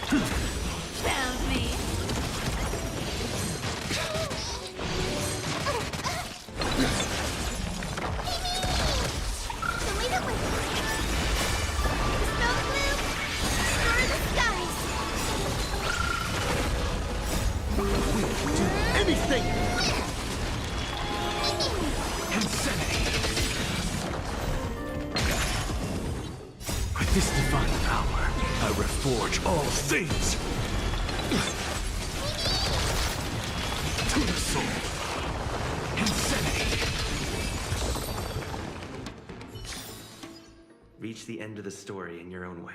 Found me. Anything! Insanity! With this divine power, I reforge all things! To the soul! Insanity! Reach the end of the story in your own way.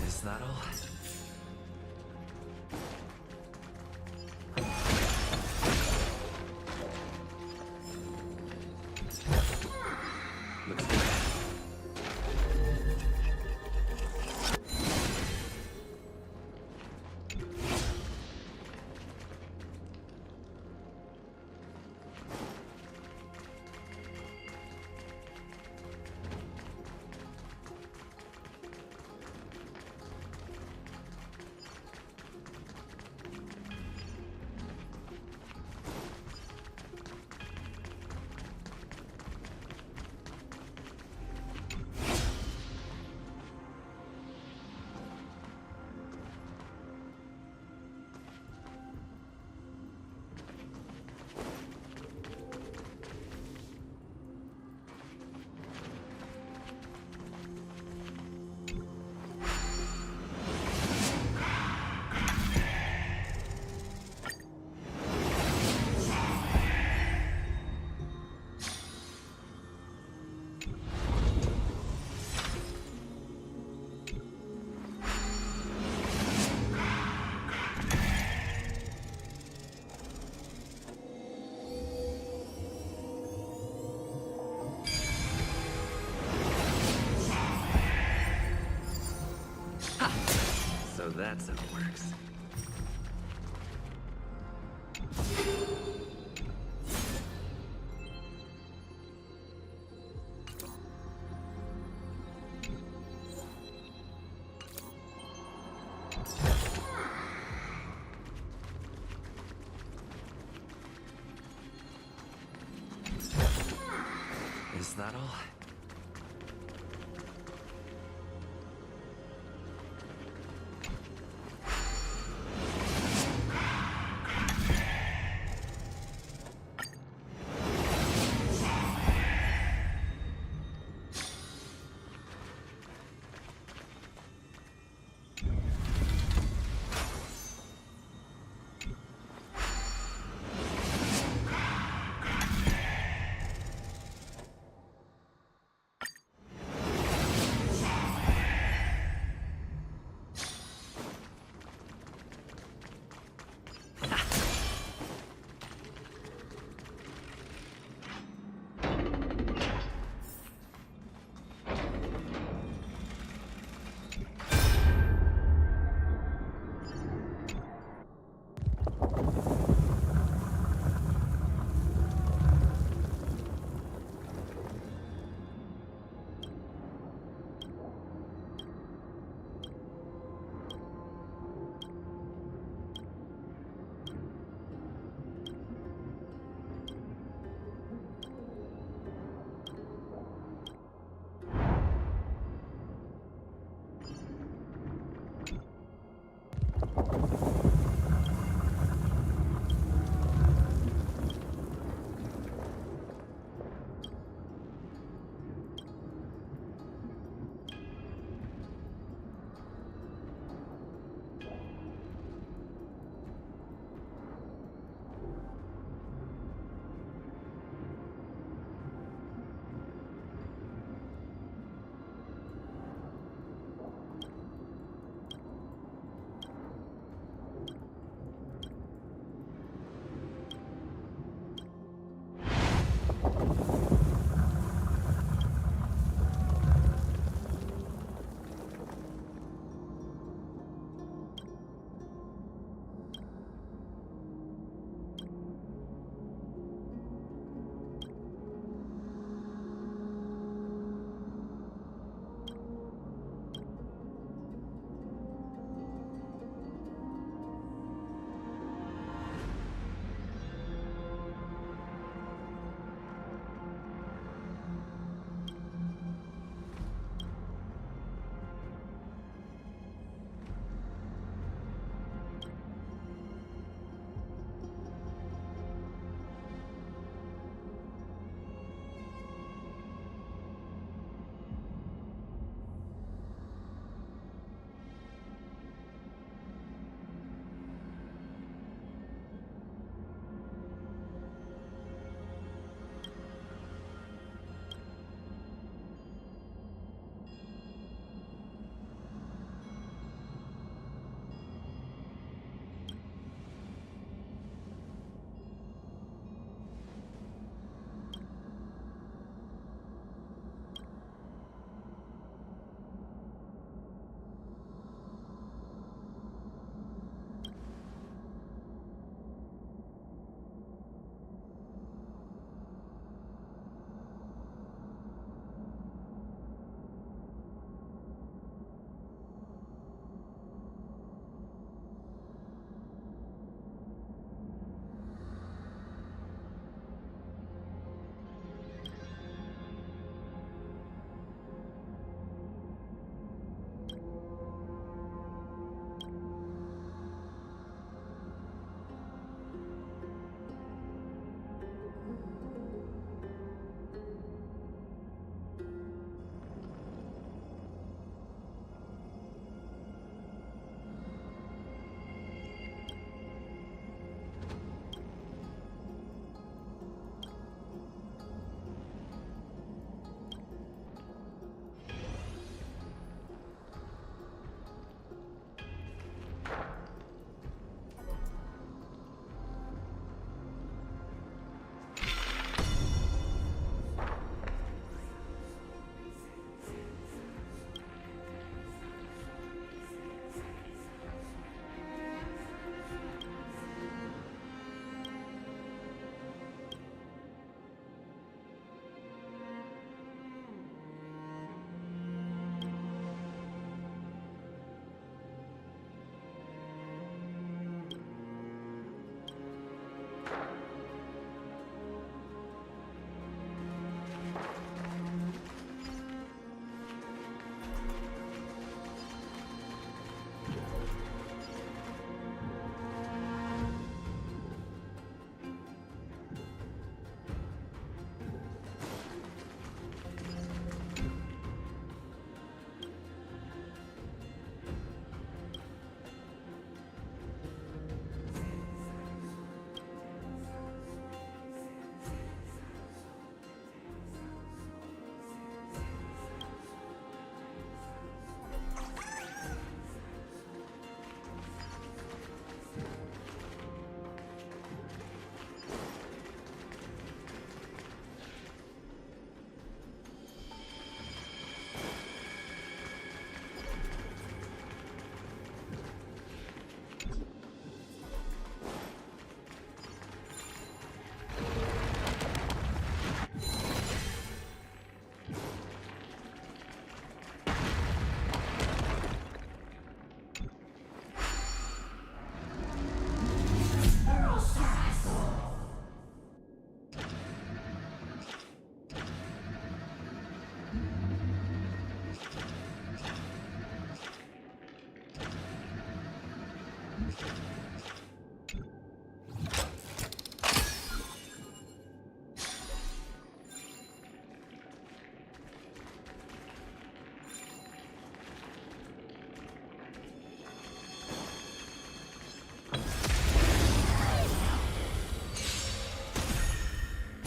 Is that all? Looks good. So that's how it works. Is that all?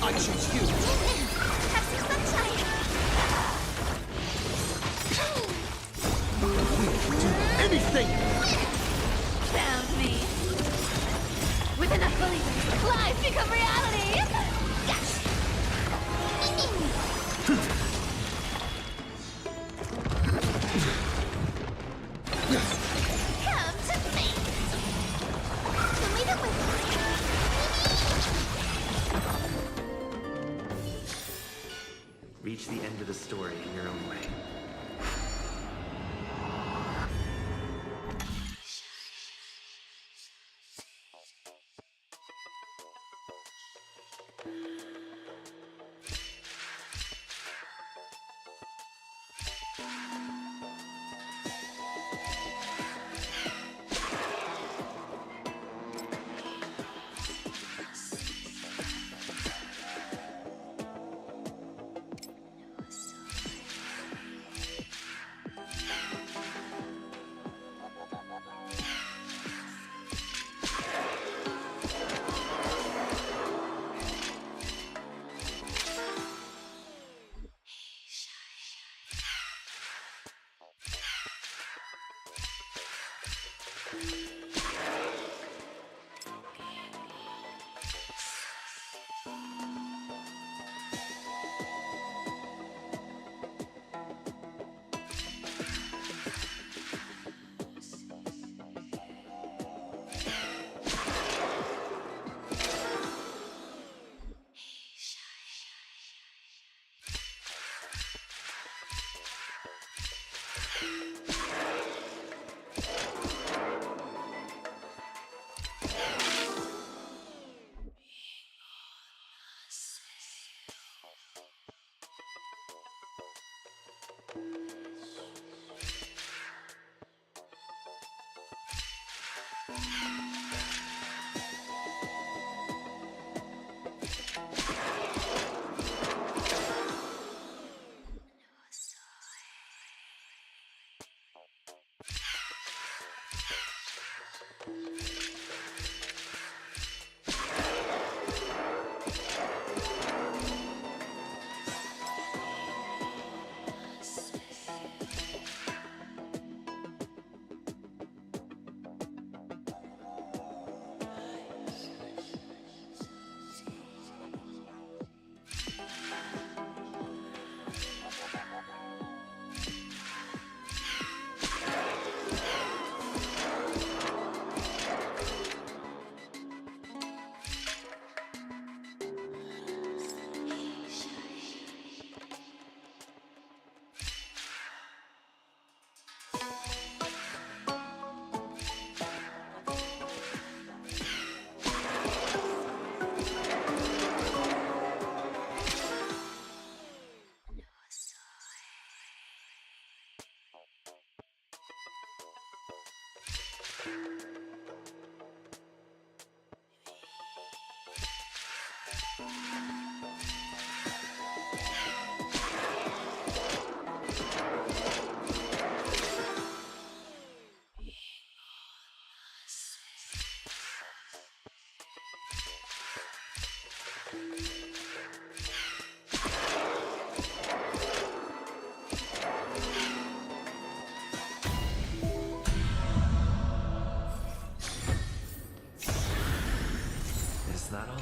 I choose you. Have some sunshine. Anything! Found me. With enough believers, lies become reality. Yes. Come to me. Show me the way. Reach the end of the story in your own way. Is that all?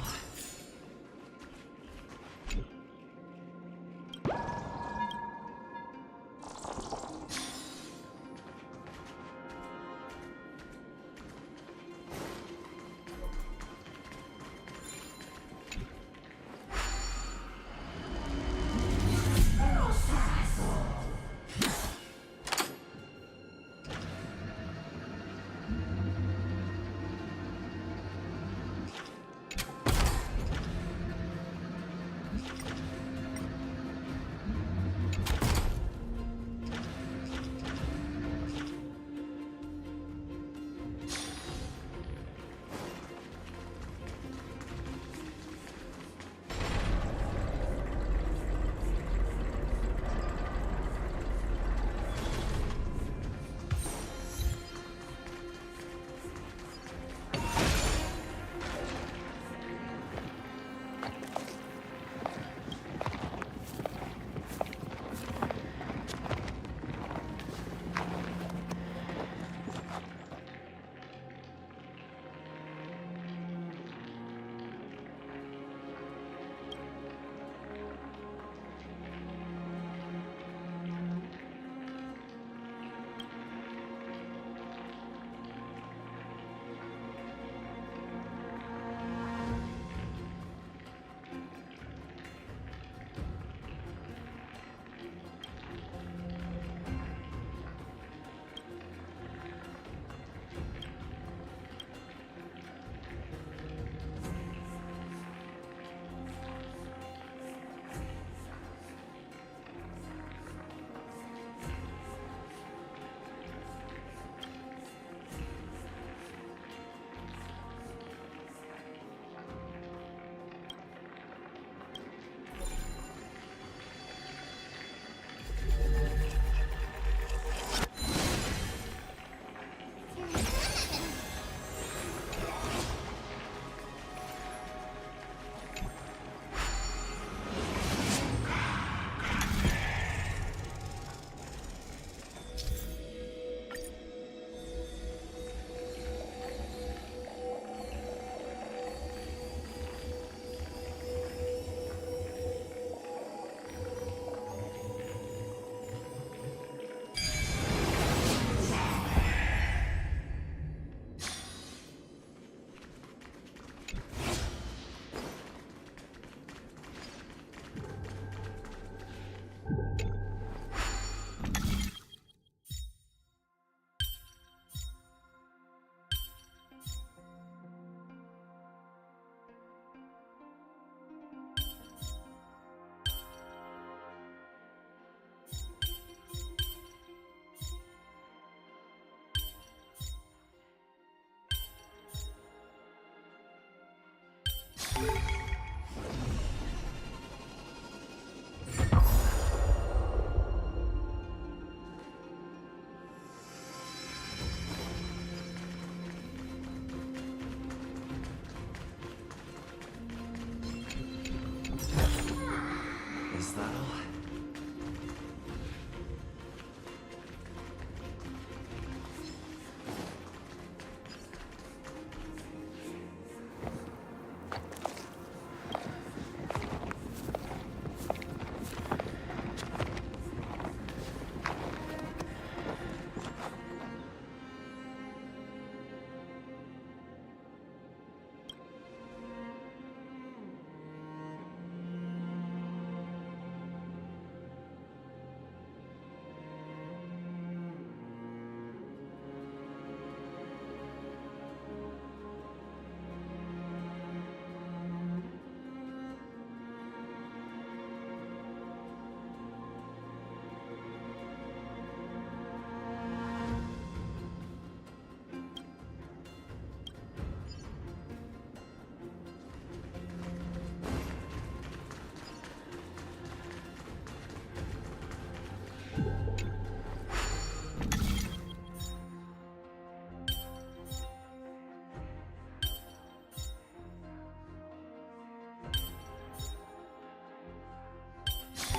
Is that all?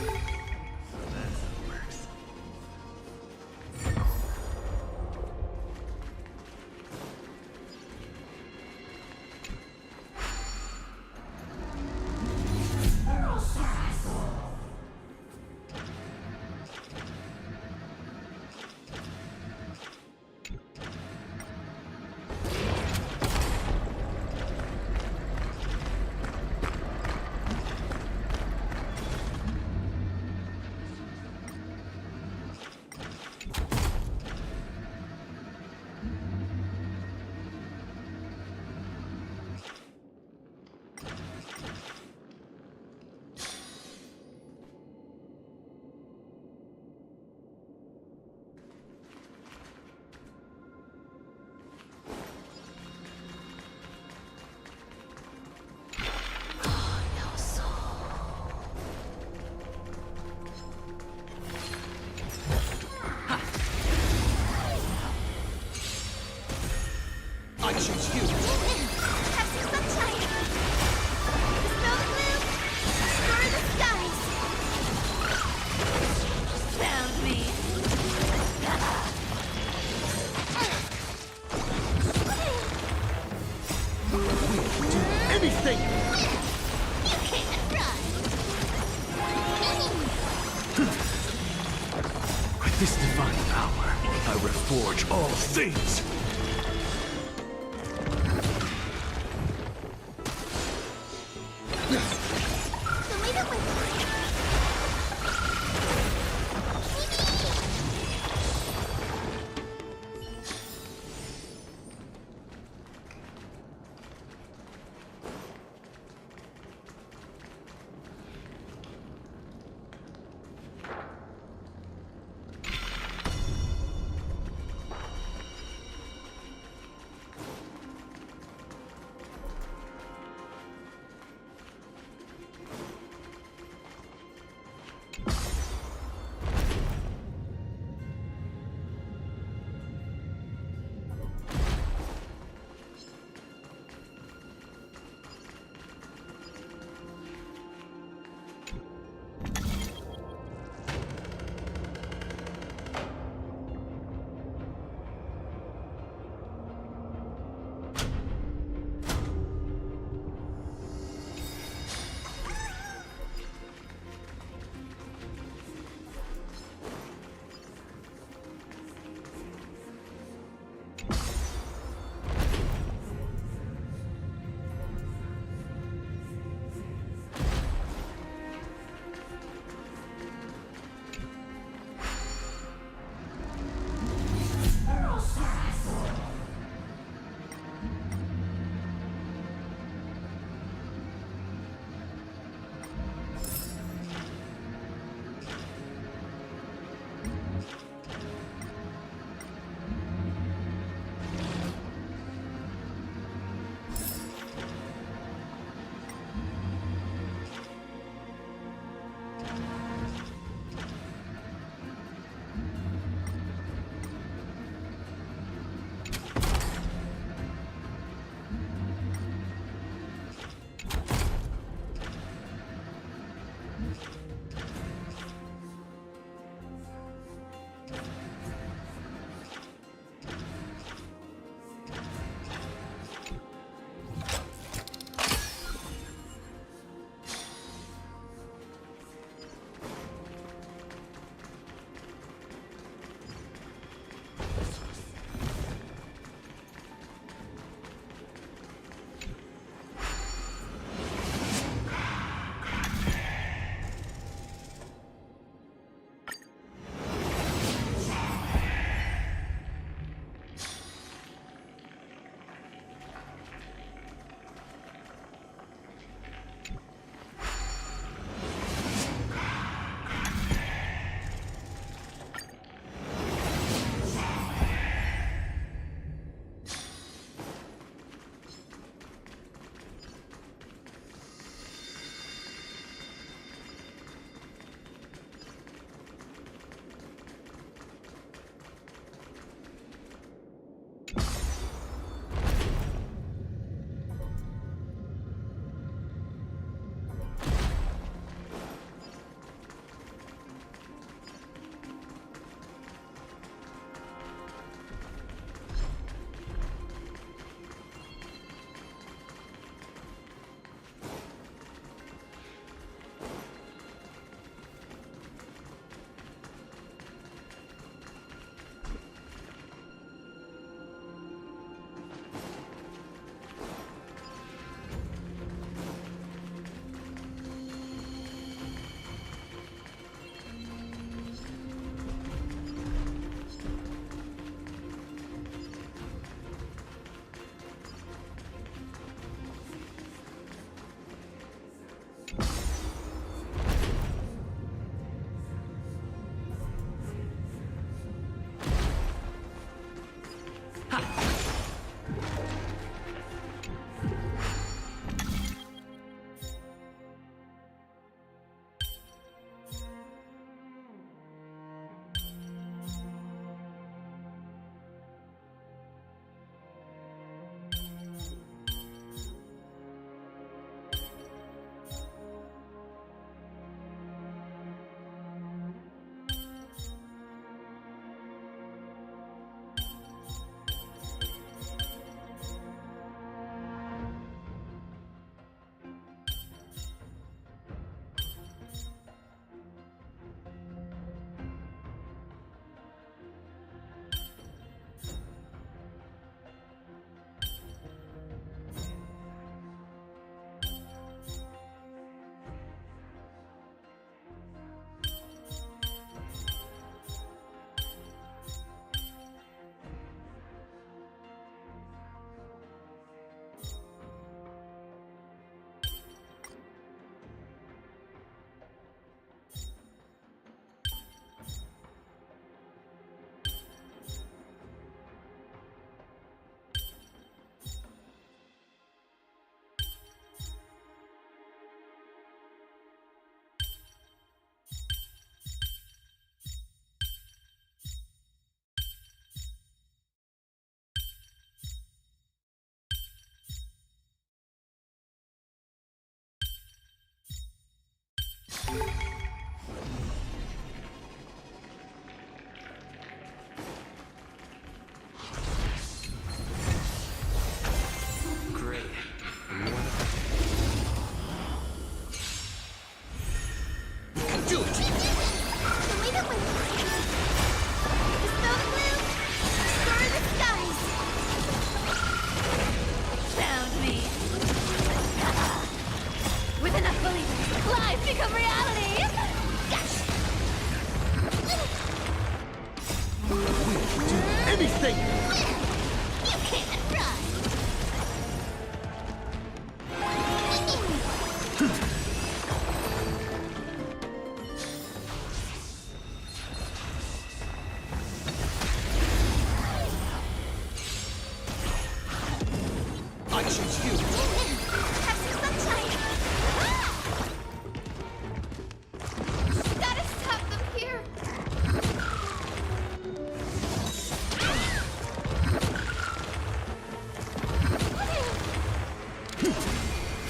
That's how it works. I choose you. Have some sunshine. The snow gloom, explore the skies. Found me. Anything! You can't run. With this divine power, I reforge all things! So leave it with me. Great. More than Do it! The way that wins. The snow blue. Star the skies. Found me. With enough belief, lies become reality. Anything! You can't run. I choose you! Have some sunshine. Gotta stop them here.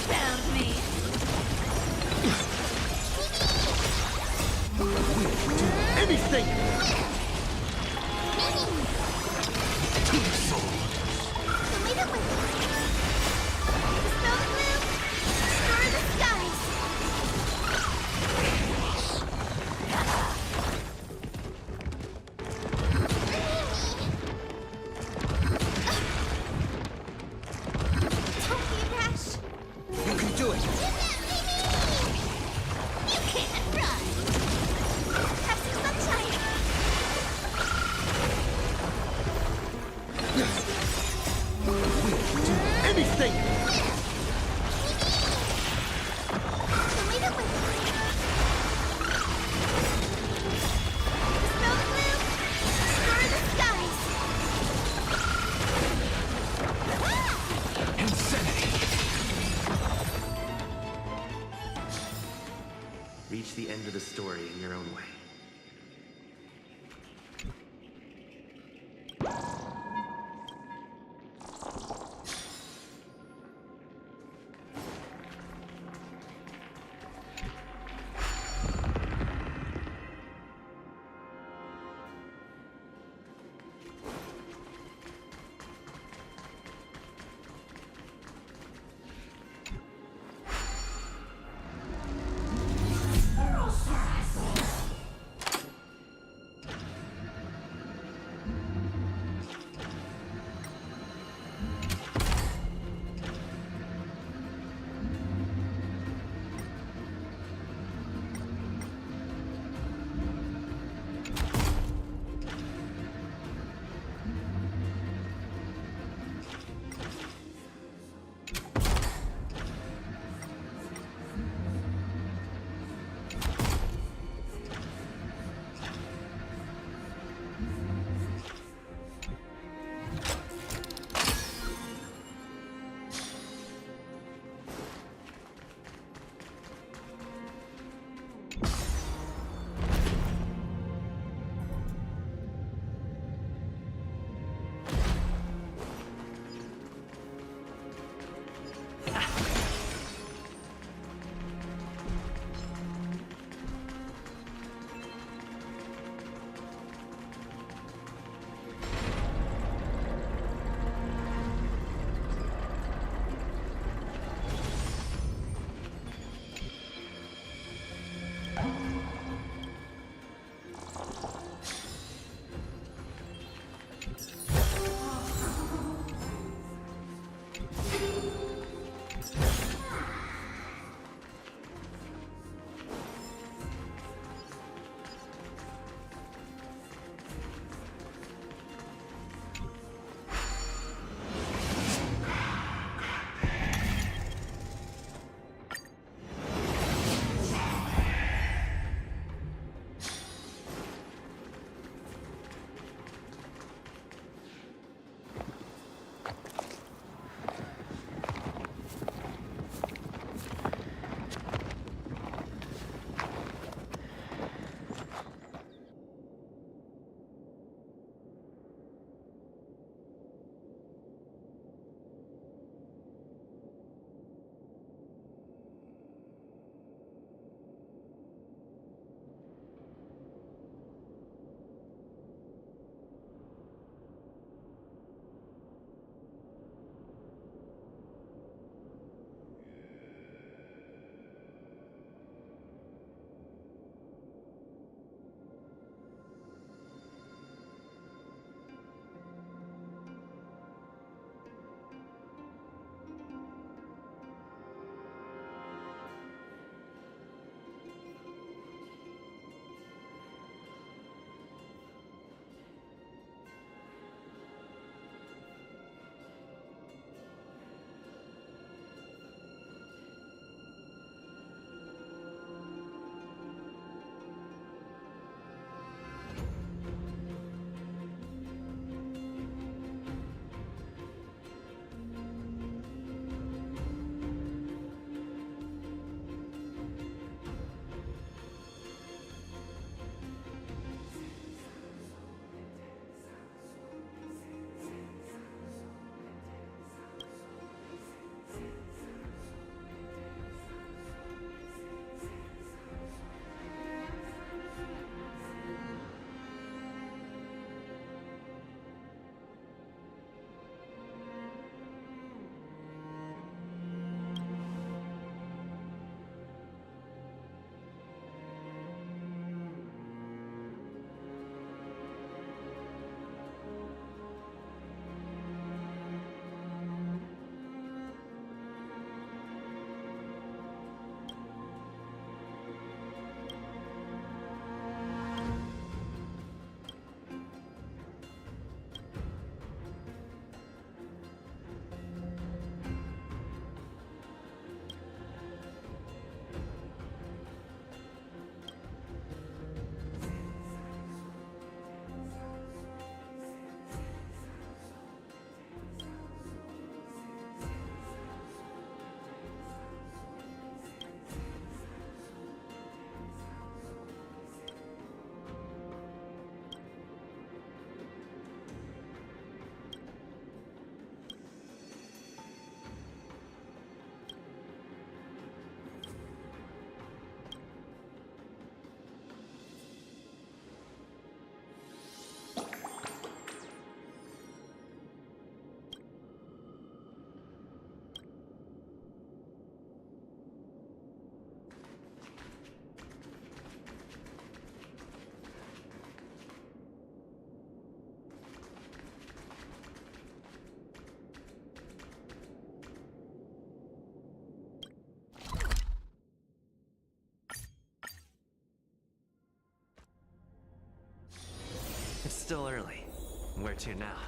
Found me. Anything! To the soul! The way that wins. The snow blue. Star the skies. Don't be rash. You can do it! You can't run. Have some sunshine. Anything! The way that wins. The snow blue. Star the skies. Insanity! reach the end of the story in your own way. It's still early. Where to now?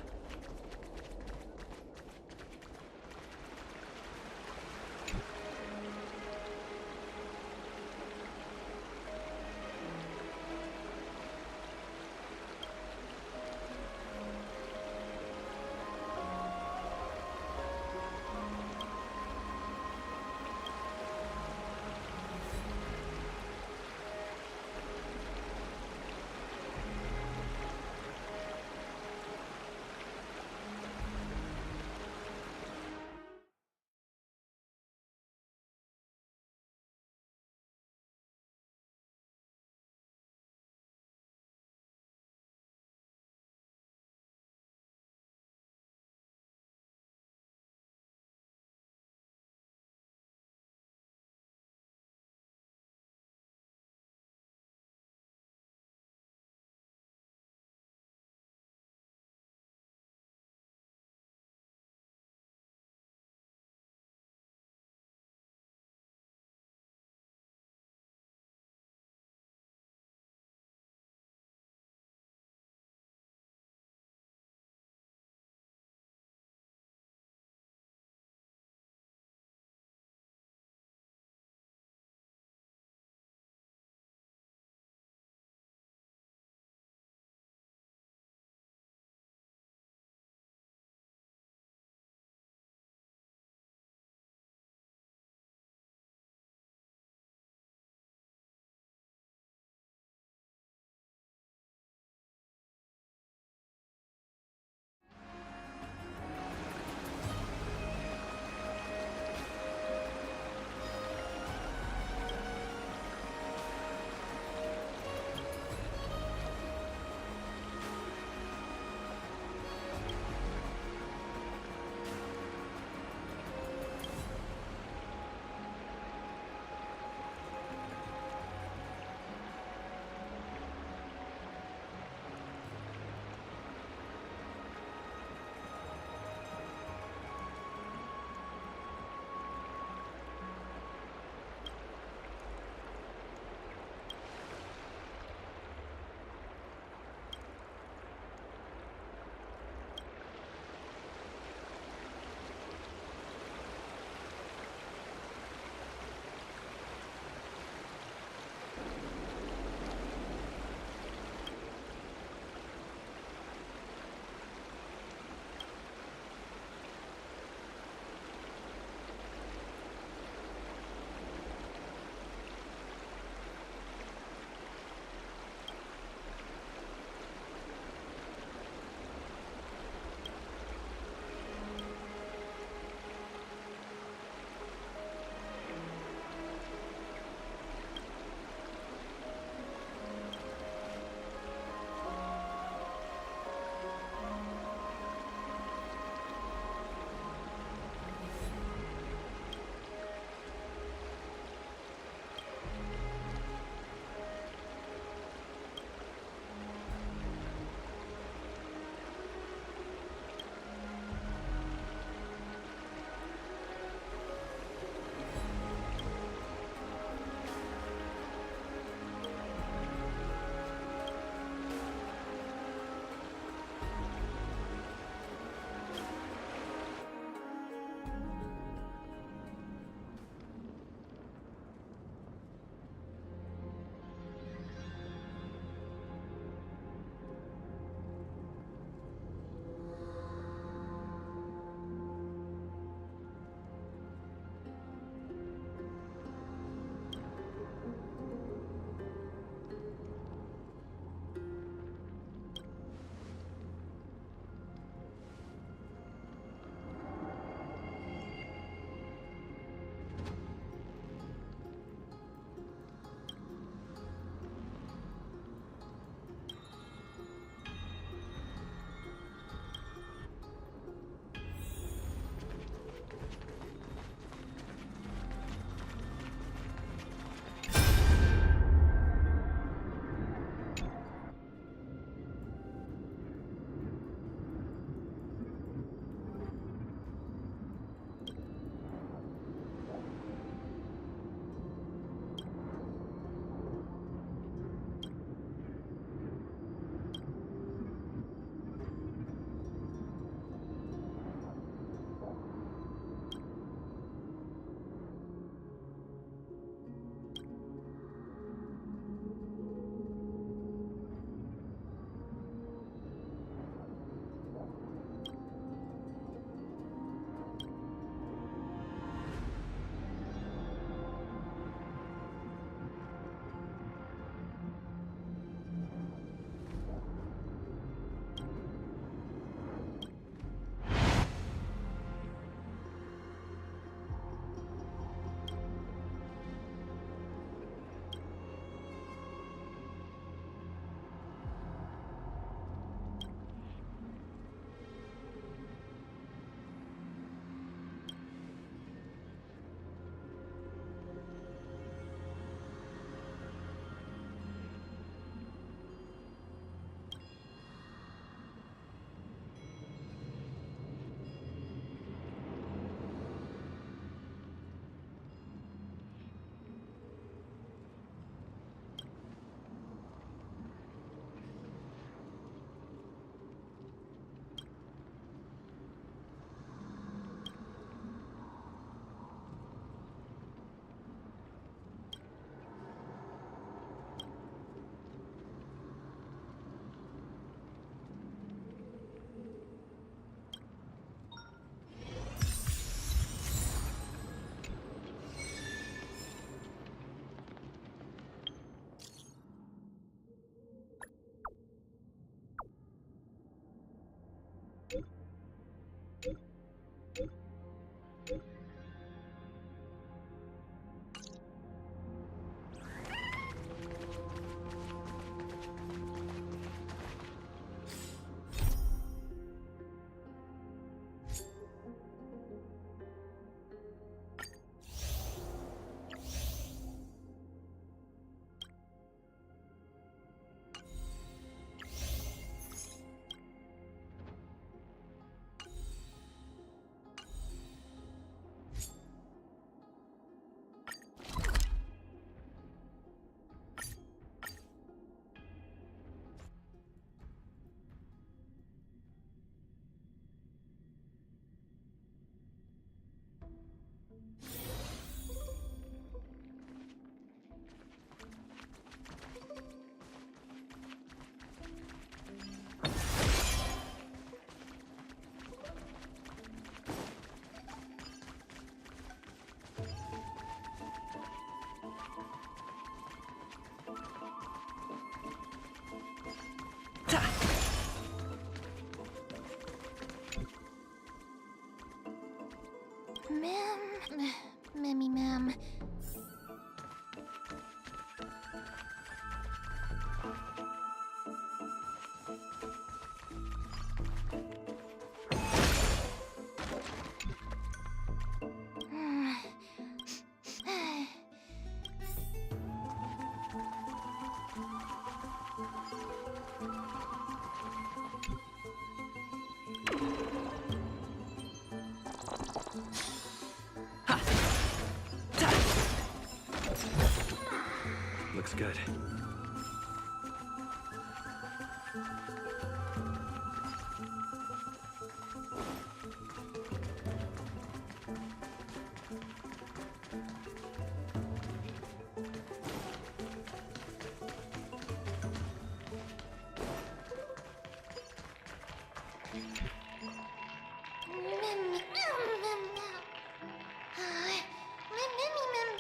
Looks good.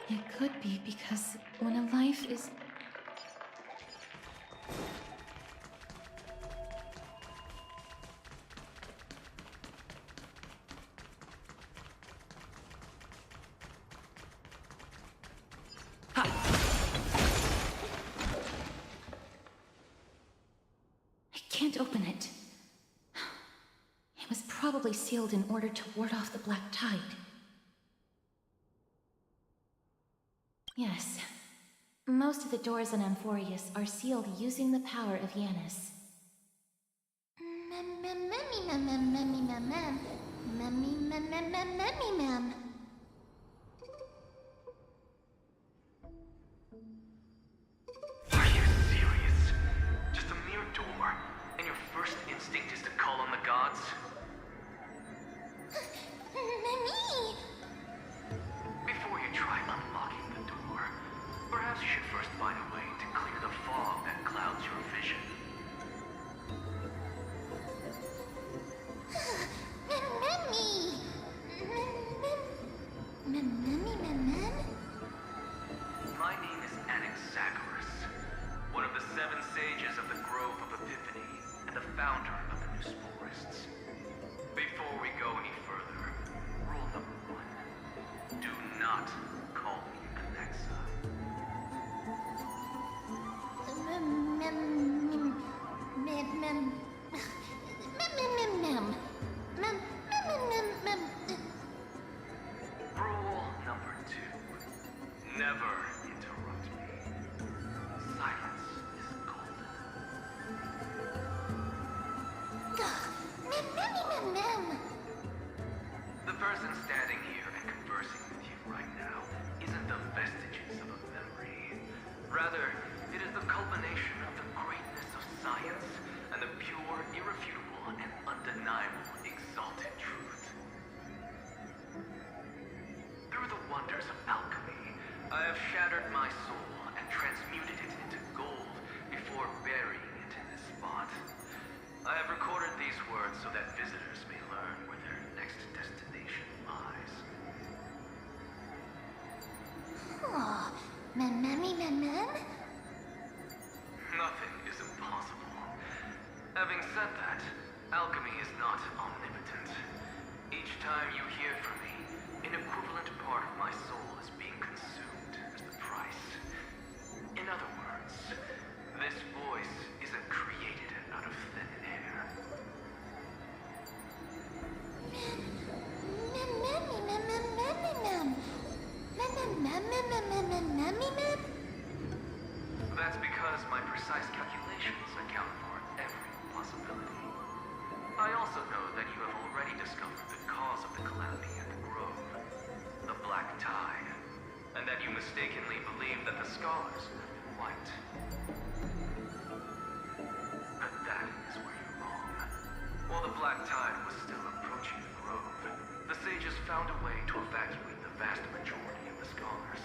It could be because when a life is... I can't open it. It was probably sealed in order to ward off the black tide. Yes. Most of the doors on Amphorius are sealed using the power of Yanis. Are you serious? Just a mere door, and your first instinct is to call on the gods? Before you try unlocking the door, perhaps you should first find a way to clear the fog that clouds your vision. My name is Anaxagoras, one of the 7 sages of the Grove of Epiphany, and the founder of the New Sporists. Before we go any further, rule number 1. Do not call me Alexa. Rule number 2. Never interrupt me. Silence is golden. The person standing here and conversing with you right now isn't the vestiges of a memory. Rather, it is the culmination of the greatness of science and the pure, irrefutable, and undeniable exalted truth. Through the wonders of alchemy, I have shattered my soul and transmuted it into gold before burying it in this spot. I have recorded these words so that visitors may learn where their next destination lies. Nothing is impossible. Having said that, alchemy is not omnipotent. Each time you hear from me, an equivalent part of my soul is being consumed as the price. In other words, this voice isn't created out of thin air. That's because my precise calculations account for every possibility. I also know that you have already discovered the cause of the calamity at the Grove, the black tide, and that you mistakenly believe that the scholars have been wiped. But that is where you're wrong. While the black tide was still approaching the Grove, the sages found a way to evacuate the vast majority of the scholars.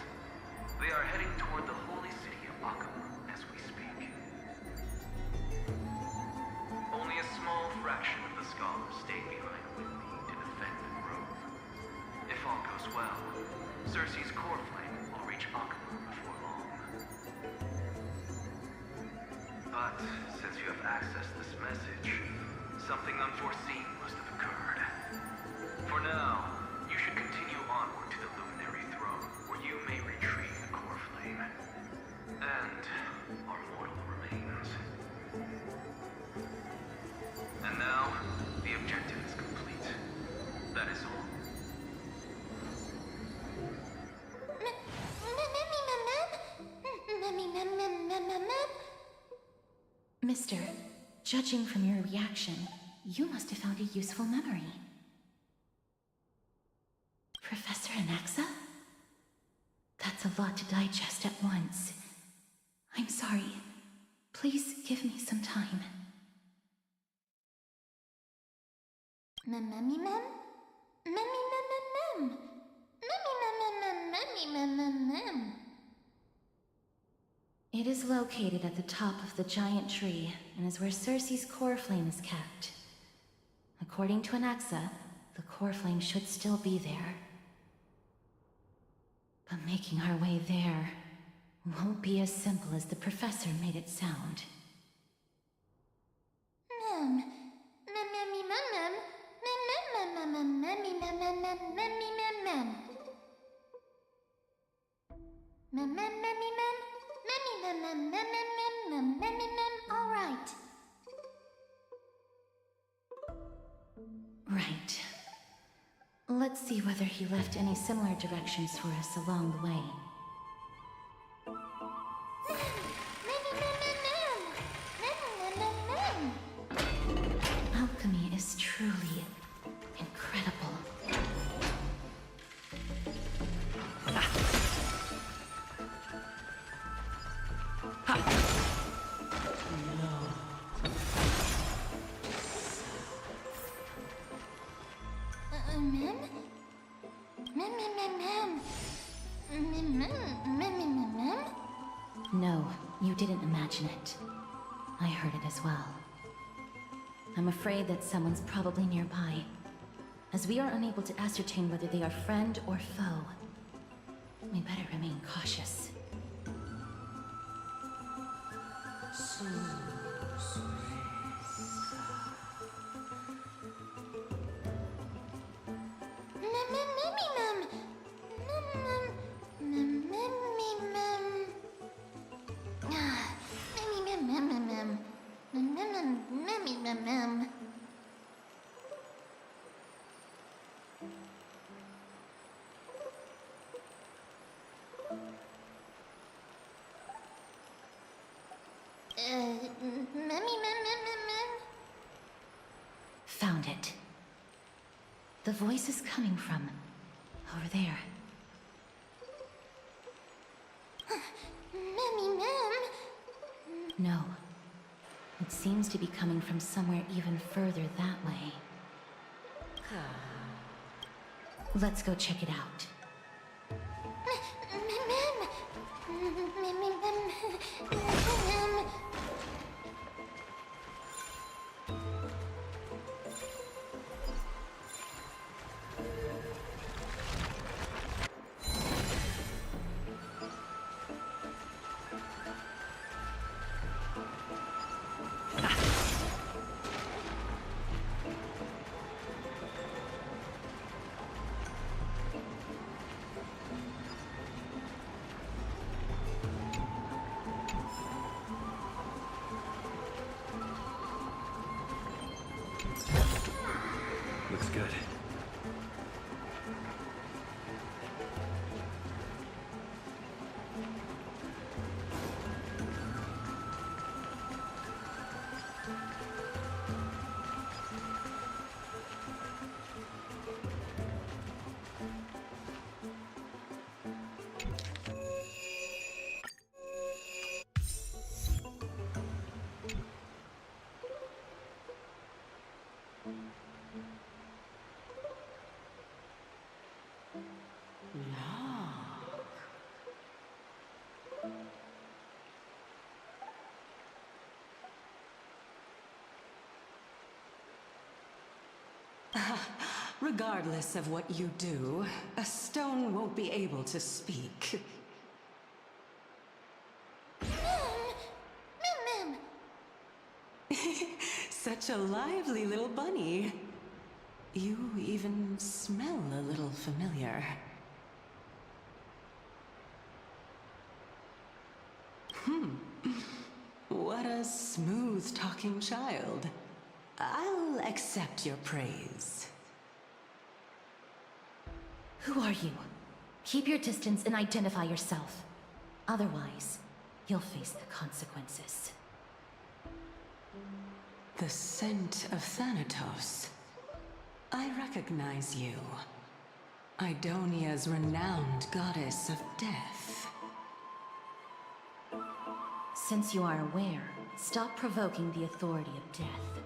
They are heading toward the holy city of Akhama as we speak. Only a small fraction of the scholars stayed behind with me to defend the Grove. If all goes well, Circe's core flame will reach Akhama before long. But since you have accessed this message, something unforeseen must have occurred. For now, you should continue onward to the Luminary Throne, where you may retrieve the core flame and our mortal remains. And now, the objective is complete. That is all. Mister, judging from your reaction, you must have found a useful memory. Professor Anaxa? That's a lot to digest at once. I'm sorry. Please give me some time. Mem. It is located at the top of the giant tree and is where Circe's core flame is kept. According to Anaxa, the core flame should still be there. But making our way there won't be as simple as the professor made it sound. All right. Right. Let's see whether he left any similar directions for us along the way. Alchemy is truly incredible. No, you didn't imagine it. I heard it as well. I'm afraid that someone's probably nearby, as we are unable to ascertain whether they are friend or foe. We better remain cautious. Found it. The voice is coming from over there. No. It seems to be coming from somewhere even further that way. Let's go check it out. Looks good. Regardless of what you do, a stone won't be able to speak. Such a lively little bunny. You even smell a little familiar. What a smooth-talking child. I'll accept your praise. Who are you? Keep your distance and identify yourself. Otherwise, you'll face the consequences. The scent of Thanatos. I recognize you. Idonia's renowned goddess of death. Since you are aware, stop provoking the authority of death.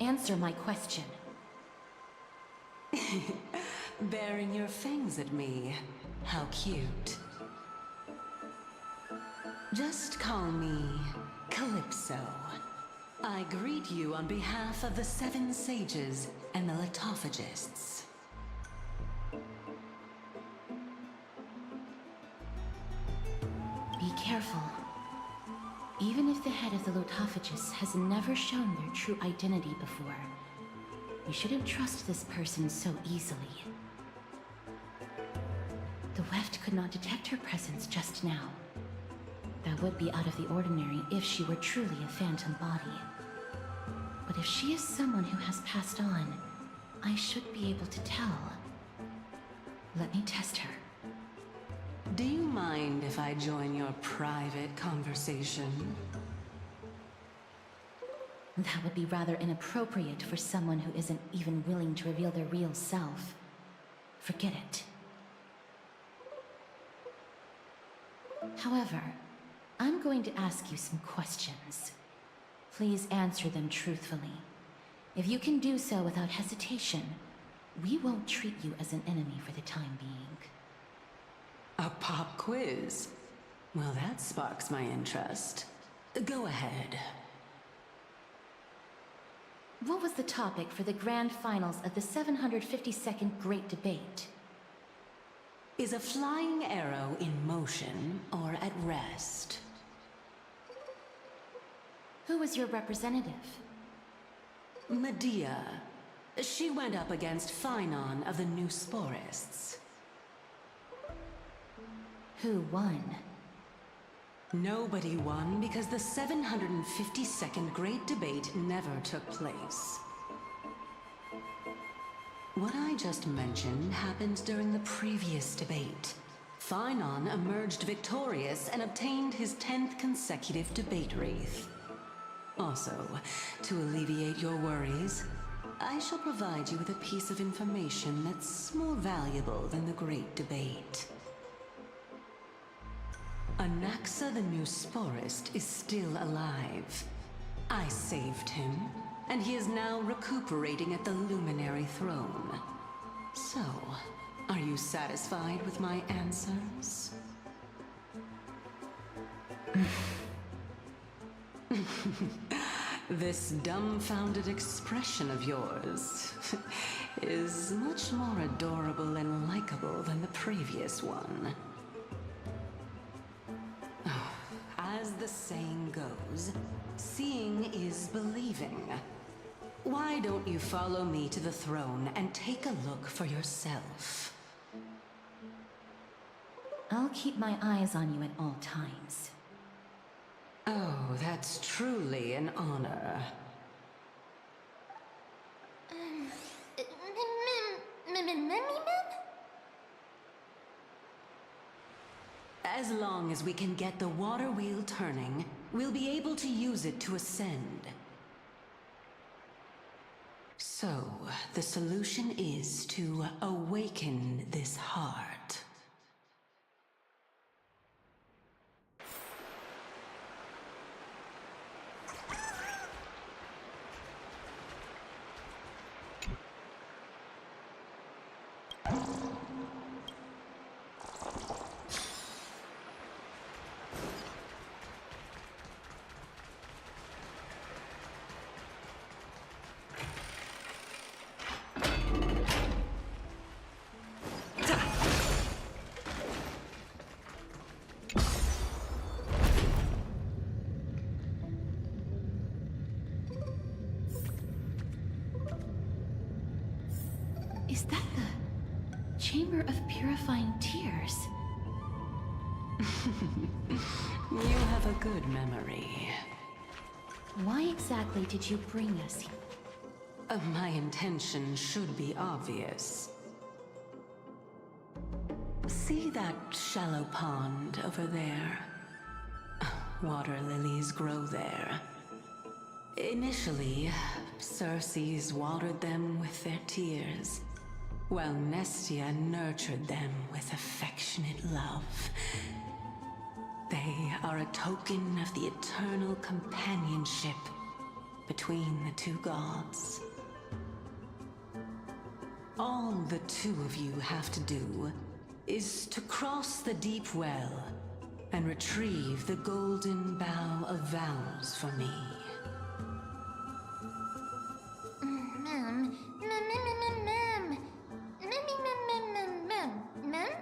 Answer my question. Baring your fangs at me. How cute. Just call me Calypso. I greet you on behalf of the 7 sages and the litophagists. Be careful. Even if the head of the litophagists has never shown their true identity before, you shouldn't trust this person so easily. The weft could not detect her presence just now. That would be out of the ordinary if she were truly a phantom body. But if she is someone who has passed on, I should be able to tell. Let me test her. Do you mind if I join your private conversation? That would be rather inappropriate for someone who isn't even willing to reveal their real self. Forget it. However, I'm going to ask you some questions. Please answer them truthfully. If you can do so without hesitation, we won't treat you as an enemy for the time being. A pop quiz? Well, that sparks my interest. Go ahead. What was the topic for the grand finals of the 752nd Great Debate? Is a flying arrow in motion or at rest? Who was your representative? Medea. She went up against Phynon of the New Sporists. Who won? Nobody won because the 752nd Great Debate never took place. What I just mentioned happened during the previous debate. Phynon emerged victorious and obtained his 10th consecutive debate wreath. Also, to alleviate your worries, I shall provide you with a piece of information that's more valuable than the Great Debate. Anaxa the New Sporist is still alive. I saved him, and he is now recuperating at the Luminary Throne. So, are you satisfied with my answers? This dumbfounded expression of yours is much more adorable and likable than the previous one. As the saying goes, seeing is believing. Why don't you follow me to the throne and take a look for yourself? I'll keep my eyes on you at all times. Oh, that's truly an honor. As long as we can get the water wheel turning, we'll be able to use it to ascend. So, the solution is to awaken this heart. Is that the Chamber of Purifying Tears? You have a good memory. Why exactly did you bring us here? My intention should be obvious. See that shallow pond over there? Water lilies grow there. Initially, Circes watered them with their tears, while Nestia nurtured them with affectionate love. They are a token of the eternal companionship between the two gods. All the two of you have to do is to cross the deep well and retrieve the golden bough of vows for me. Mem.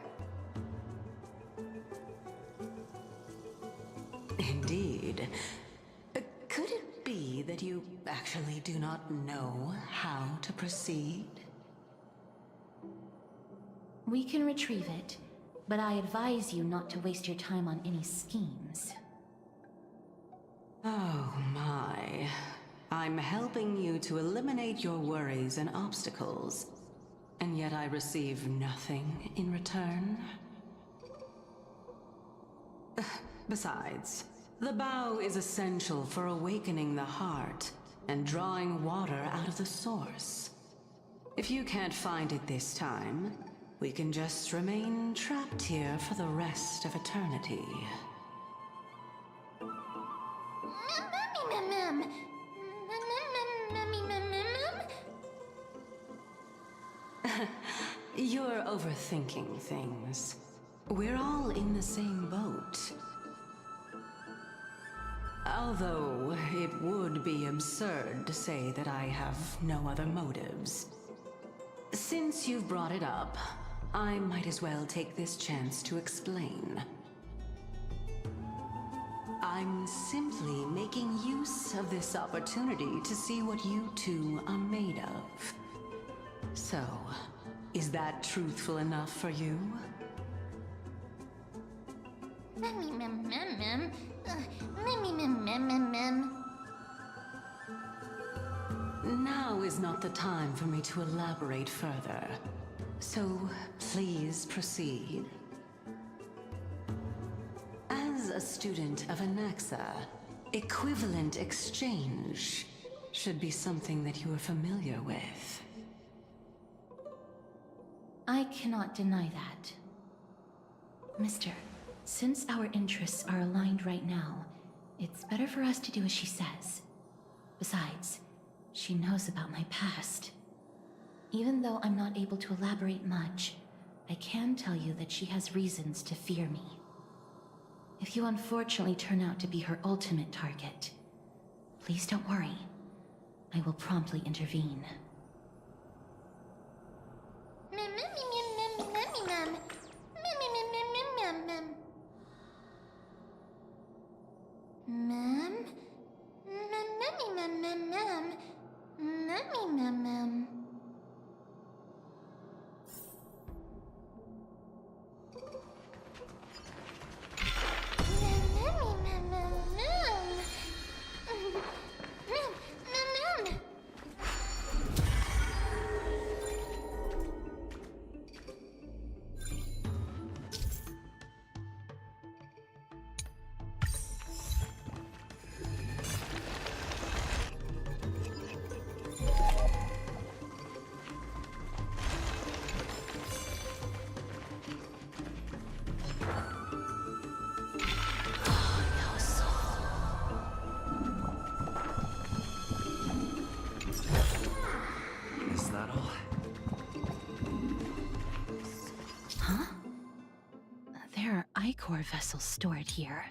Indeed. Could it be that you actually do not know how to proceed? We can retrieve it, but I advise you not to waste your time on any schemes. Oh my. I'm helping you to eliminate your worries and obstacles, and yet I receive nothing in return? Besides, the bow is essential for awakening the heart and drawing water out of the source. If you can't find it this time, we can just remain trapped here for the rest of eternity. You're overthinking things. We're all in the same boat. Although it would be absurd to say that I have no other motives. Since you've brought it up, I might as well take this chance to explain. I'm simply making use of this opportunity to see what you two are made of. So, is that truthful enough for you? Now is not the time for me to elaborate further. So, please proceed. As a student of Anaxa, equivalent exchange should be something that you are familiar with. I cannot deny that. Mister, since our interests are aligned right now, it's better for us to do as she says. Besides, she knows about my past. Even though I'm not able to elaborate much, I can tell you that she has reasons to fear me. If you unfortunately turn out to be her ultimate target, please don't worry. I will promptly intervene. Core vessels stored here.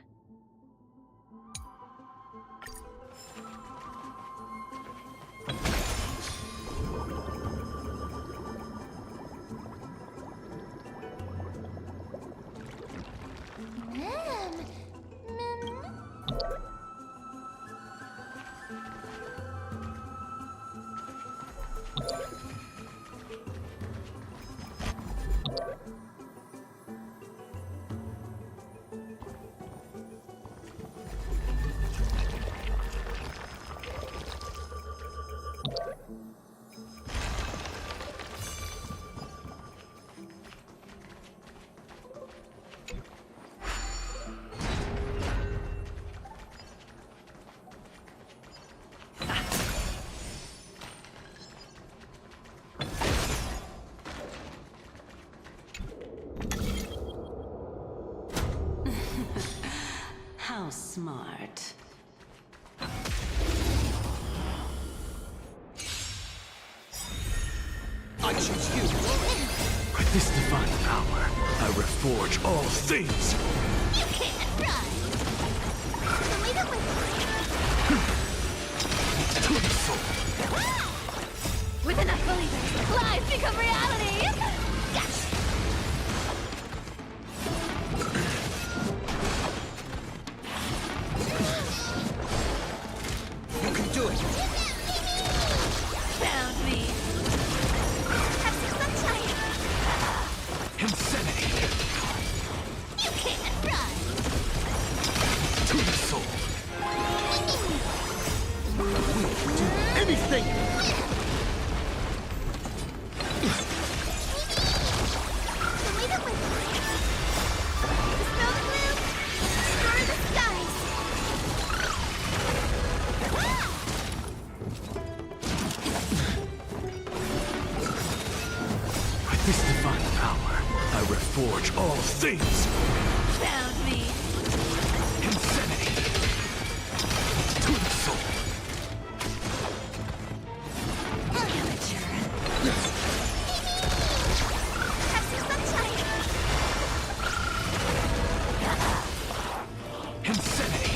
How smart. I choose you. With this divine power, I reforge all things. You can't run. Only the wind. To the soul. With enough believers, lies become reality. Gotcha. You can do it. Found me. Have some sunshine. Insanity. You can't run. To the soul. Do anything. Only the wind. Dispel the gloom. Destroy the skies. With this divine power, I reforge all things. Found me. Insanity. To the soul. Amateur. Have some sunshine. Insanity.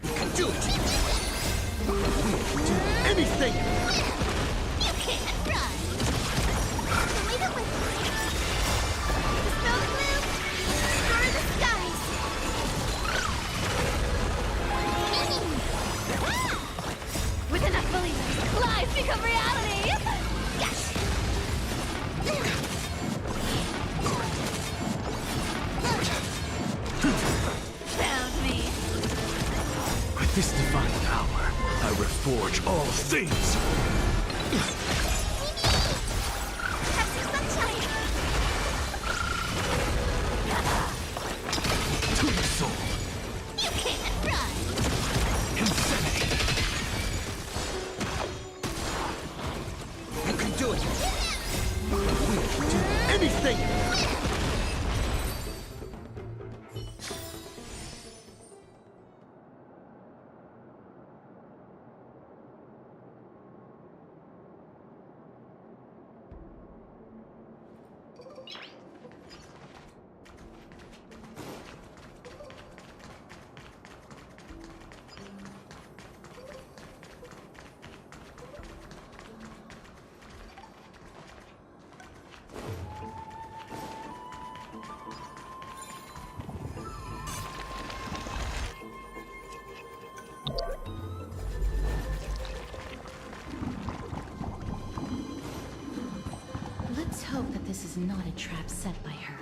You can do it. Do anything. You can't run. Only the wind. Dispel the gloom. Destroy the skies. With enough believers, lies become reality. Yes. Found me. With this divine power, I reforge all things. Have some sunshine. To the soul. You can't run. Insanity. You can do it. Do anything. Let's hope that this is not a trap set by her.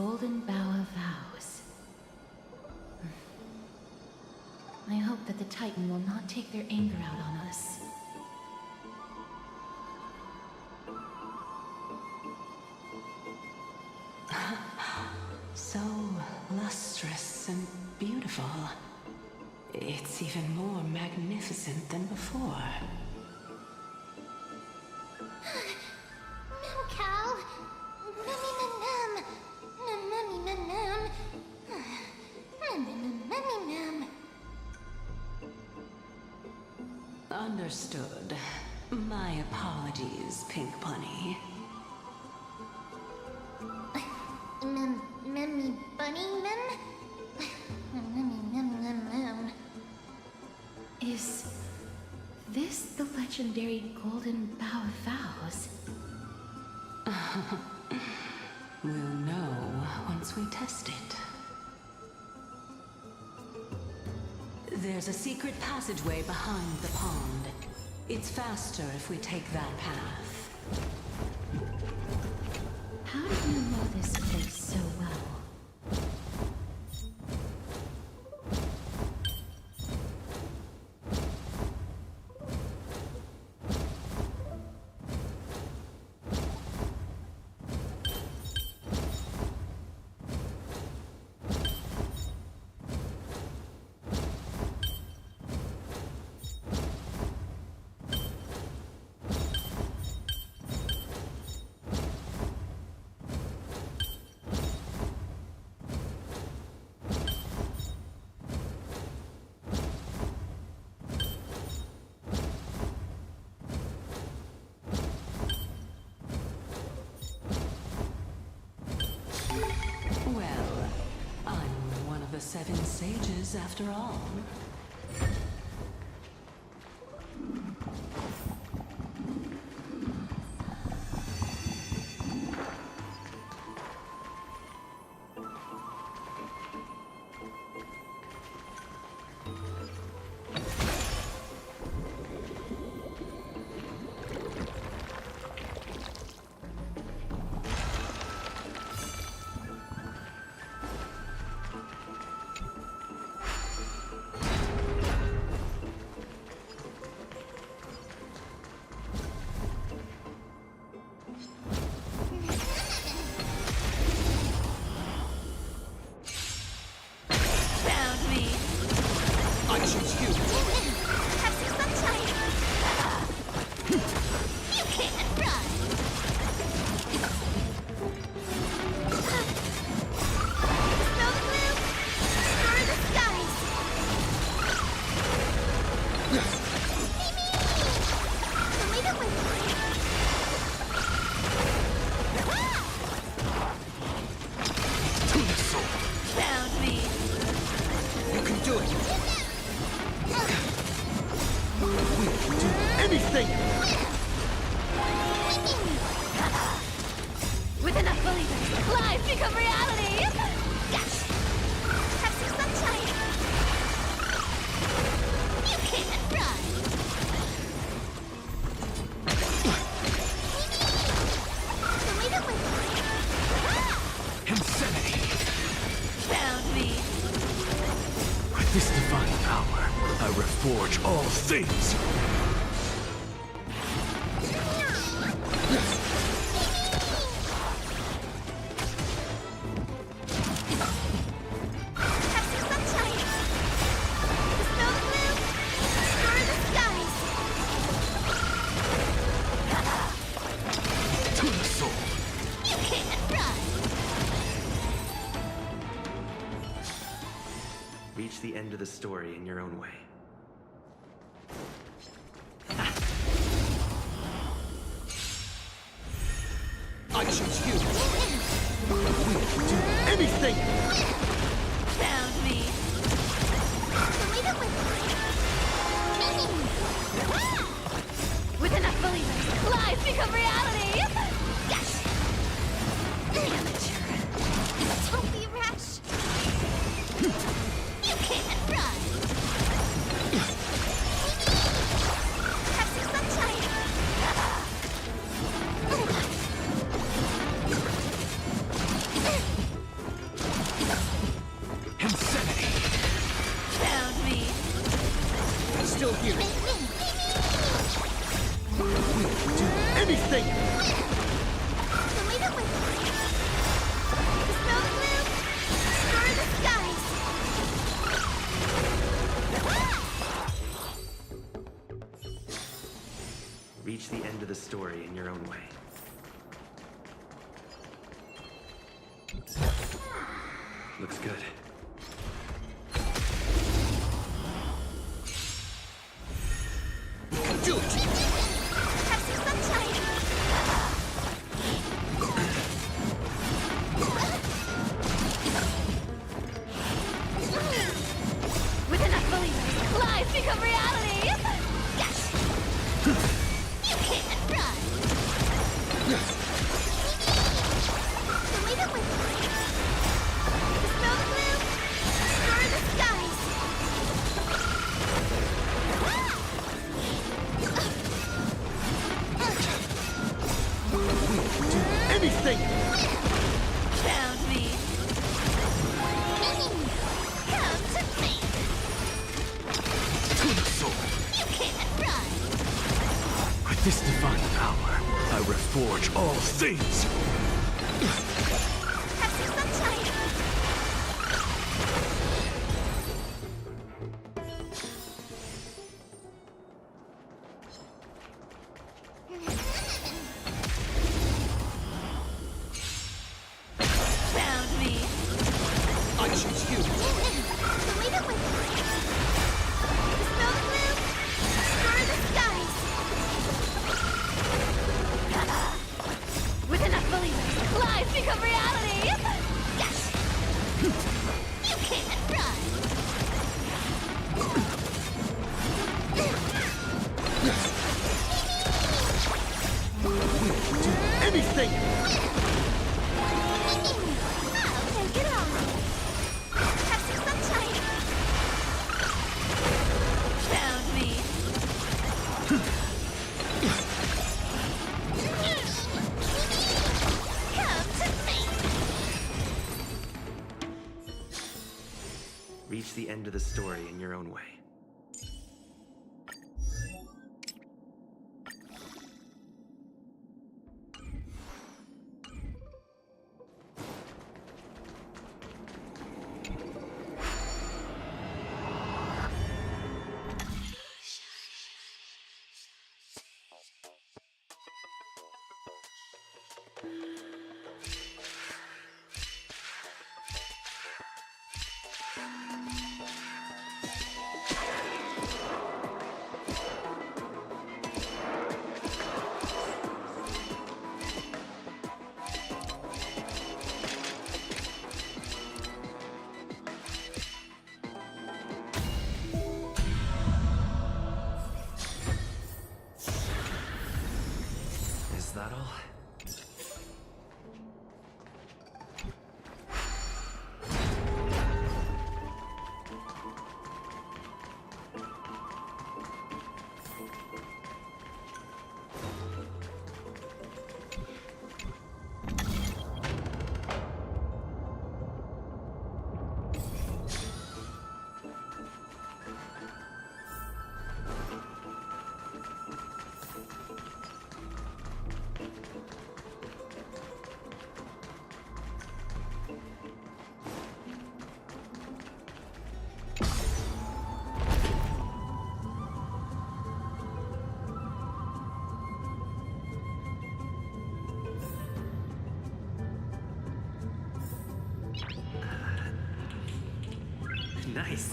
golden bough of vows. I hope that the Titan will not take their anger out on us. So lustrous and beautiful. It's even more magnificent than before. Cow. Mummy manam. Mummy manam. Mummy nam. Understood. My apologies, Pink Bunny. Mummy bunny mum. Mum. Is this the legendary golden bough of vows? We'll know once we test it. There's a secret passageway behind the pond. It's faster if we take that path. How do you know this place so well? Well, I'm one of the 7 sages after all. I choose you. Have some sunshine. You can't run. Snow the blue. Star the skies. Mimi! Tomato with To the soul. Found me. You can do it. We can do anything. With enough believers, life become reality! Yes! Have some sunshine! You can't run! Tomato with Insanity. Found me! With this divine power, I reforge all things. Have some sunshine! Snow the blue! Star the skies! To the soul. You can't run! Reach the end of the story in your own way. I choose you. We can do anything. Found me! Tomato with enough believers, life become reality! Yes! Amateur! Don't be rash! You can't run! Have some sunshine! anything! Show me the way. Dispel the gloom. Star the skies. Reach the end of the story in your own way. Looks good. Do it! Have some sunshine. With enough believers, lies become reality. Yes. You can't run. Show me the way. Dispel the gloom. Star the skies. Anything! Found me. Come to me. To the sword! You can't run. With this divine power, I reforge all things! Have some sunshine. Found me. I choose you! Show me the way. Dispel the gloom. Star the skies. With enough believers, lies become reality. Yes. You can't run. Anything! I'll take it on. Have some sunshine. Found me. Come to me. Reach the end of the story in your own way. Is that all? Nice.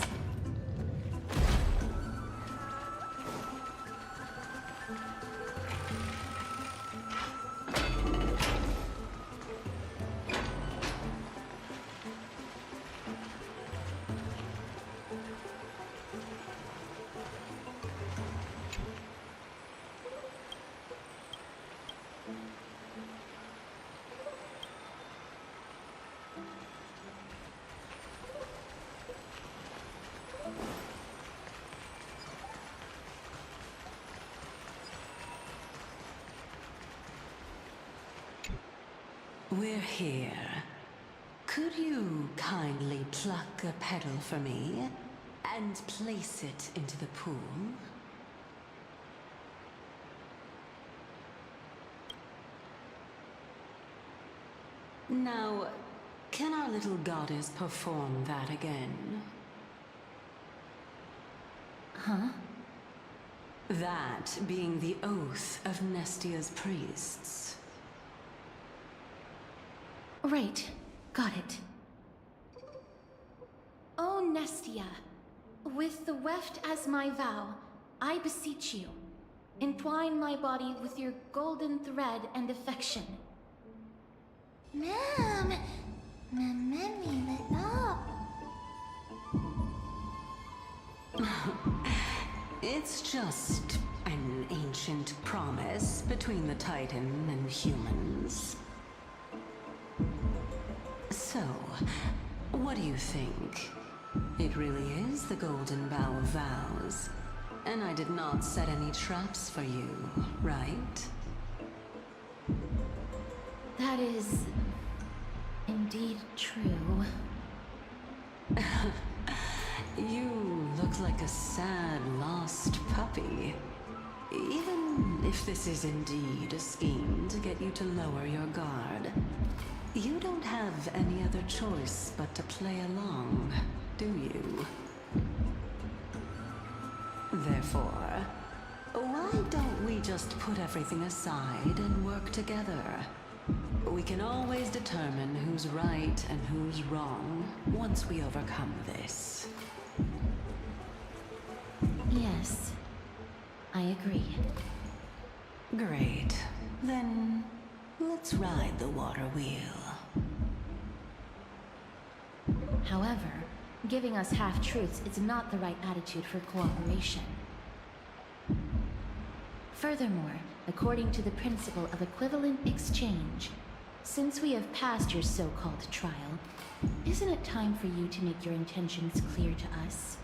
We're here. Could you kindly pluck a petal for me and place it into the pool? Now, can our little goddess perform that again? Huh? That being the oath of Nestia's priests. Right. Got it. O Nestia, with the weft as my vow, I beseech you, entwine my body with your golden thread and affection. Ma'am, It's just an ancient promise between the Titan and humans. So, what do you think? It really is the Golden Bough of Vows. And I did not set any traps for you, right? That is indeed true. You look like a sad, lost puppy. Even if this is indeed a scheme to get you to lower your guard, you don't have any other choice but to play along, do you? Therefore, why don't we just put everything aside and work together? We can always determine who's right and who's wrong once we overcome this. Yes, I agree. Great. Then, let's ride the water wheel. However, giving us half-truths is not the right attitude for cooperation. Furthermore, according to the principle of equivalent exchange, since we have passed your so-called trial, isn't it time for you to make your intentions clear to us?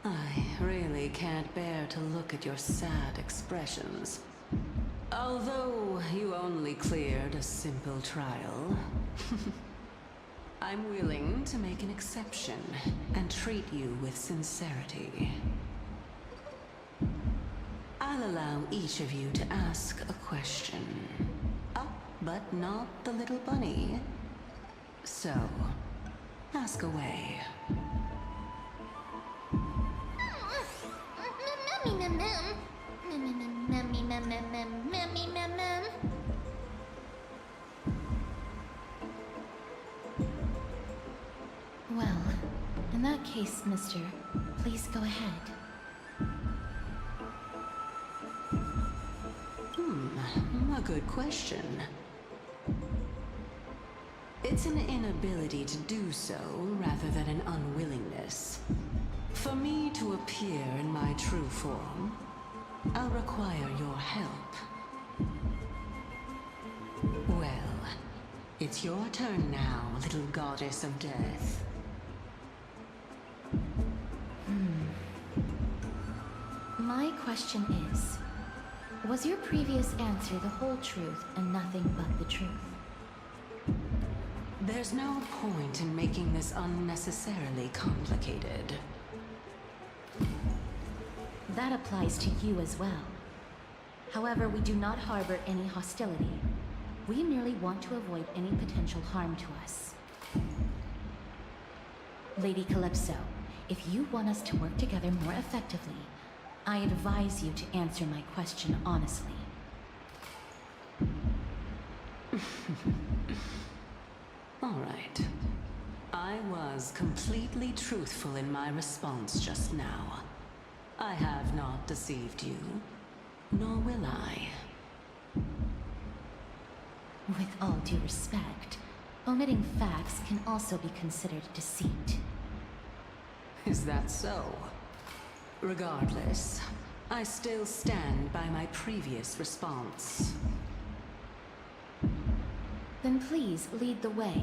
I really can't bear to look at your sad expressions. Although you only cleared a simple trial, I'm willing to make an exception and treat you with sincerity. I'll allow each of you to ask a question. But not the little bunny. So, ask away. Well, in that case, mister, please go ahead. A good question. It's an inability to do so rather than an unwillingness. For me to appear in my true form, I'll require your help. Well, it's your turn now, little goddess of death. My question is, was your previous answer the whole truth and nothing but the truth? There's no point in making this unnecessarily complicated. That applies to you as well. However, we do not harbor any hostility. We merely want to avoid any potential harm to us. Lady Calypso, if you want us to work together more effectively, I advise you to answer my question honestly. All right. I was completely truthful in my response just now. I have not deceived you, nor will I. With all due respect, omitting facts can also be considered deceit. Is that so? Regardless, I still stand by my previous response. Then please lead the way.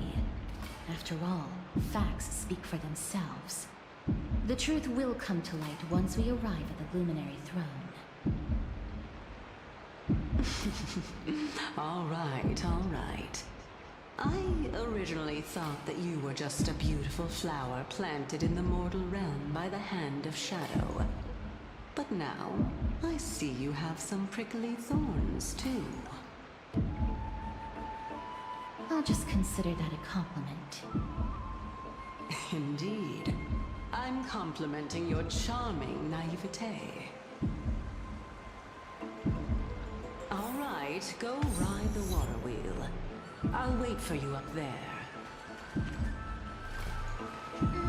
After all, facts speak for themselves. The truth will come to light once we arrive at the Luminary Throne. All right. I originally thought that you were just a beautiful flower planted in the mortal realm by the hand of shadow. But now, I see you have some prickly thorns, too. I'll just consider that a compliment. Indeed. I'm complimenting your charming naivete. All right, go ride the water wheel. I'll wait for you up there. Mem.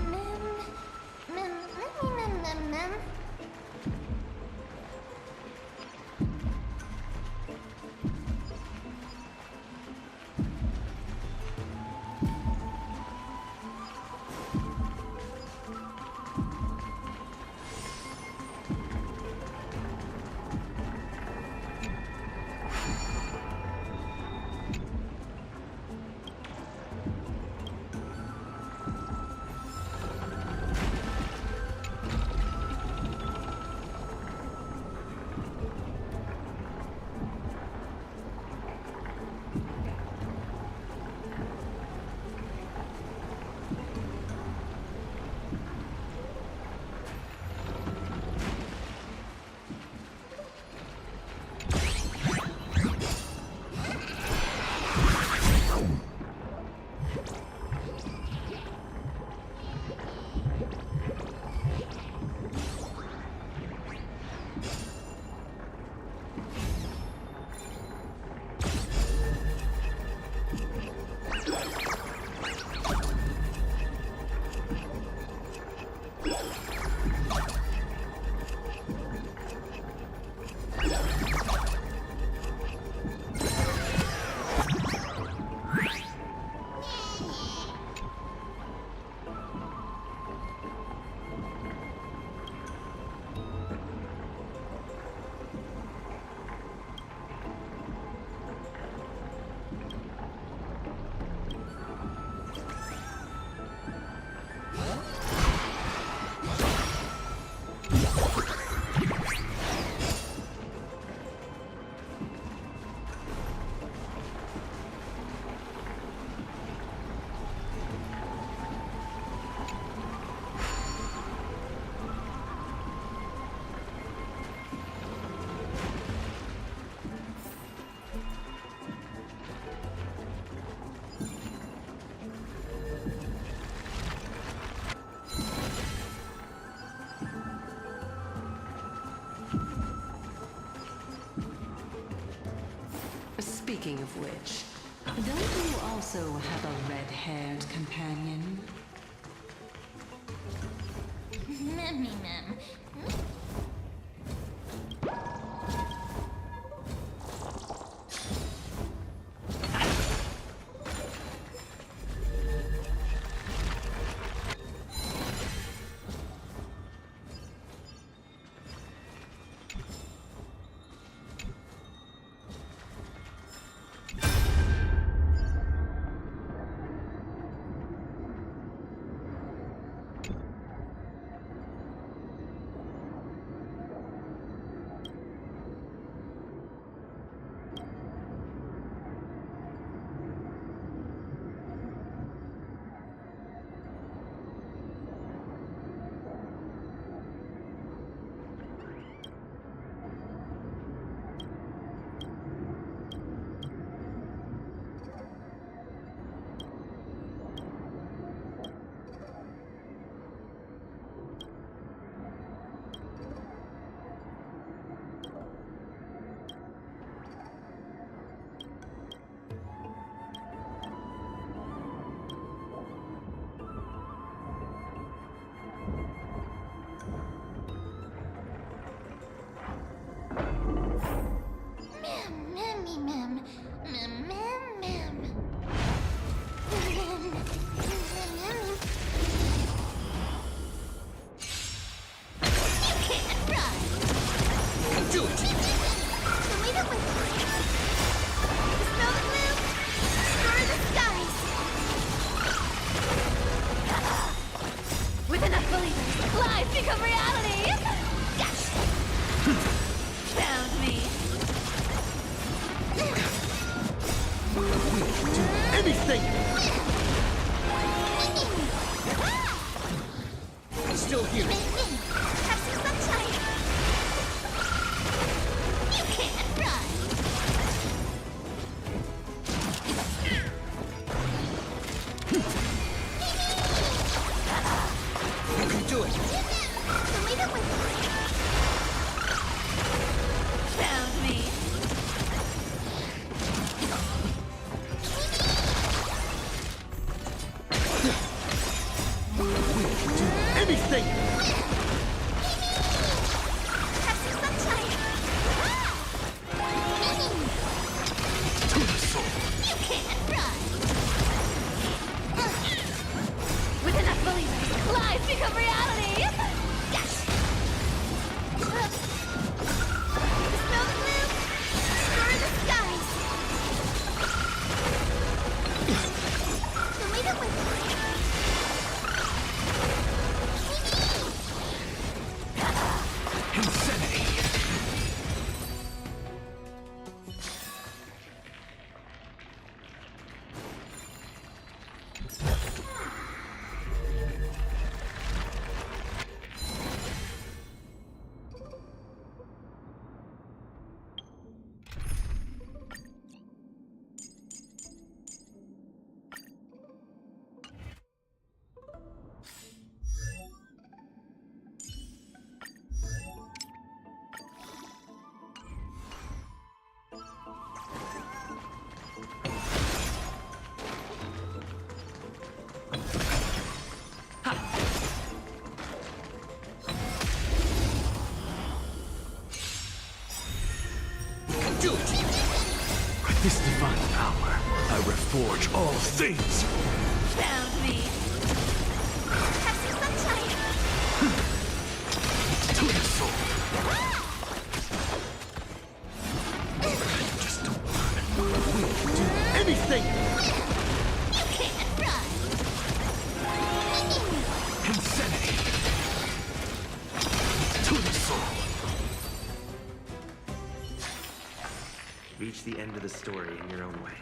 Speaking of which, don't you also have a red-haired companion? Mem. With enough believers, lies become reality! Found me. Do anything! Still here. Have some sunshine. With this divine power, I reforge all things! Found me. Have some sunshine. To the soul! Just don't run. We'll do anything! You can't run. Insanity! To the soul! Reach the end of the story in your own way.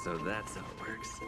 So that's how it works.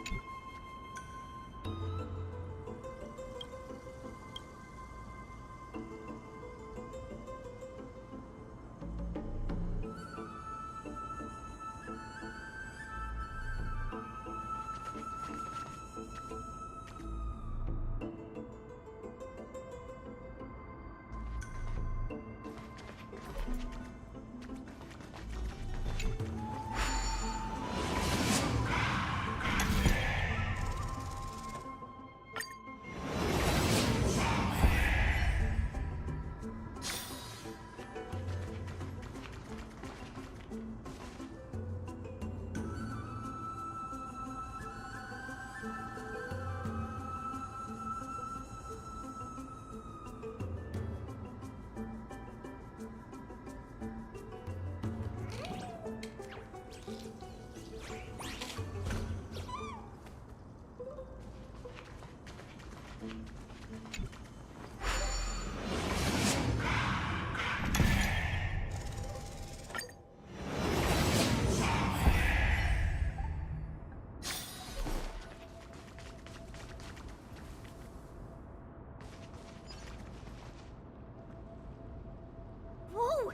Whoa!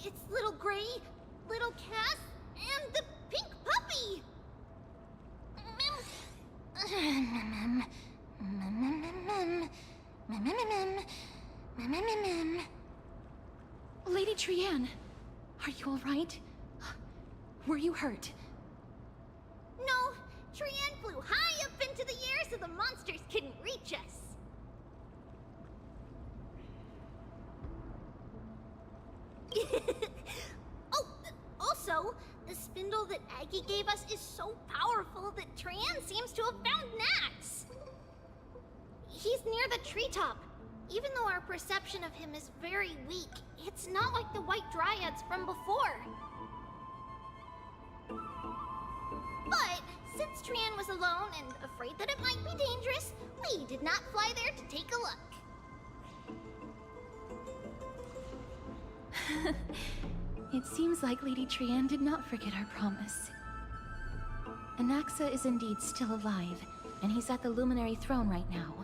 It's Little Gray, Little Cass, and the pink puppy! Lady Trianne, are you all right? Were you hurt? No, Trianne flew high up into the air so the monsters couldn't reach us. Oh, also, the spindle that Aggie gave us is so powerful that Trianne seems to have found Nax. He's near the treetop. Even though our perception of him is very weak, it's not like the white dryads from before. But since Trianne was alone and afraid that it might be dangerous, we did not fly there to take a look. It seems like Lady Trianne did not forget our promise. Anaxa is indeed still alive, and he's at the Luminary Throne right now.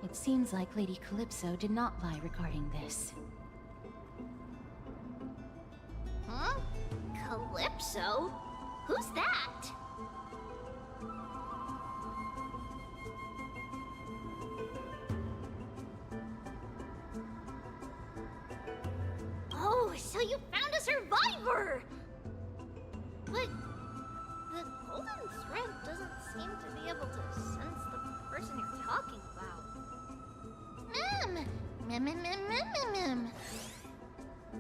It seems like Lady Calypso did not lie regarding this. Huh? Calypso? Who's that? Oh, so you found a survivor! But the golden thread doesn't seem to be able to sense the person you're talking about. Mem! Mem, mem, mem, mem, mem, mem.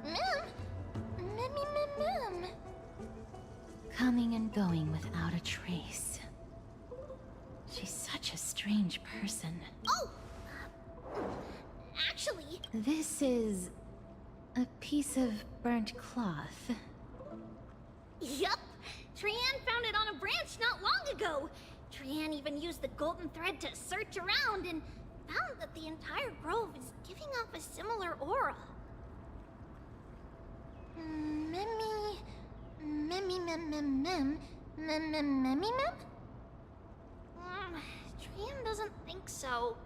Mem! Mem, mem, mem, mem. Coming and going without a trace. She's such a strange person. Oh! Actually, This is a piece of burnt cloth. yup! Trianne found it on a branch not long ago. Trianne even used the golden thread to search around and found that the entire grove is giving off a similar aura. Memmy... Memmy mem mem mem... Mem mem memmy mem? Trianne doesn't think so.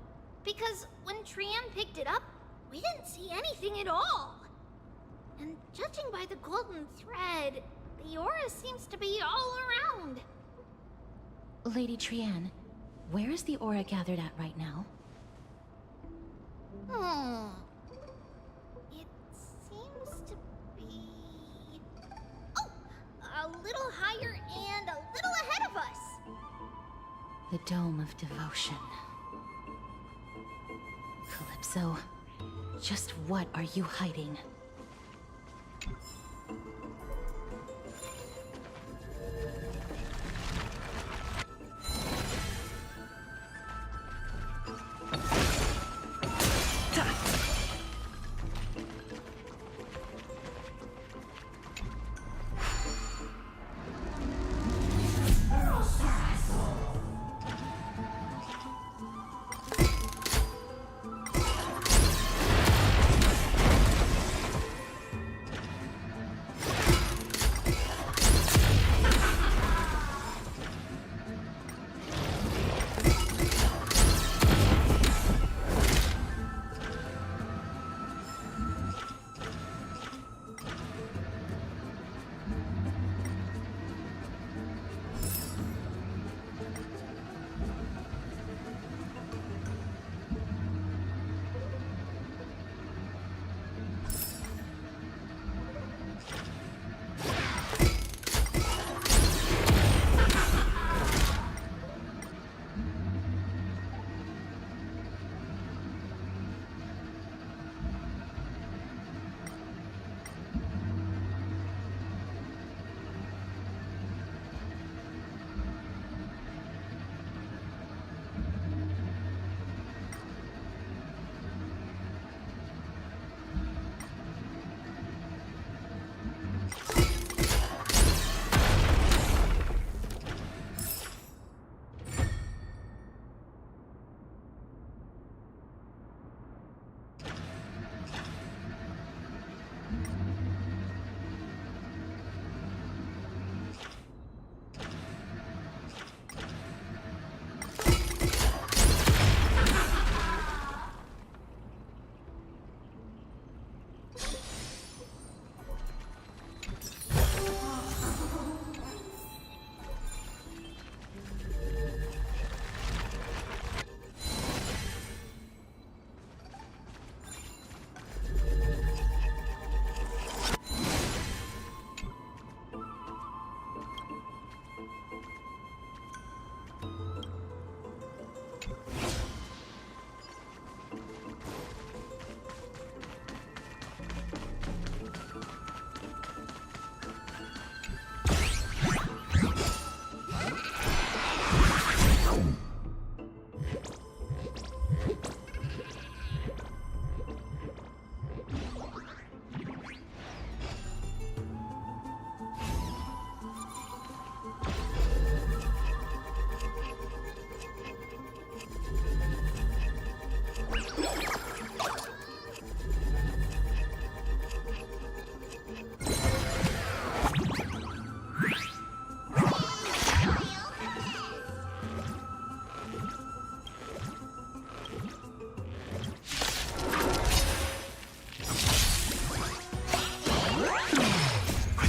Because when Trianne picked it up, we didn't see anything at all. And judging by the golden thread, the aura seems to be all around. Lady Trianne, where is the aura gathered at right now? It seems to be... Oh! A little higher and a little ahead of us! The Dome of Devotion. Calypso, just what are you hiding?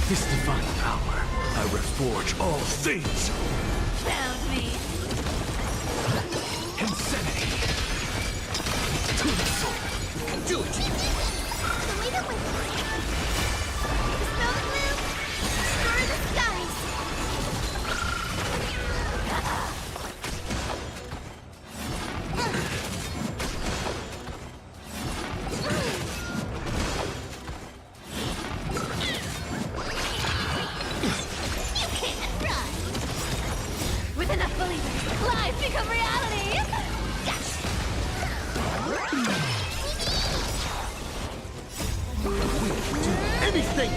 This divine power, I reforge all things! Found me! Insanity! To the soul! Do it! The way that we're... Snow blue, restore the skies! With enough believers, lies become reality! We can do anything!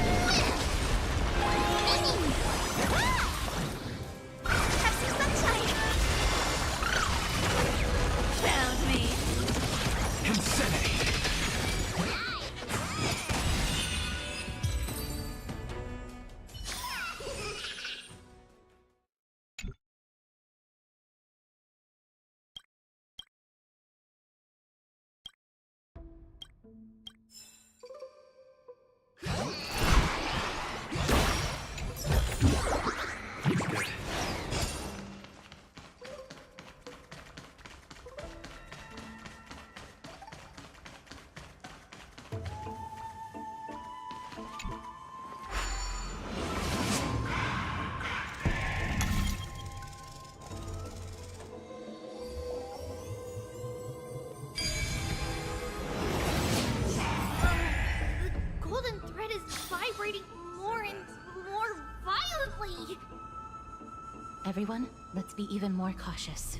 Everyone, let's be even more cautious.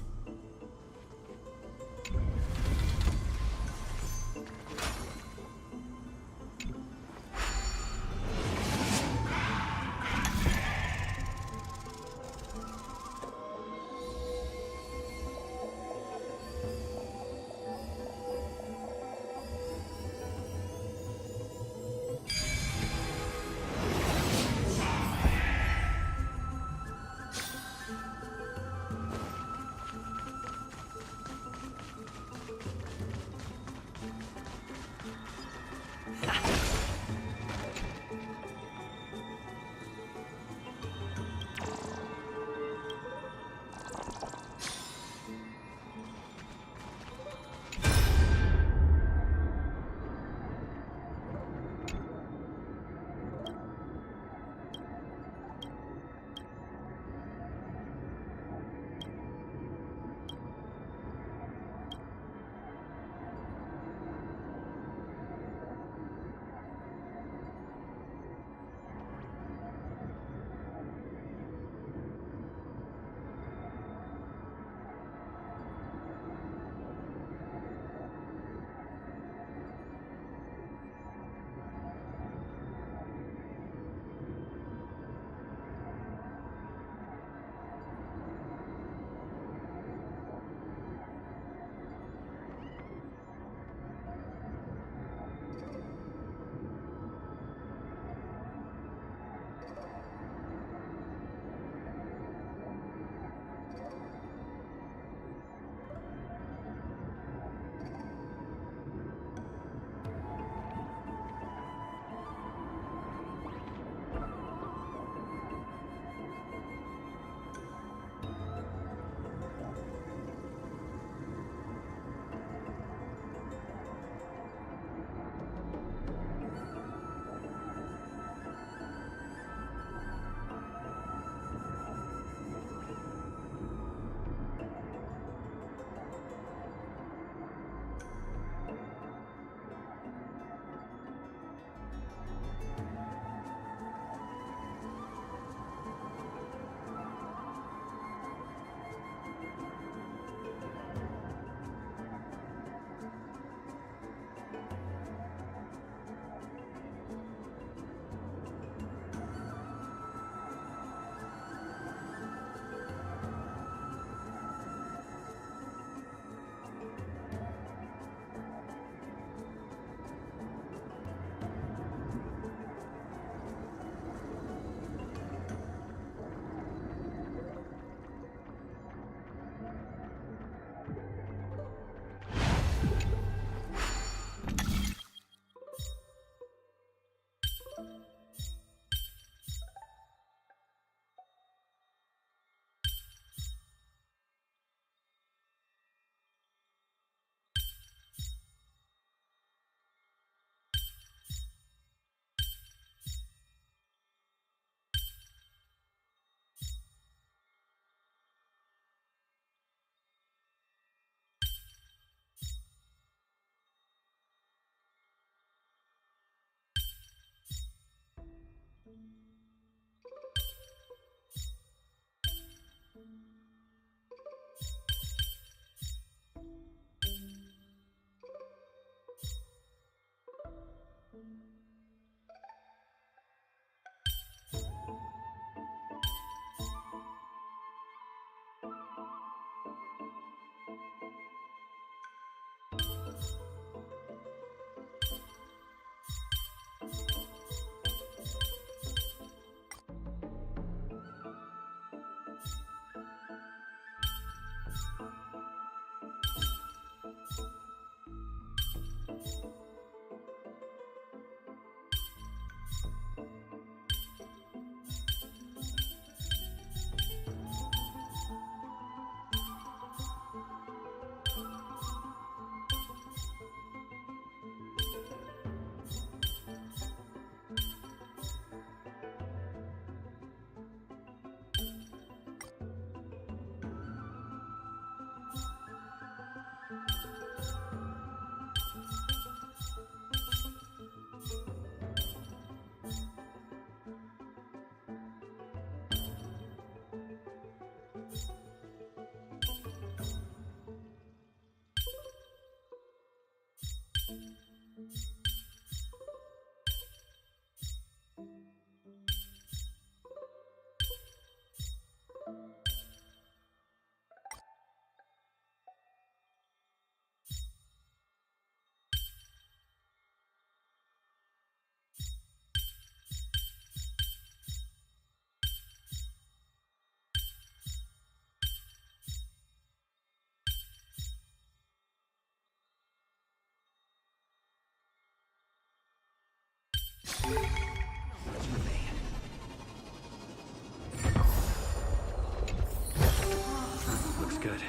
Looks good.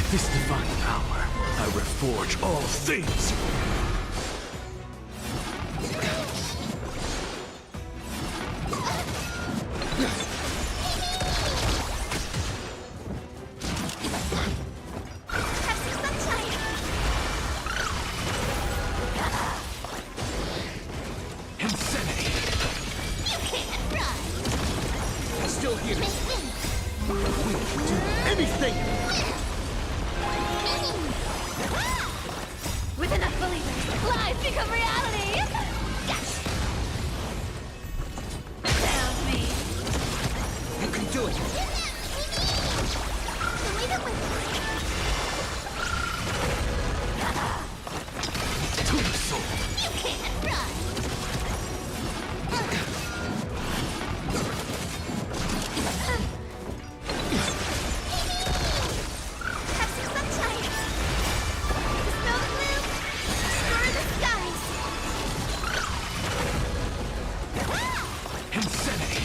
This divine power, I reforge all things! Insanity! You can't run! Still here! We'll do anything! With enough believers, lies become reality! Yes! Found me! You can do it! Leave it with me! To the soul! You can't run! Have some sunshine! Smell the blue! Explore the skies! Insanity!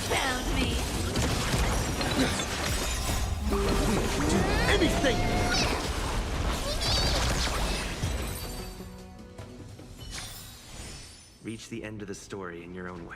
Found me! We'll do anything! Reach the end of the story in your own way.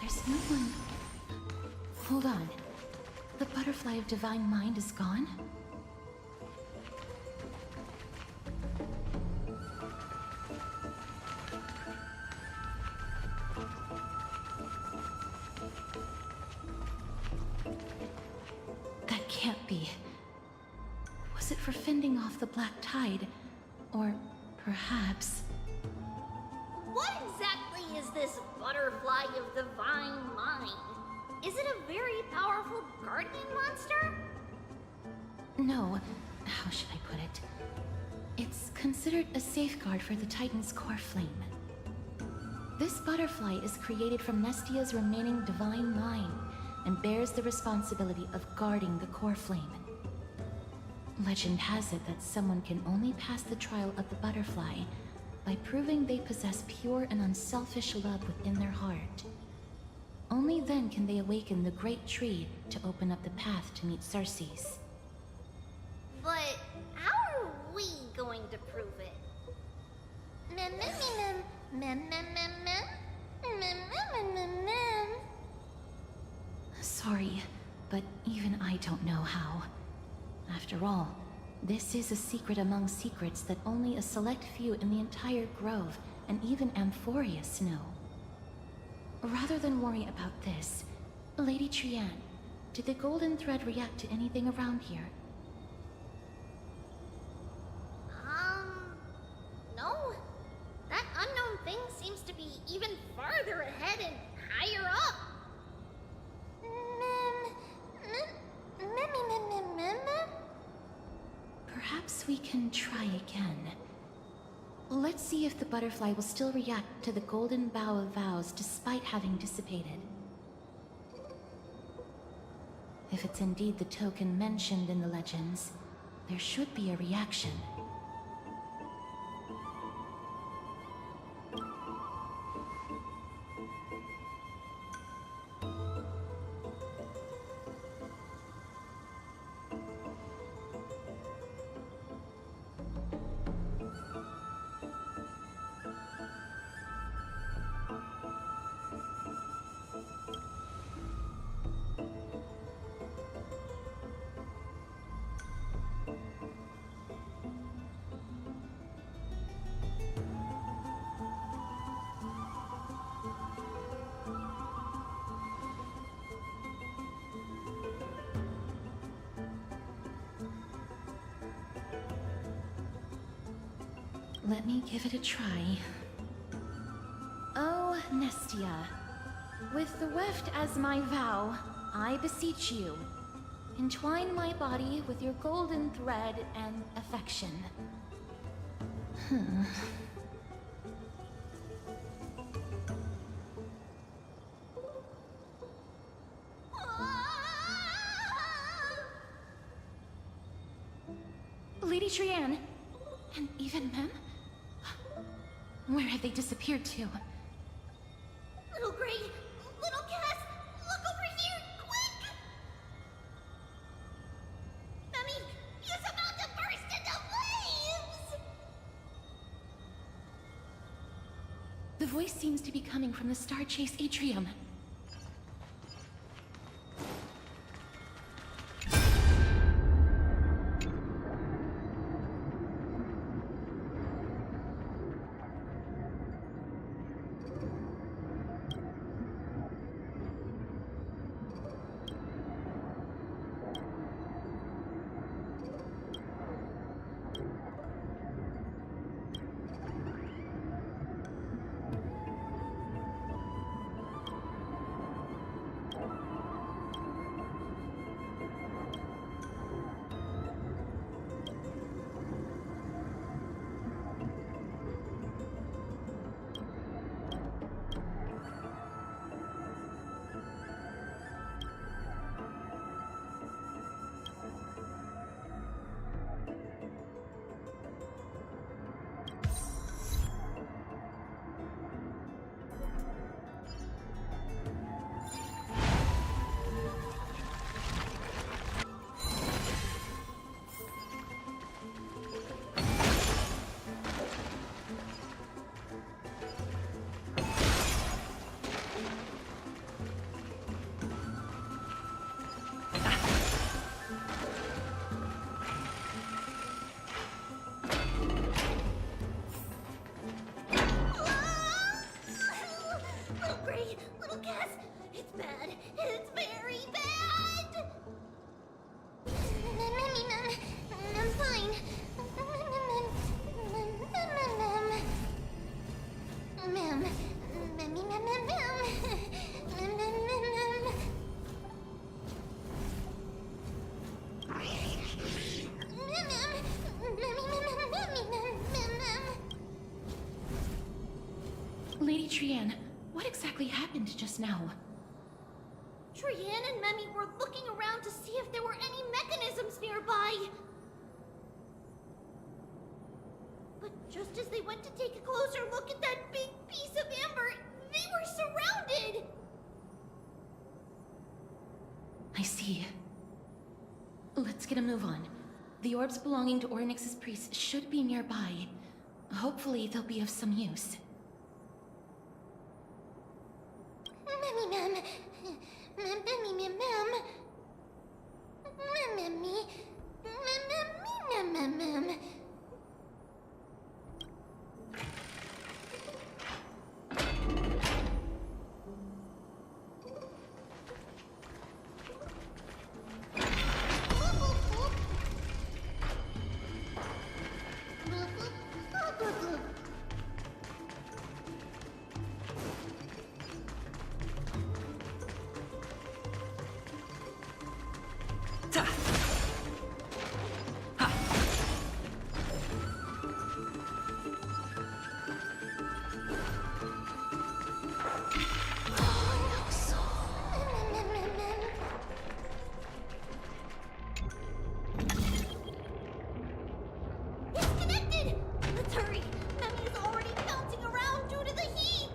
There's no one... Hold on. The butterfly of divine mind is gone? That can't be. Was it for fending off the black tide? Or perhaps... What exactly is this butterfly of divine mind? Is it a very powerful guardian monster? No. How should I put it? It's considered a safeguard for the Titan's core flame. This butterfly is created from Nestia's remaining divine mind and bears the responsibility of guarding the core flame. Legend has it that someone can only pass the trial of the butterfly by proving they possess pure and unselfish love within their heart. Only then can they awaken the great tree to open up the path to meet Circes. But how are we going to prove it? Mem mem mem mem mem mem mem mem mem mem mem. Sorry, but even I don't know how. After all, this is a secret among secrets that only a select few in the entire grove and even Amphorius know. Rather than worry about this, Lady Trian, did the golden thread react to anything around here? No. That unknown thing seems to be even farther ahead and higher up. Perhaps we can try again. Let's see if the butterfly will still react to the golden bough of vows despite having dissipated. If it's indeed the token mentioned in the legends, there should be a reaction. Let me give it a try. Oh, Nestia. With the weft as my vow, I beseech you, entwine my body with your golden thread and affection. Lady Trian, and even Mem? Where have they disappeared to? Little Gray, little Cass, look over here, quick! Mummy, he's about to burst into flames! The voice seems to be coming from the Star Chase atrium. Little Gray, little Cass, it's bad. It's very bad! I'm fine. Lady Trian, what exactly happened just now? Trian and Memi were looking around to see if there were any mechanisms nearby. But just as they went to take a closer look at that big piece of amber, they were surrounded! I see. Let's get a move on. The orbs belonging to Ornyx's priests should be nearby. Hopefully they'll be of some use. It's connected! Let's hurry! Memmy is already bouncing around due to the heat!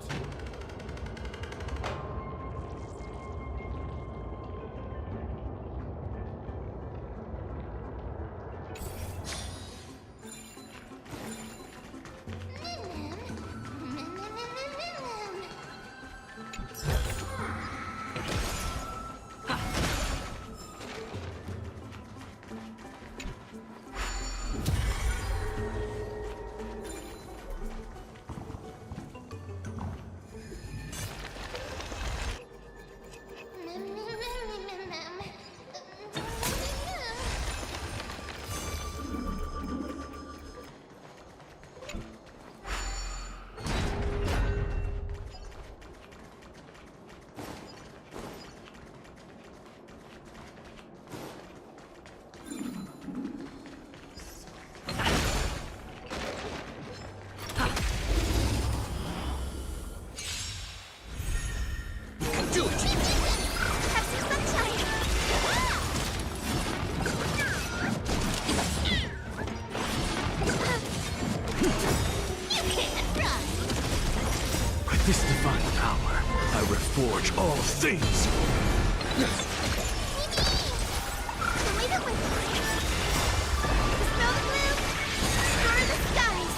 Have some sunshine! You can't run! With this divine power, I reforge all things! Show me the way! Smell the blue! Stir the skies!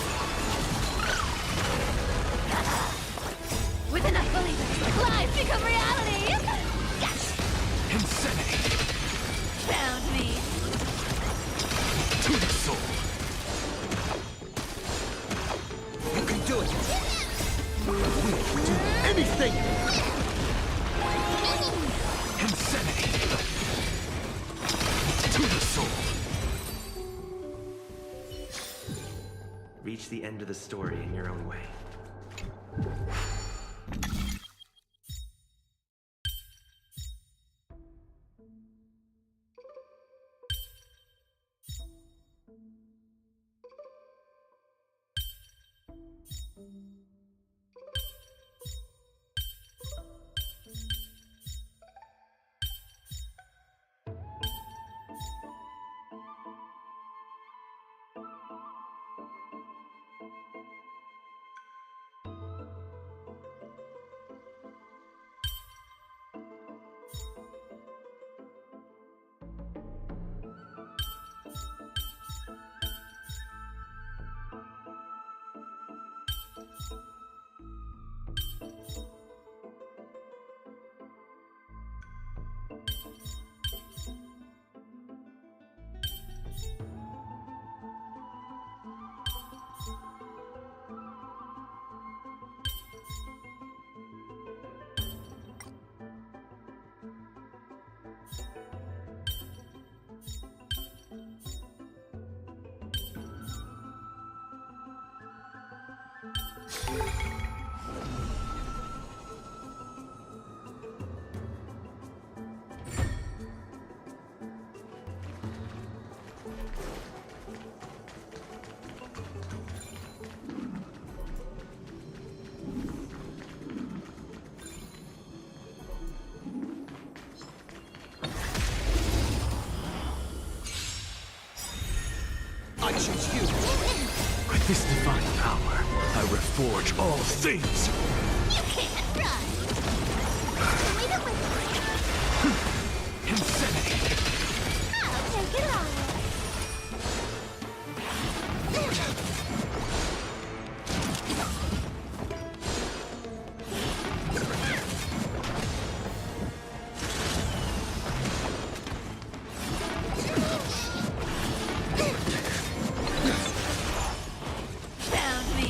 With enough believers, lives become reality! Yes! Insanity! Found me! To the soul! You can do it! We can do anything! Insanity! To the soul! Reach the end of the story in your own way. I choose you. With this divine power, I reforge all things! You can't run! Show me the way! Insanity! I'll take it all! Found me!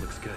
Looks good.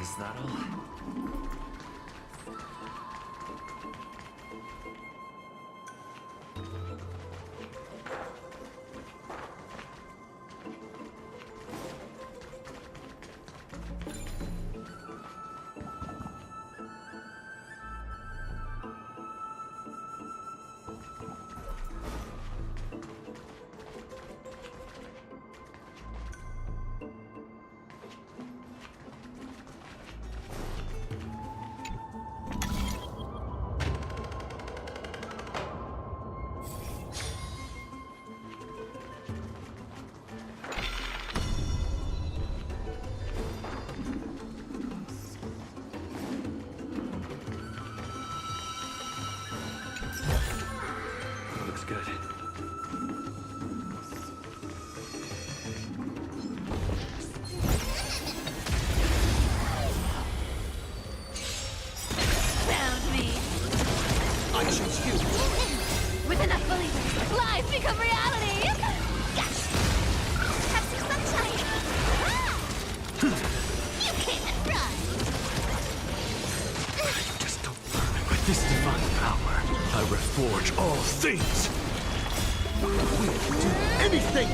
Is that all? good. Found me. I choose you. With enough believers, lies become reality. Yes! Have some sunshine! Ah! You can't run! Just don't learn. With this divine power, I reforge all things. We'll do anything!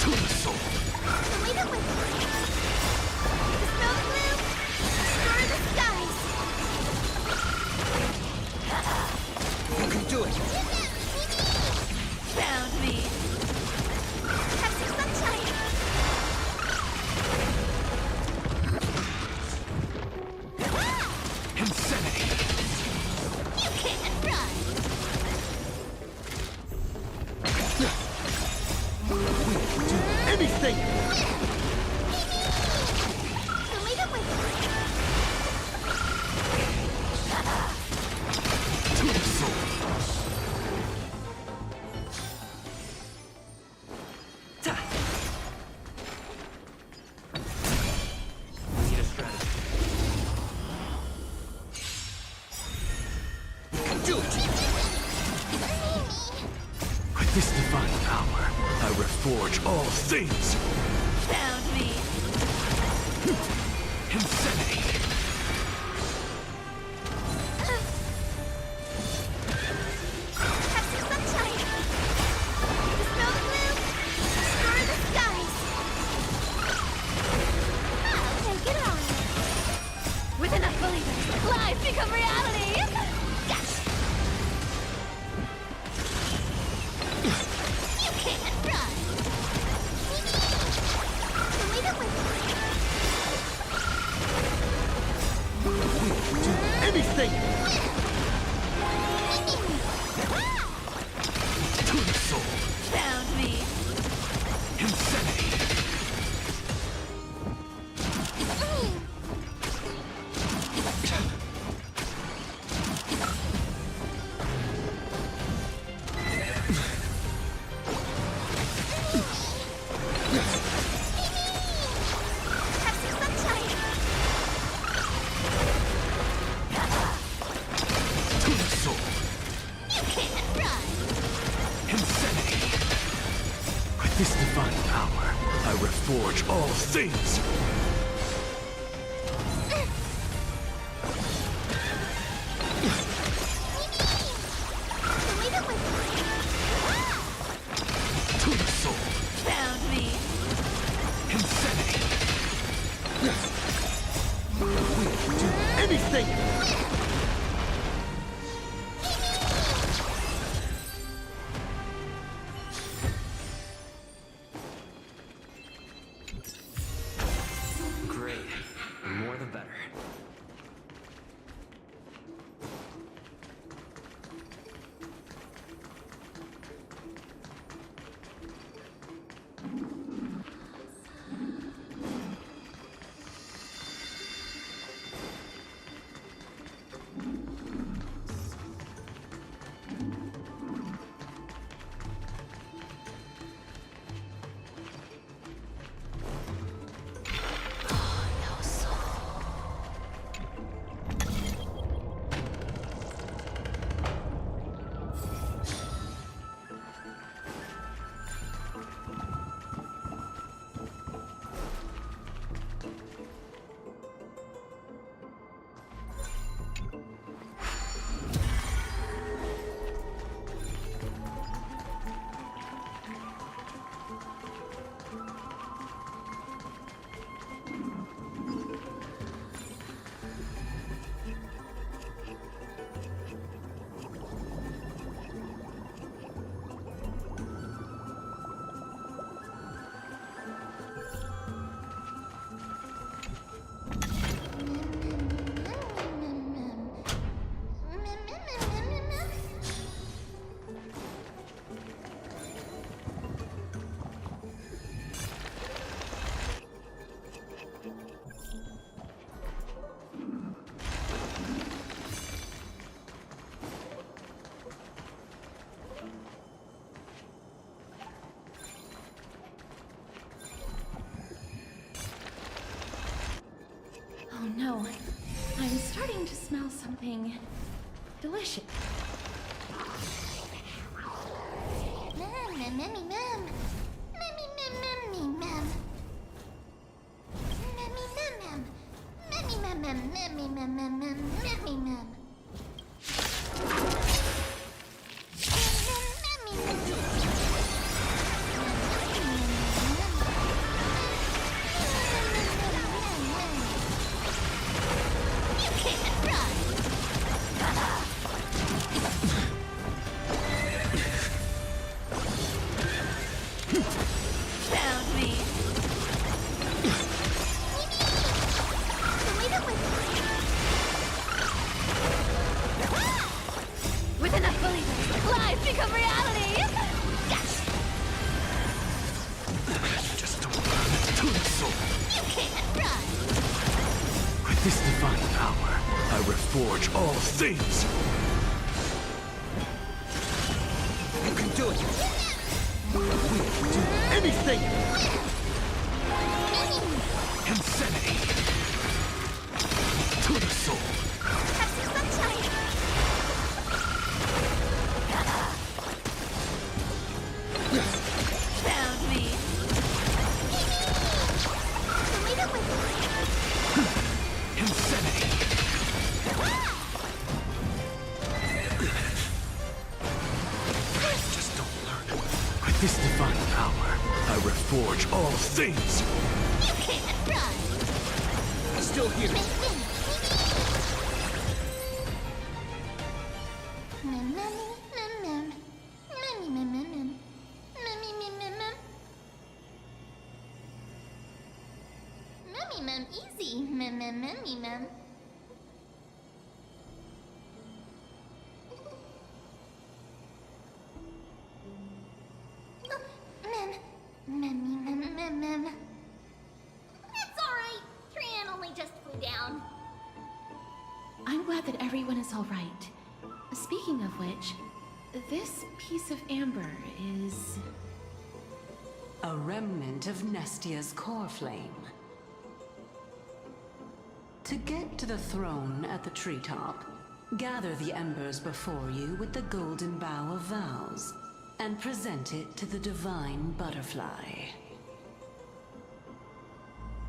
To the soul. Lead it with me! Dispel the gloom! Restore the skies! You can do it! Found me. Have some sunshine! Ah! Insanity. You can't run! We'll do anything! Lead it with me! To the soul. Need a strategy. You can do it! With this divine power, I reforge all things. Found me. Insanity. Have some sunshine! Dispel the gloom! Restore the skies! I'll take it on! With enough believers, lies become reality. Yes! You can't run! Lead it with me! We'll do anything! Ah! To the soul. Found me. Insanity. Have some sunshine! To the soul. You can't run! Insanity. With this divine power, I reforge all things. Lead it with me! Ah! To the soul. Found me. Insanity. We'll do anything! Great. The more the better. starting to smell something delicious. Mem, mem, mem, mem, mem, mem, mem. Memmy mem mem. Memmy mem mem, memmy mem mem mem, memmy mem. With enough believers, lies become reality! Yes! Just don't learn to the soul. You can't run! With this divine power, I reforge all things. You can do it! We can do anything! Insanity. To the soul. Pepsi Sunshine! Found me! Tomato with Insanity. Just don't learn. With this divine power, I reforge all things. You can't run! Still here. Mem, mem, mem, mem. Memmy mem, mem, mem. Memmy mem, mem, mem. Memmy mem, easy. Mem, mem, memmy mem. Mem, memmy mem, mem, mem. It's alright. Tran only just flew down. I'm glad that everyone is all right. Speaking of which, this piece of amber is... A remnant of Nestia's core flame. To get to the throne at the treetop, gather the embers before you with the golden bough of vows, and present it to the divine butterfly.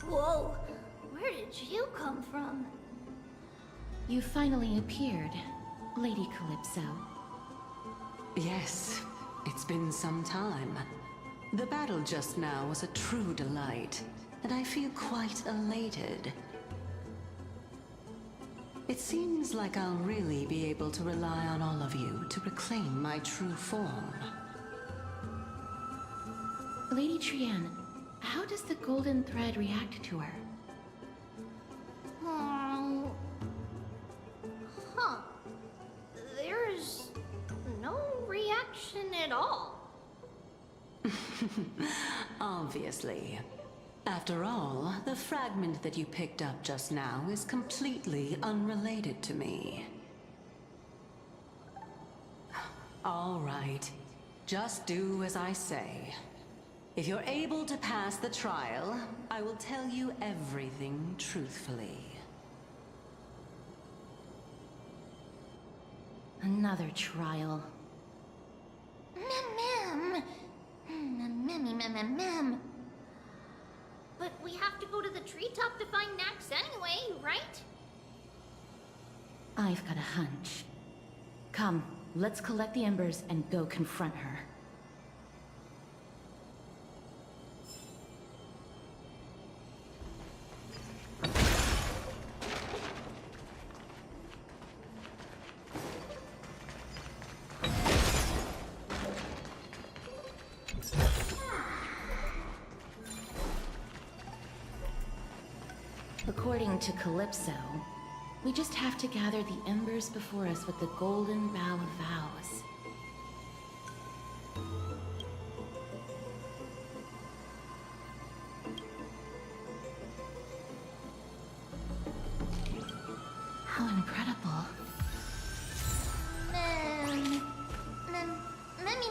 Whoa, where did you come from? You finally appeared, Lady Calypso. Yes, it's been some time. The battle just now was a true delight, and I feel quite elated. It seems like I'll really be able to rely on all of you to reclaim my true form. Lady Trian, how does the golden thread react to her? Oh. Huh. There's no reaction at all. Obviously. After all, the fragment that you picked up just now is completely unrelated to me. All right. Just do as I say. If you're able to pass the trial, I will tell you everything truthfully. Another trial. Mem. Memmy mem, mem, mem. But we have to go to the treetop to find Nax anyway, right? I've got a hunch. Come, let's collect the embers and go confront her. According to Calypso, we just have to gather the embers before us with the golden bough of vows. How incredible. Memmy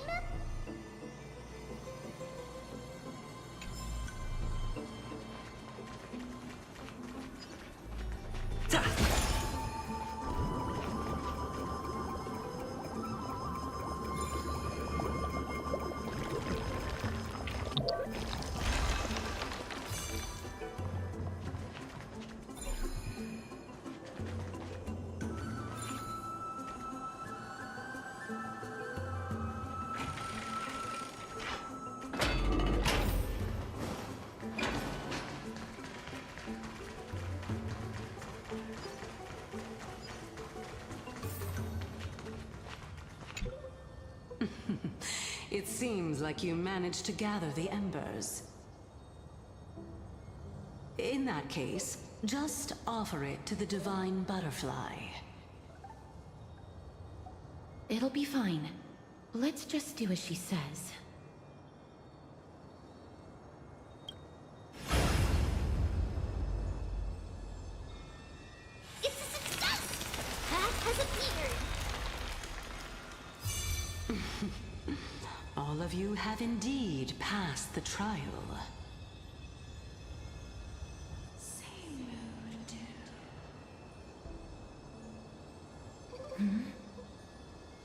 mem? It seems like you managed to gather the embers. In that case, just offer it to the divine butterfly. It'll be fine. Let's just do as she says. It's a success! Path has appeared! All of you have indeed passed the trial.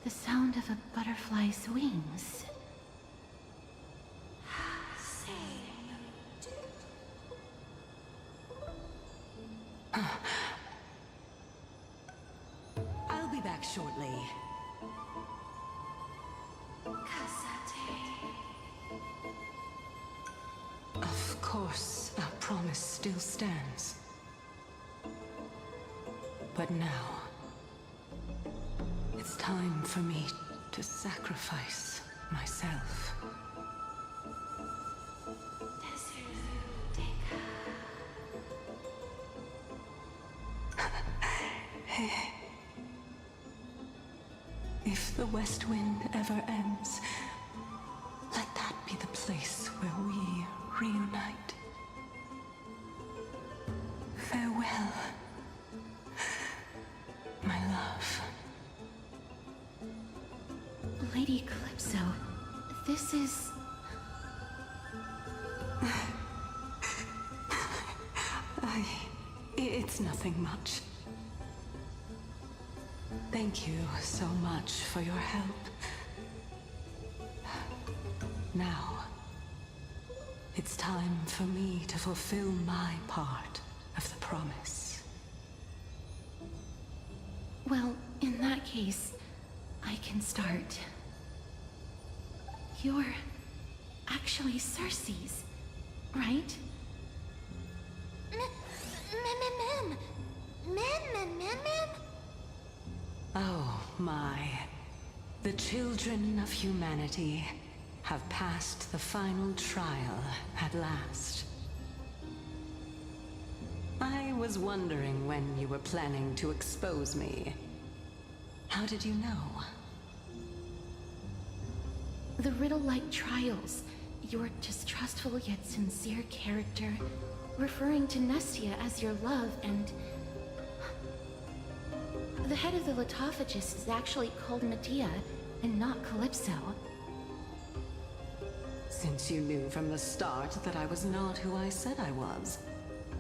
The sound of a butterfly's wings. I'll be back shortly. Of course, our promise still stands. But now, it's time for me to sacrifice myself. If the West Wind ever ends, let that be the place where we reunite. Farewell, my love. Lady Calypso, this is... It's nothing much. Thank you so much for your help. Now, it's time for me to fulfill my part of the promise. Well, in that case, I can start. You're actually Cersei's, right? Oh my. The children of humanity have passed the final trial at last. I was wondering when you were planning to expose me. How did you know? The riddle-like trials, your distrustful yet sincere character, referring to Nestia as your love, and... The head of the Litophagus is actually called Medea, and not Calypso. Since you knew from the start that I was not who I said I was,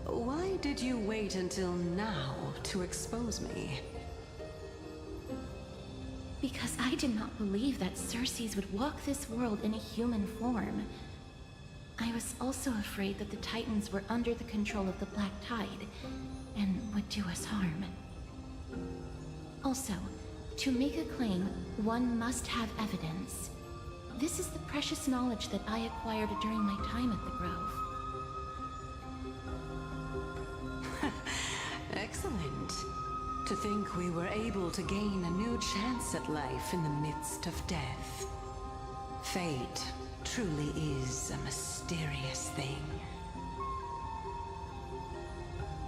why did you wait until now to expose me? Because I did not believe that Cersei's would walk this world in a human form. I was also afraid that the Titans were under the control of the Black Tide, and would do us harm. Also, to make a claim, one must have evidence. This is the precious knowledge that I acquired during my time at the Grove. Excellent. To think we were able to gain a new chance at life in the midst of death. Fate truly is a mysterious thing.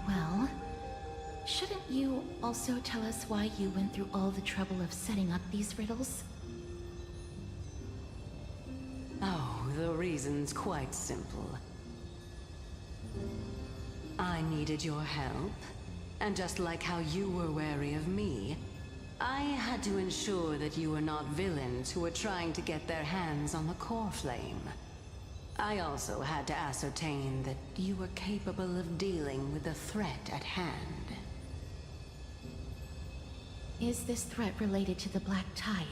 Well, shouldn't you also tell us why you went through all the trouble of setting up these riddles? Oh, the reason's quite simple. I needed your help, and just like how you were wary of me, I had to ensure that you were not villains who were trying to get their hands on the core flame. I also had to ascertain that you were capable of dealing with the threat at hand. Is this threat related to the Black Tide?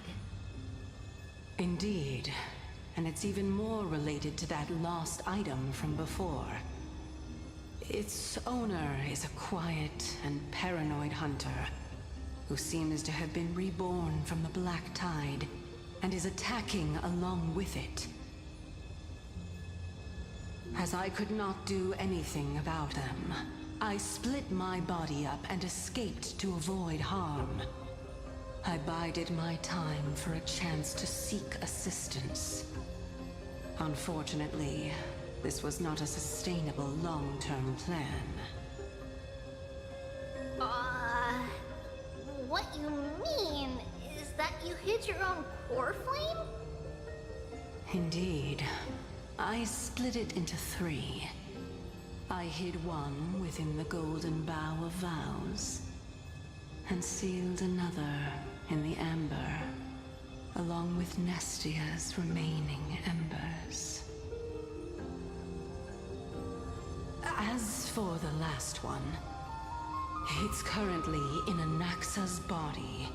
Indeed. And it's even more related to that lost item from before. Its owner is a quiet and paranoid hunter who seems to have been reborn from the Black Tide and is attacking along with it. As I could not do anything about them, I split my body up and escaped to avoid harm. I bided my time for a chance to seek assistance. Unfortunately, this was not a sustainable long-term plan. What you mean is that you hid your own core flame? Indeed. I split it into 3. I hid one within the Golden Bough of Vows, and sealed another in the amber, along with Nestia's remaining embers. As for the last one, it's currently in Anaxa's body,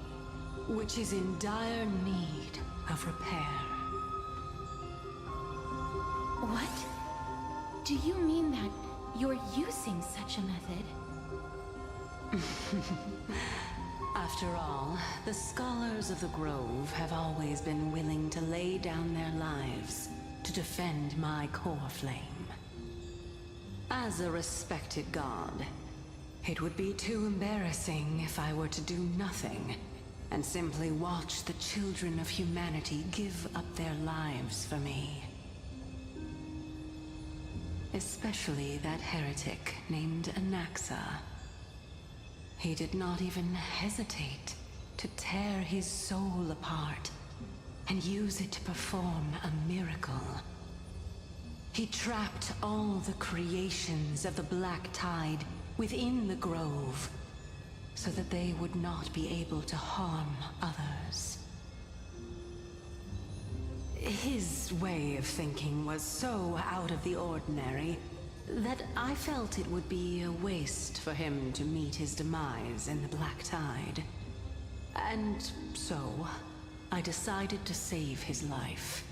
which is in dire need of repair. What? Do you mean that you're using such a method? After all, the scholars of the Grove have always been willing to lay down their lives to defend my core flame. As a respected god, it would be too embarrassing if I were to do nothing and simply watch the children of humanity give up their lives for me. Especially that heretic named Anaxa. He did not even hesitate to tear his soul apart and use it to perform a miracle. He trapped all the creations of the Black Tide within the Grove so that they would not be able to harm others. His way of thinking was so out of the ordinary that I felt it would be a waste for him to meet his demise in the Black Tide. And so, I decided to save his life.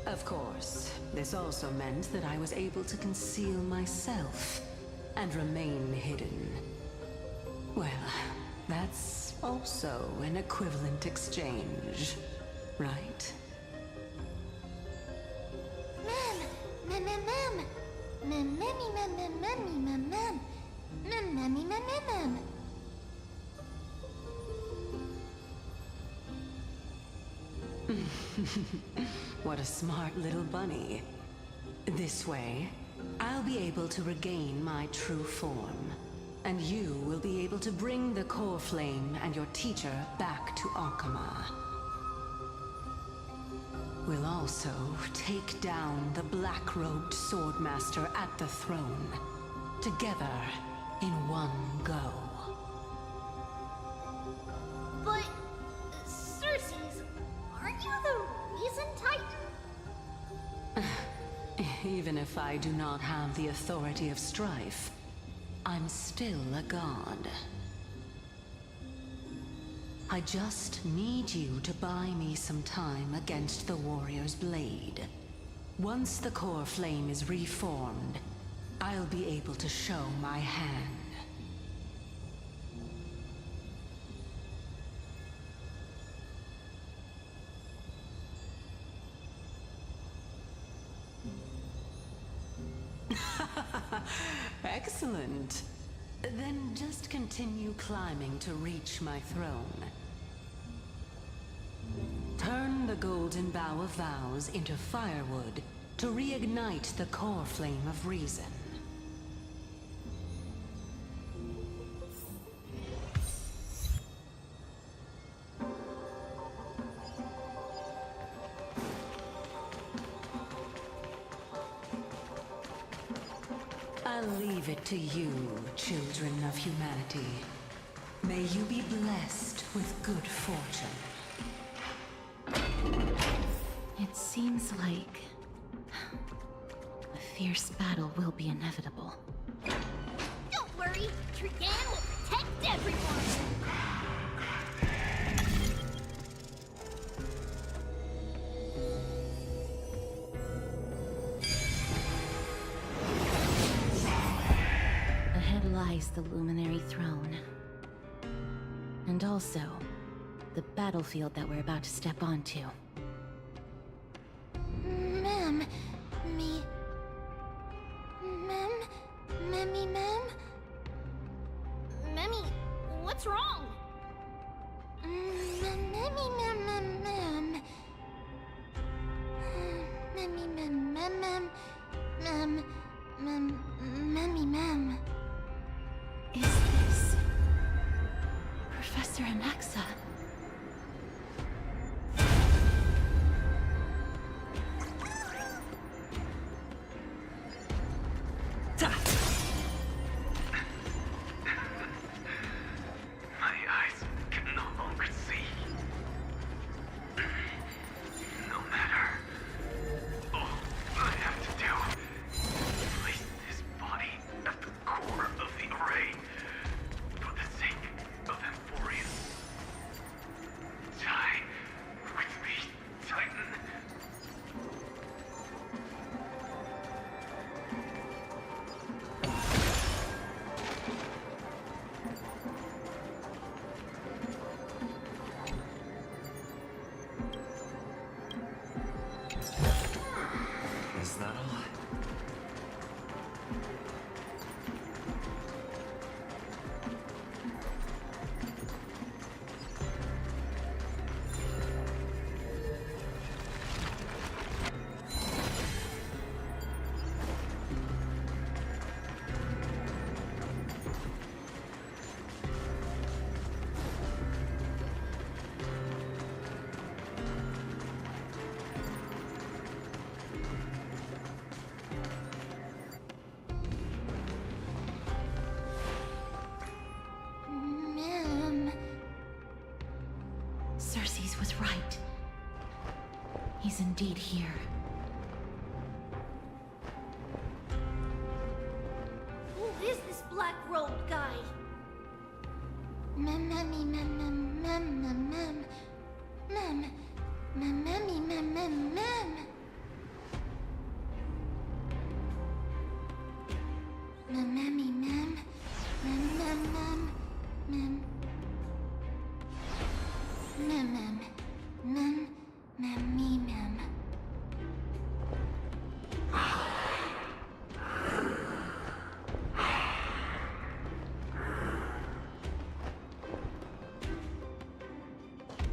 Of course, this also meant that I was able to conceal myself and remain hidden. Well, that's also an equivalent exchange, right? What a smart little bunny. This way, I'll be able to regain my true form, and you will be able to bring the core flame and your teacher back to Akama. We'll also take down the black-robed swordmaster at the throne, together in one go. But, Circes, aren't you the reason Titan? Even if I do not have the authority of strife, I'm still a god. I just need you to buy me some time against the warrior's blade. Once the core flame is reformed, I'll be able to show my hand. Excellent. Then just continue climbing to reach my throne. Turn the Golden Bough of Vows into firewood to reignite the core flame of reason. I'll leave it to you, children of humanity. May you be blessed with good fortune. It seems like a fierce battle will be inevitable. Don't worry, Trigan will protect everyone! lies the Luminary Throne. And also, the battlefield that we're about to step onto. Ma'am, ma'am? Memmy, what's wrong? Memmy, ma'am. Memmy, ma'am. Is this Professor Anaxa? My eyes can no longer see. No matter. All I have to do is place this body at the core of the array for the sake of Emphoria. Die with me, Titan. Is that all? Ma'am. Cersei's was right. He's indeed here. Who is this black-robed guy? Memmy,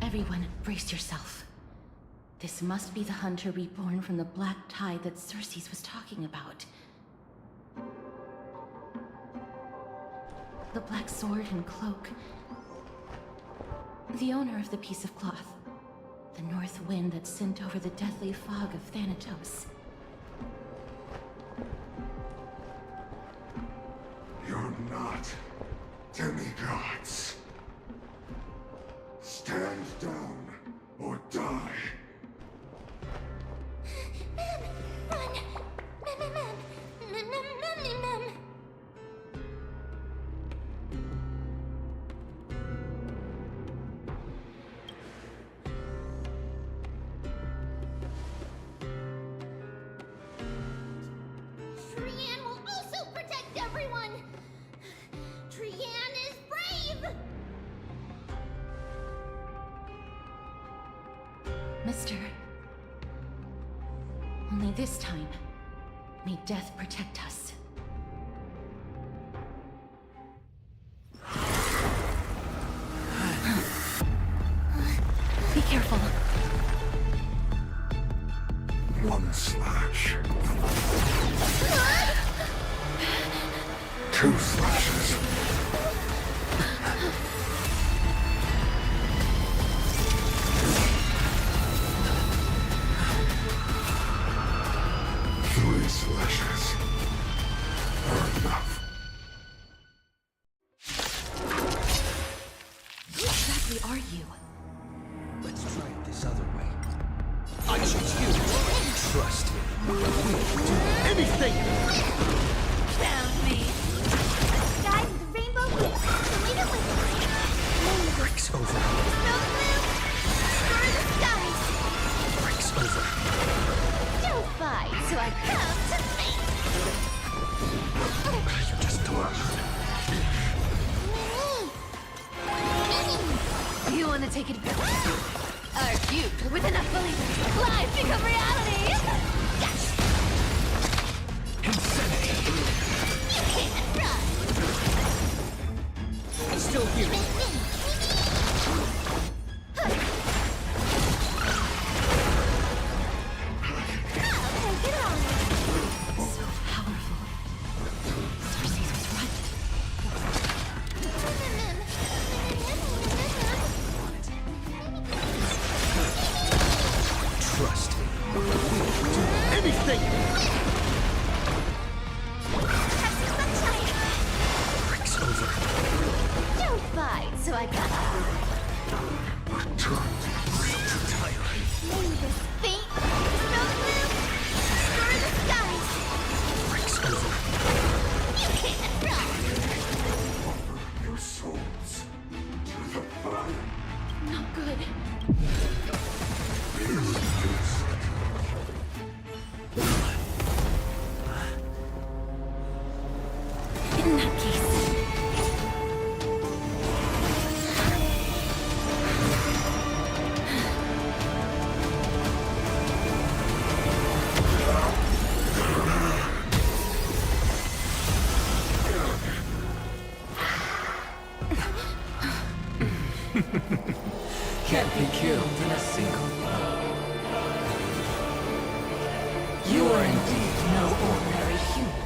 Everyone, brace yourself. This must be the hunter reborn from the black tide that Cersei's was talking about. The black sword and cloak. The owner of the piece of cloth. The north wind that sent over the deathly fog of Thanatos. You're not demigods. Stand down or die. Run! Ma'am. Trian will also protect everyone! Trian is brave! Mister. Only this time, may death protect us. Be careful. One slash. Two slashes. Three slashes are enough. Who exactly are you? Let's try it this other way. I choose you. Trust me. We'll do anything. Found me! A guy with a rainbow wings! The leader with Breaks over. snow blue! Destroy the skies! Breaks over. Don't fight, so I come to me! You're just too loud. take advantage. Our cube, with enough believers, lies become reality! Insanity! You can't run! I'm still here. I'll take it on. So powerful. Cersei was right. Trust me. We'll do anything! Have some sunshine. Break's over. Don't fight, so I got May this fate snow blue destroy the skies. Break's over. You can't run. Your souls to the fire. Not good. In that case... Can't be killed in a single blow. You are indeed no ordinary human.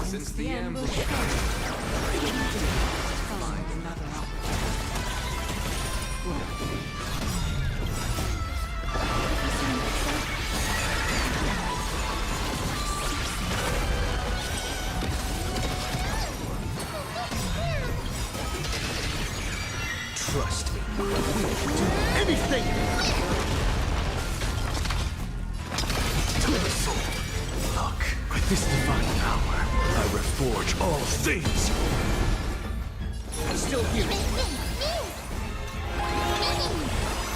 Since the ambush, find another Trust me. We'll do anything! To the soul. Look, with this divine power, I reforge all things. I'm still here.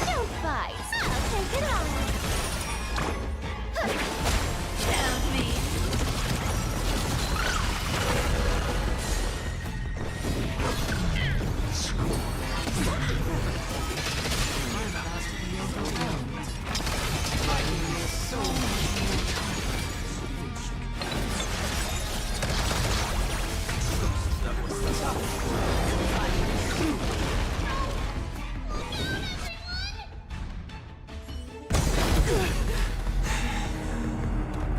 Don't fight. I'll take it on. Found me.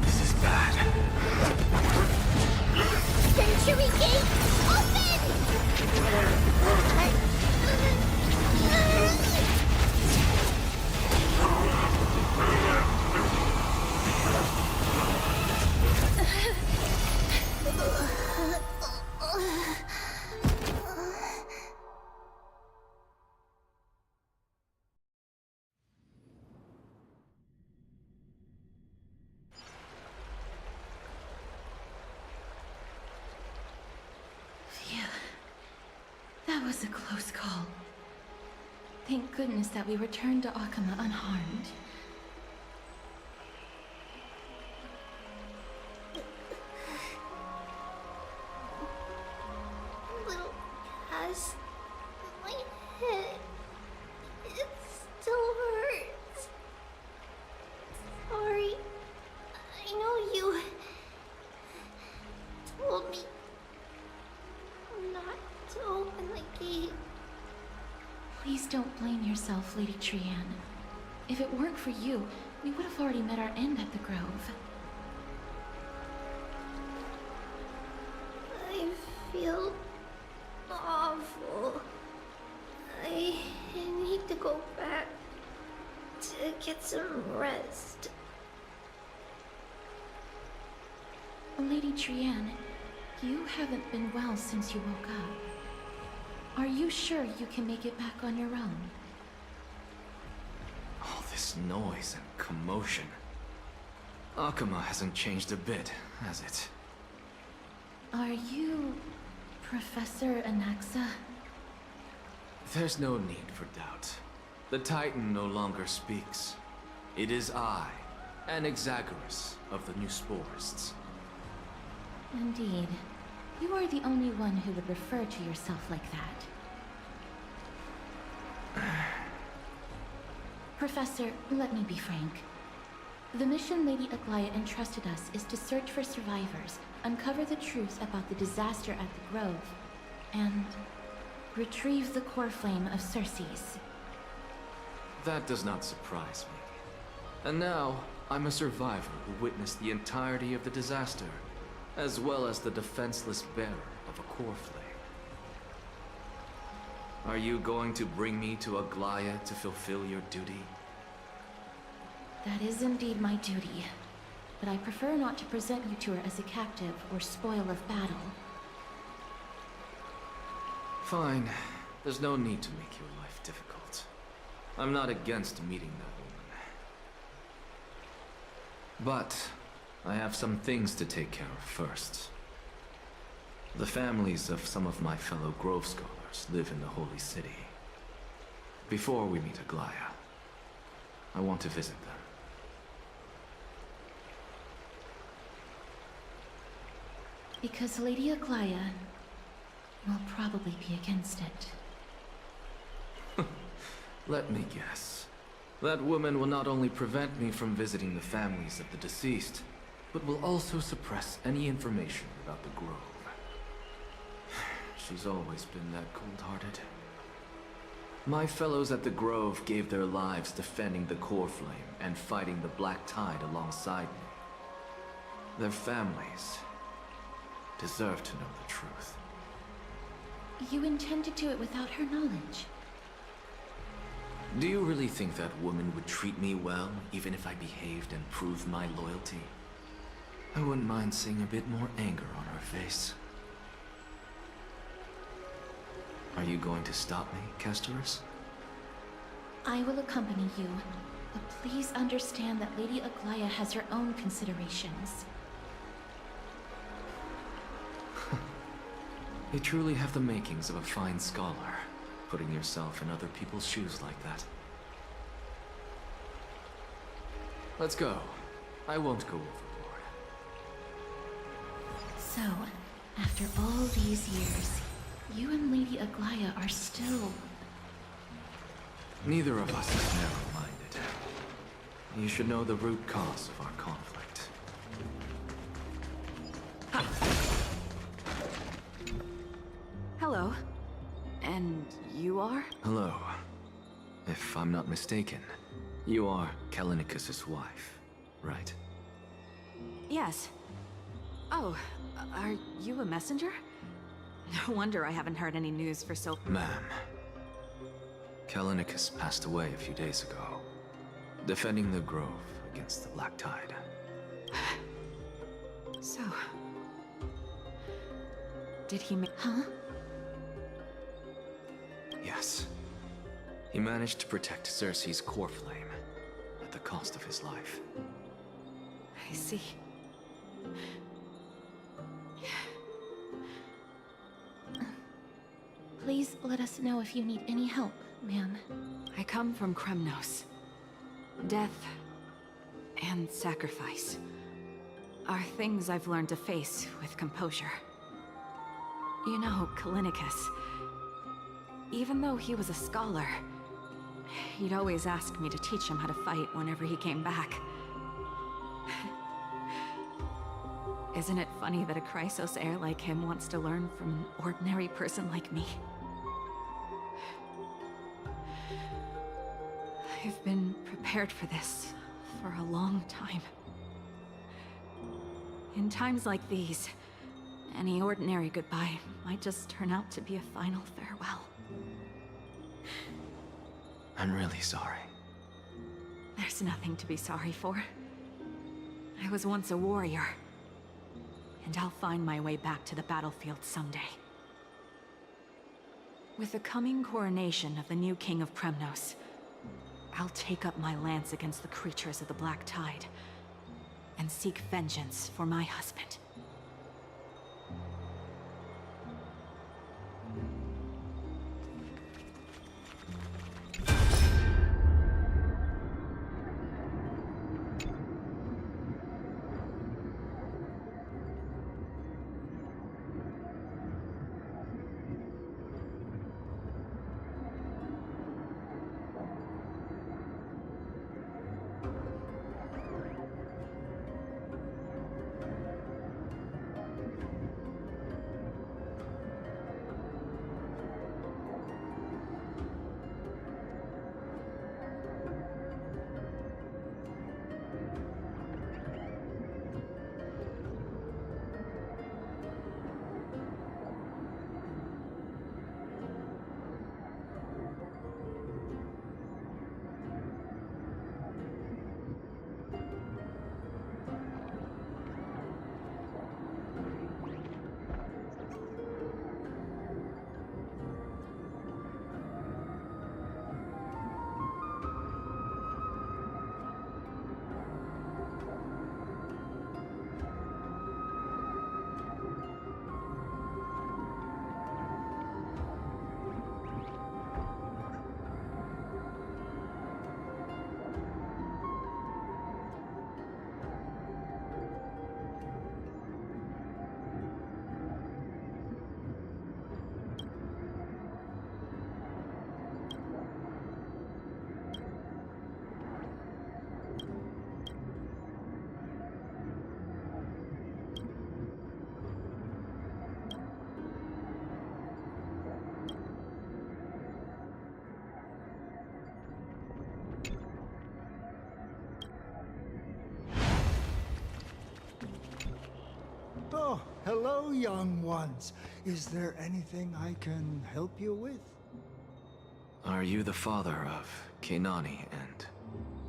This is bad. Century Gate, open! Phew. That was a close call. Thank goodness that we returned to Akama unharmed. Little Cass, my head, it still hurts. Sorry, I know you told me not to open the gate. Please don't blame yourself, Lady Trianne. If it weren't for you, we would have already met our end at the Grove. I feel awful. I need to go back to get some rest. Lady Trianne, you haven't been well since you woke up. Are you sure you can make it back on your own? All this noise and commotion. Akama hasn't changed a bit, has it? Are you Professor Anaxa? There's no need for doubt. The Titan no longer speaks. It is I, Anaxagoras of the New Sporists. Indeed. You are the only one who would refer to yourself like that. Professor, let me be frank. The mission Lady Aglaya entrusted us is to search for survivors, uncover the truth about the disaster at the Grove, and retrieve the core flame of Circe's. That does not surprise me. And now, I'm a survivor who witnessed the entirety of the disaster, as well as the defenseless bearer of a core flame. Are you going to bring me to Aglaya to fulfill your duty? That is indeed my duty, but I prefer not to present you to her as a captive or spoil of battle. Fine. There's no need to make your life difficult. I'm not against meeting that woman. But I have some things to take care of first. The families of some of my fellow Grove Scholars live in the Holy City. Before we meet Aglaya, I want to visit them. Because Lady Aglaya will probably be against it. Let me guess. That woman will not only prevent me from visiting the families of the deceased, but will also suppress any information about the Grove. She's always been that cold-hearted. My fellows at the Grove gave their lives defending the core flame and fighting the Black Tide alongside me. Their families deserve to know the truth. You intend to do it without her knowledge? Do you really think that woman would treat me well, even if I behaved and proved my loyalty? I wouldn't mind seeing a bit more anger on her face. Are you going to stop me, Castorus? I will accompany you, but please understand that Lady Aglaya has her own considerations. You truly have the makings of a fine scholar, putting yourself in other people's shoes like that. Let's go. I won't go overboard. So, after all these years, you and Lady Aglaya are still... Neither of us is narrow-minded. You should know the root cause of our conflict. Hello. And you are? Hello. If I'm not mistaken, you are Kallinicus's wife, right? Yes. Oh, are you a messenger? No wonder I haven't heard any news for so... Ma'am, Kallinicus passed away a few days ago, defending the Grove against the Black Tide. So... did he make... Huh? Yes. He managed to protect Circe's core flame at the cost of his life. I see. Please let us know if you need any help, ma'am. I come from Kremnos. Death and sacrifice are things I've learned to face with composure. You know, Kallinicus, even though he was a scholar, he'd always ask me to teach him how to fight whenever he came back. Isn't it funny that a Chrysos heir like him wants to learn from an ordinary person like me? I've been prepared for this for a long time. In times like these, any ordinary goodbye might just turn out to be a final farewell. I'm really sorry. There's nothing to be sorry for. I was once a warrior, and I'll find my way back to the battlefield someday. With the coming coronation of the new king of Kremnos, I'll take up my lance against the creatures of the Black Tide, and seek vengeance for my husband. Hello, young ones. Is there anything I can help you with? Are you the father of Keinani and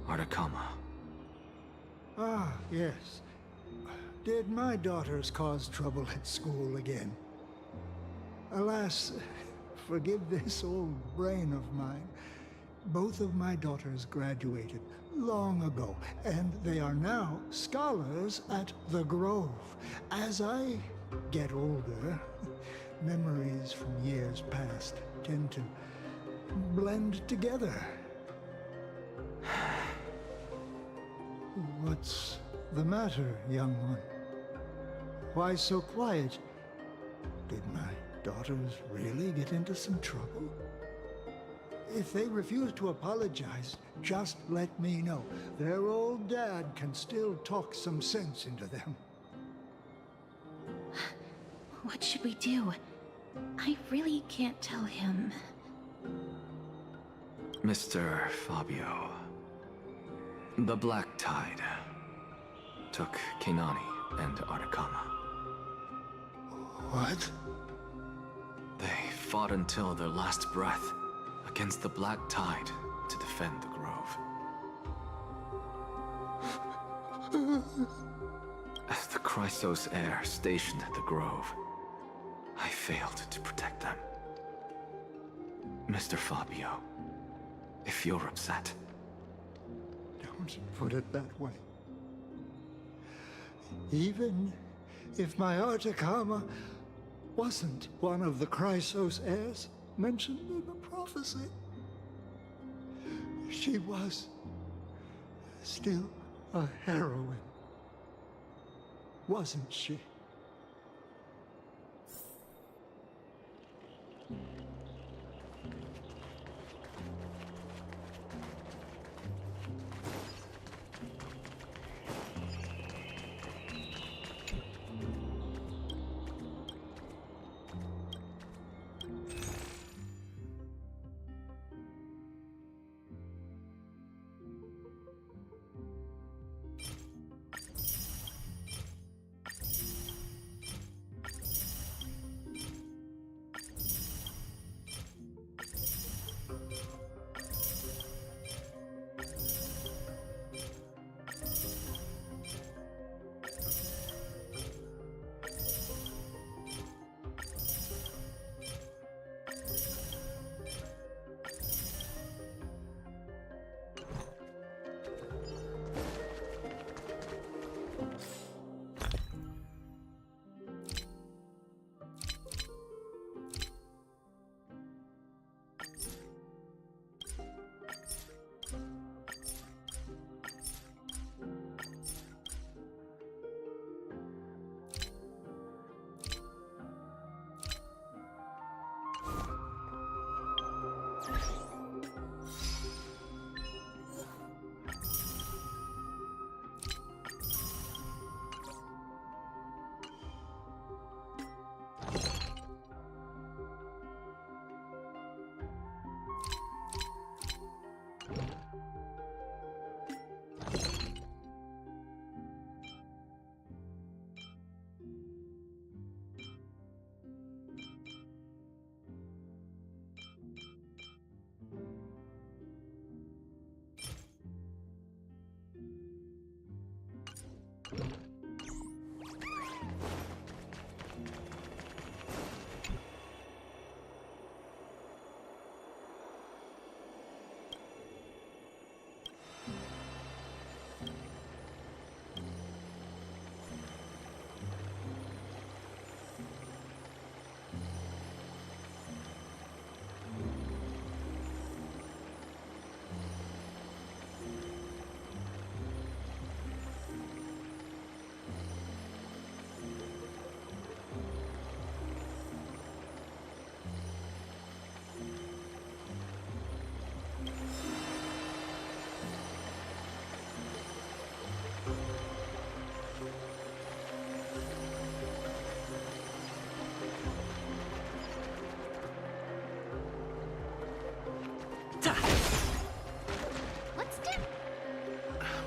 Artakama? Ah, yes. Did my daughters cause trouble at school again? Alas, forgive this old brain of mine. Both of my daughters graduated long ago, and they are now scholars at the Grove. As I get older, memories from years past tend to blend together. What's the matter, young one? Why so quiet? Did my daughters really get into some trouble? If they refuse to apologize, just let me know. Their old dad can still talk some sense into them. What should we do? I really can't tell him. Mr. Fabio, the Black Tide took Keinani and Artakama. What? They fought until their last breath against the Black Tide to defend the Grove. As the Chrysos heir stationed at the Grove, I failed to protect them. Mr. Fabio, if you're upset... Don't put it that way. Even if my Artakama wasn't one of the Chrysos heirs mentioned in the prophecy, she was still a heroine, wasn't she?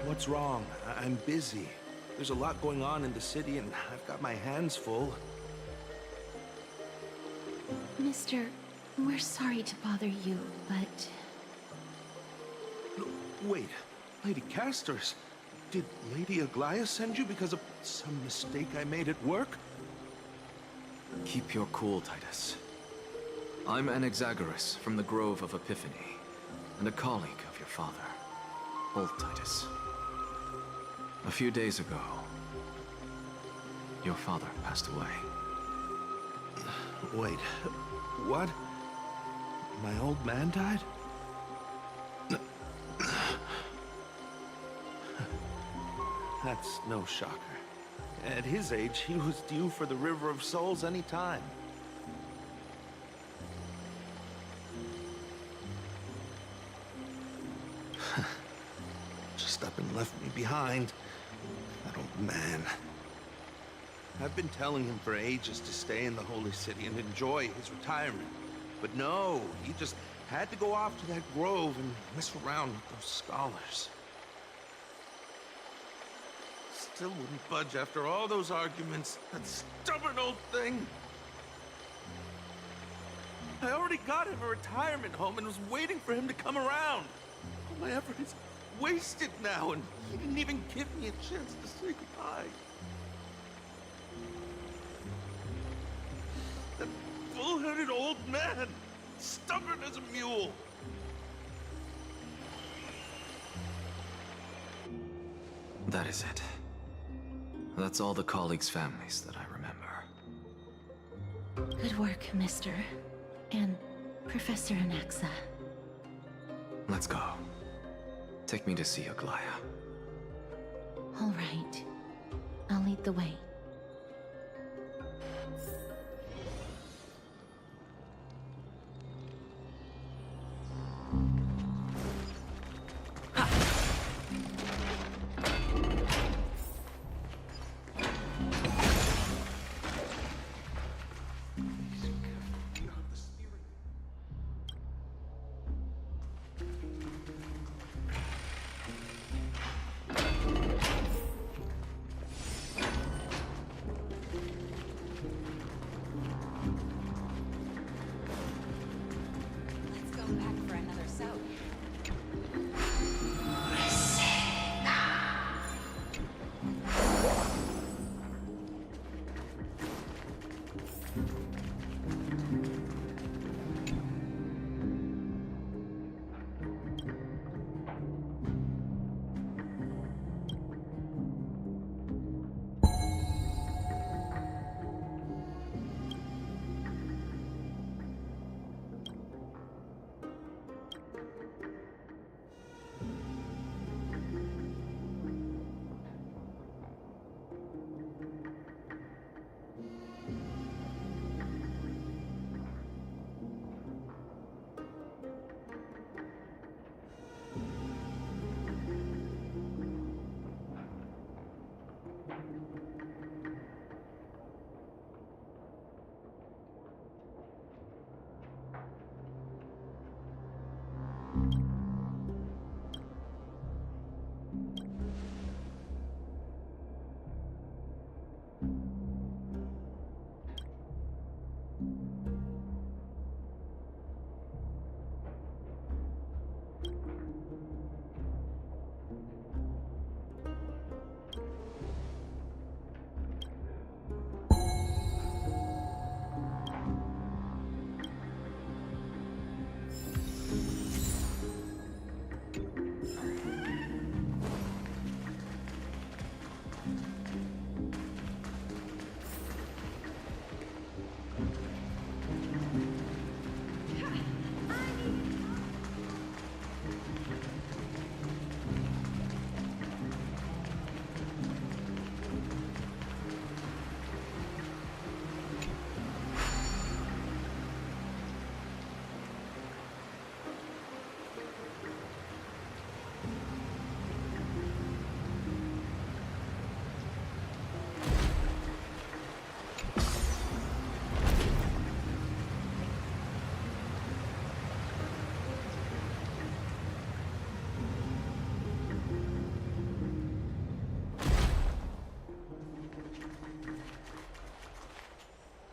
What's wrong? I'm busy. There's a lot going on in the city and I've got my hands full. Mister, we're sorry to bother you, but... Wait, Lady Casters, did Lady Aglaia send you because of some mistake I made at work? Keep your cool, Titus. I'm Anaxagoras from the Grove of Epiphany, and a colleague of your father, old Titus. A few days ago, your father passed away. Wait, what? My old man died? That's no shocker. At his age, he was due for the River of Souls any time. Just up and left me behind. That old man. I've been telling him for ages to stay in the Holy City and enjoy his retirement. But no, he just had to go off to that grove and mess around with those scholars. Still wouldn't budge after all those arguments. That stubborn old thing. I already got him a retirement home and was waiting for him to come around. All my effort is wasted now, and he didn't even give me a chance to say goodbye. That bull-headed old man, stubborn as a mule. That is it. That's all the colleagues' families that I remember. Good work, Mister. And Professor Anaxa. Let's go. Take me to see Aglaia. All right. I'll lead the way.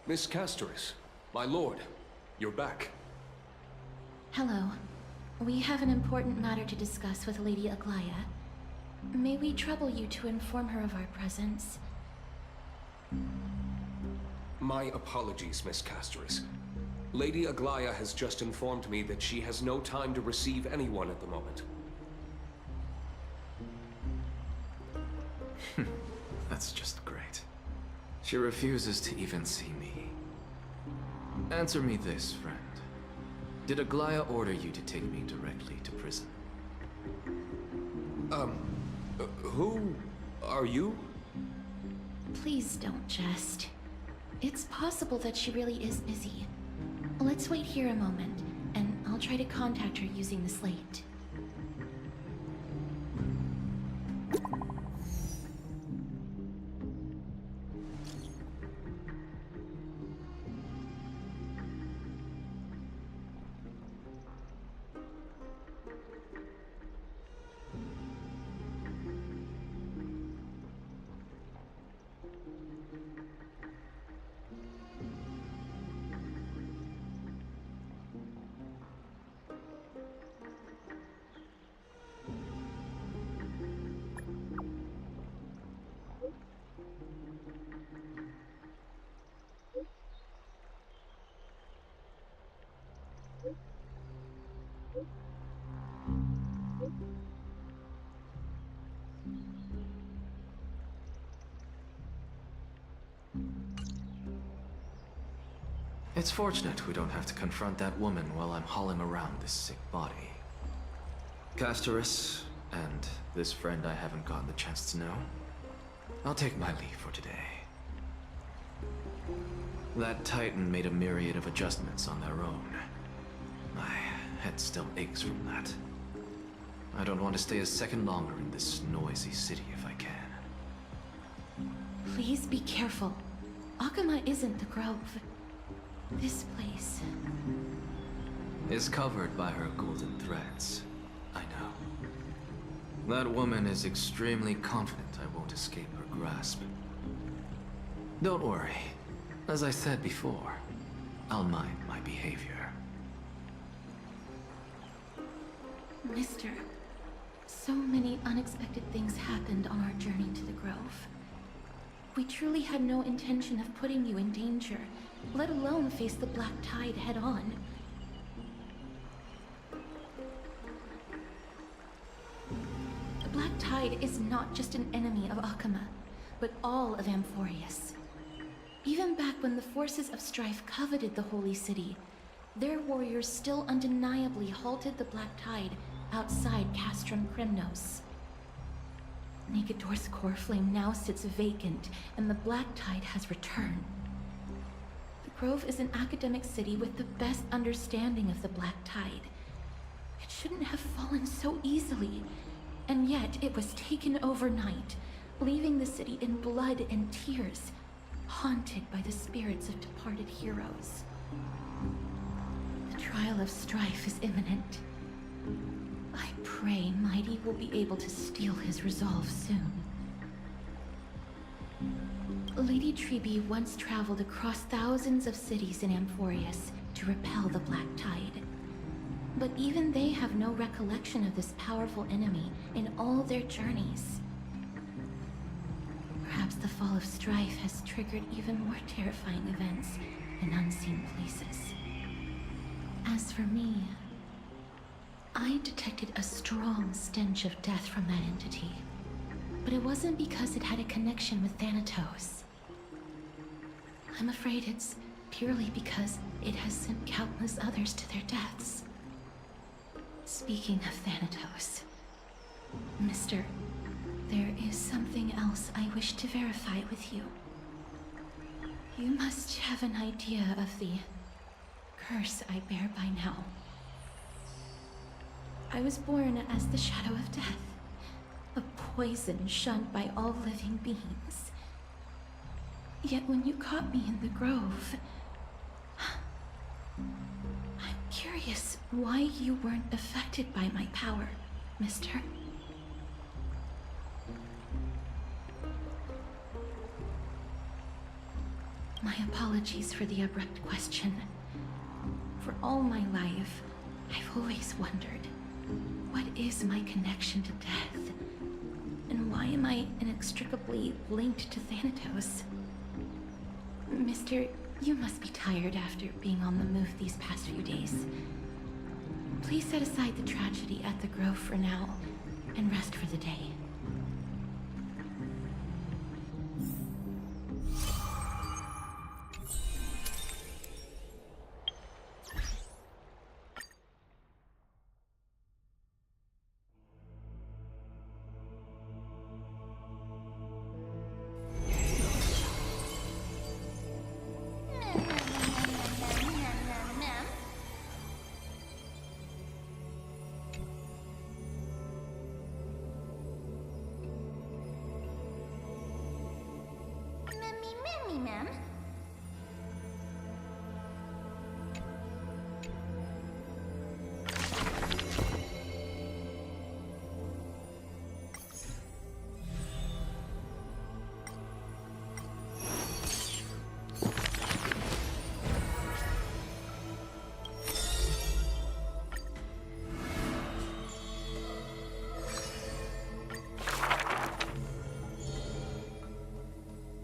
Miss Castoris, my lord, You're back. Hello. We have an important matter to discuss with Lady Aglaya. May we trouble you to inform her of our presence? My apologies, Miss Casterus. Lady Aglaya has just informed me that she has no time to receive anyone at the moment. That's just great. She refuses to even see me. Answer me this, friend. Did Aglaya order you to take me directly to prison? Who are you? Please don't jest. It's possible that she really is busy. Let's wait here a moment, and I'll try to contact her using the slate. It's fortunate we don't have to confront that woman while I'm hauling around this sick body. Casterus, and this friend I haven't gotten the chance to know, I'll take my leave for today. That Titan made a myriad of adjustments on their own. My head still aches from that. I don't want to stay a second longer in this noisy city if I can. Please be careful. Akama isn't the Grove. This place is covered by her golden threads. I know. That woman is extremely confident I won't escape her grasp. Don't worry. As I said before, I'll mind my behavior. Mister, so many unexpected things happened on our journey to the Grove. We truly had no intention of putting you in danger, let alone face the Black Tide head-on. The Black Tide is not just an enemy of Akama, but all of Amphorius. Even back when the forces of strife coveted the Holy City, their warriors still undeniably halted the Black Tide outside Castrum Kremnos. Negador's core flame now sits vacant, and the Black Tide has returned. The Grove is an academic city with the best understanding of the Black Tide. It shouldn't have fallen so easily, and yet it was taken overnight, leaving the city in blood and tears, haunted by the spirits of departed heroes. The trial of strife is imminent. I pray Mighty will be able to steal his resolve soon. Lady Trebe once traveled across thousands of cities in Amphorius to repel the Black Tide. But even they have no recollection of this powerful enemy in all their journeys. Perhaps the fall of strife has triggered even more terrifying events in unseen places. As for me, I detected a strong stench of death from that entity, but it wasn't because it had a connection with Thanatos. I'm afraid it's purely because it has sent countless others to their deaths. Speaking of Thanatos, Mister, there is something else I wish to verify with you. You must have an idea of the curse I bear by now. I was born as the shadow of death, a poison shunned by all living beings. Yet when you caught me in the Grove, I'm curious why you weren't affected by my power, Mister. My apologies for the abrupt question. For all my life, I've always wondered, what is my connection to death? And why am I inextricably linked to Thanatos? Mister, you must be tired after being on the move these past few days. Please set aside the tragedy at the Grove for now, and rest for the day. Ma'am.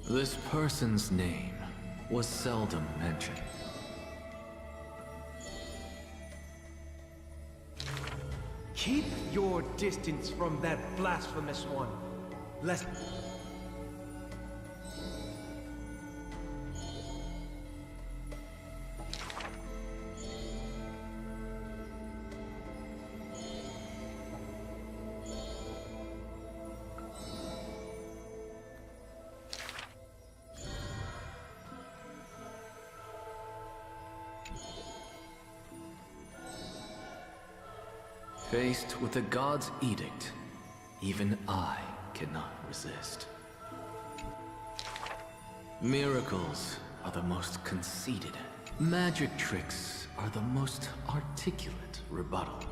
This person's name was seldom mentioned. Keep your distance from that blasphemous one, lest... Faced with the god's edict, even I cannot resist. Miracles are the most conceited. Magic tricks are the most articulate rebuttal.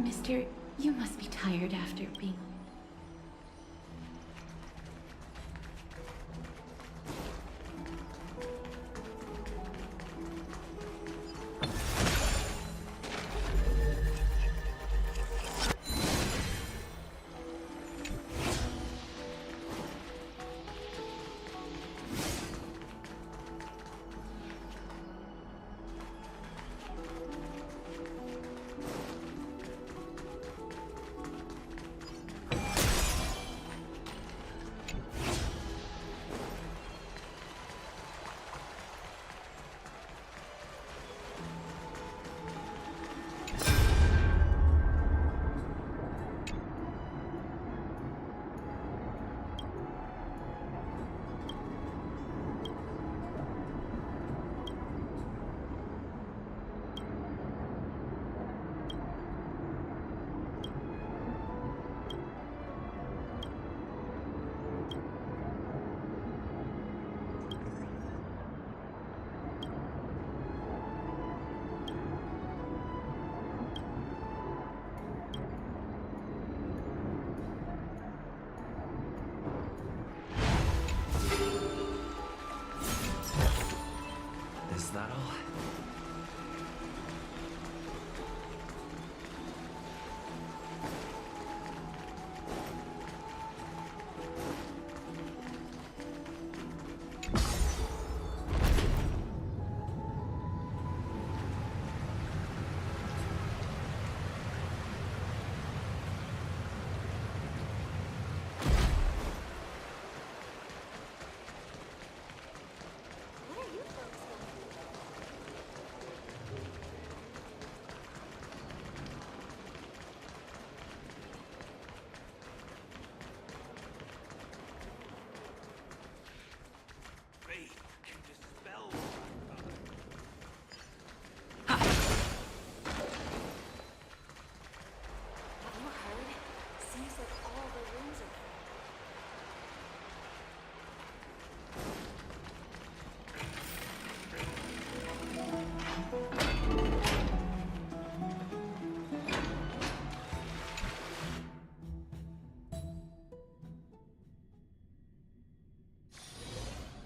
Mister, you must be tired after being... that all?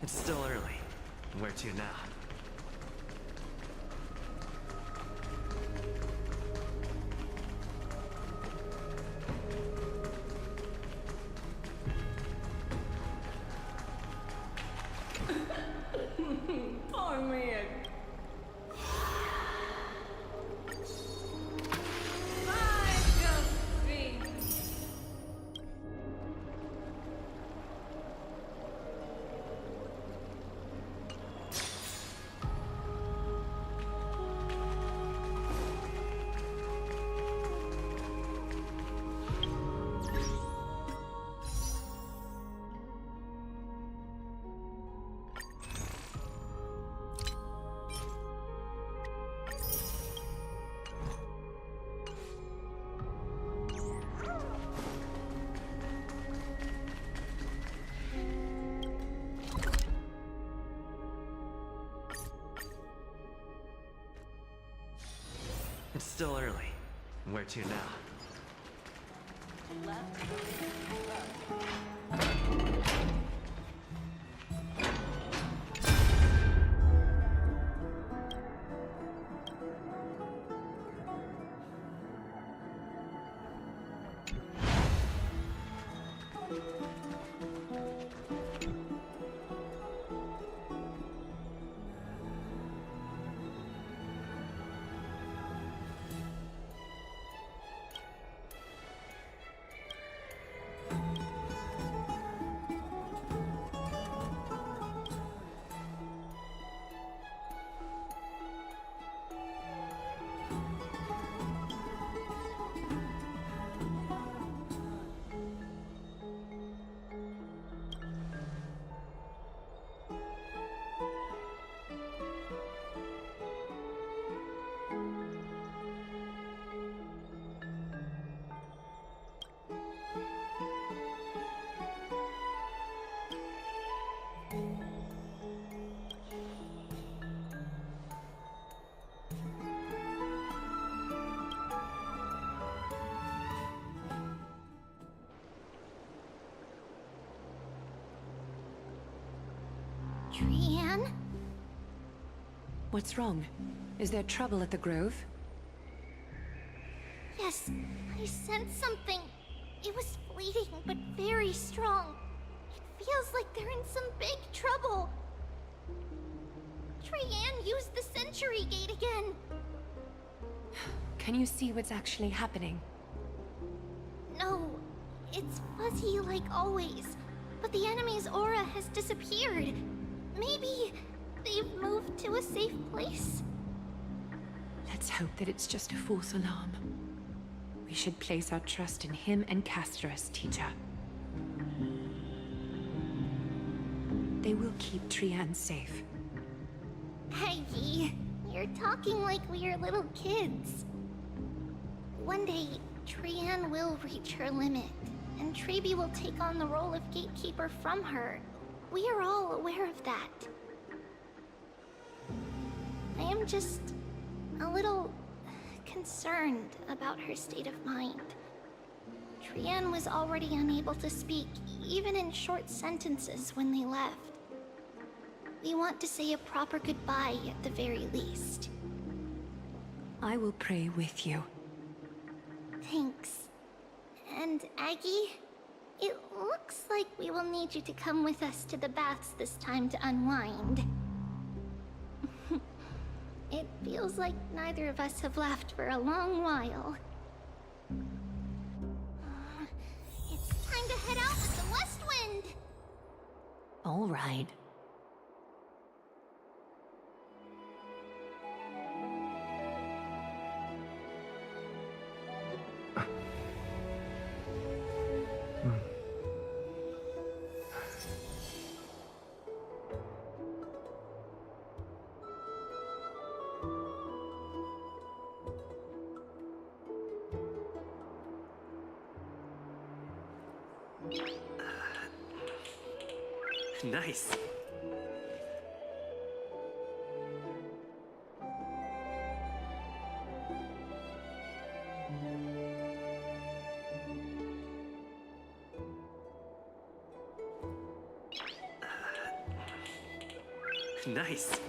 It's still early. Where to now? Poor man. It's still early. Where to now? Trian? What's wrong? Is there trouble at the Grove? Yes, I sensed something. It was fleeting, but very strong. It feels like they're in some big trouble. Trian used the Century Gate again. Can you see what's actually happening? No, it's fuzzy like always. But the enemy's aura has disappeared. Maybe they've moved to a safe place? Let's hope that it's just a false alarm. We should place our trust in him and Castorus, teacher. They will keep Trian safe. Peggy, you're talking like we're little kids. One day, Trian will reach her limit, and Trebi will take on the role of gatekeeper from her. We are all aware of that. I am just a little concerned about her state of mind. Trian was already unable to speak, even in short sentences when they left. we want to say a proper goodbye at the very least. I will pray with you. Thanks. And Aggie, it looks like we will need you to come with us to the baths this time to unwind. It feels like neither of us have laughed for a long while. It's time to head out with the west wind! All right. Nice. Nice.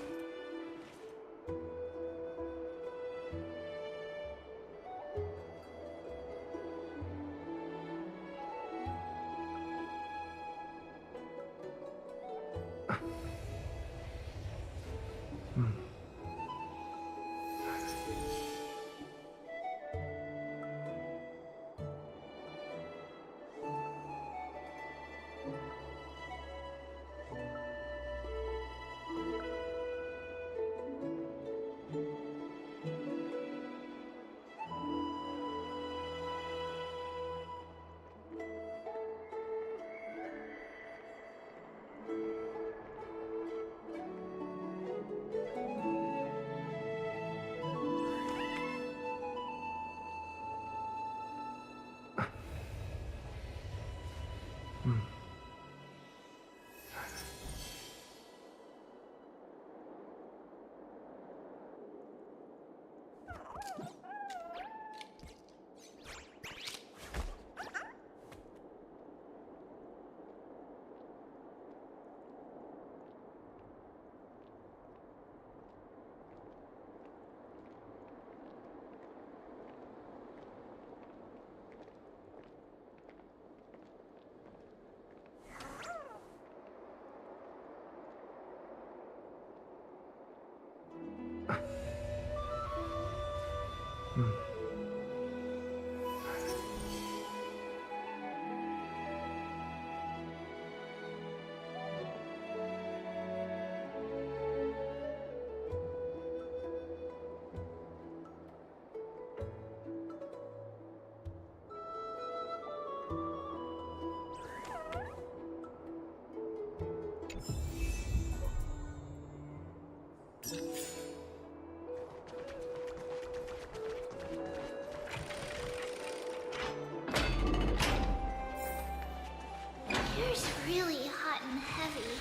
Here's really hot and heavy.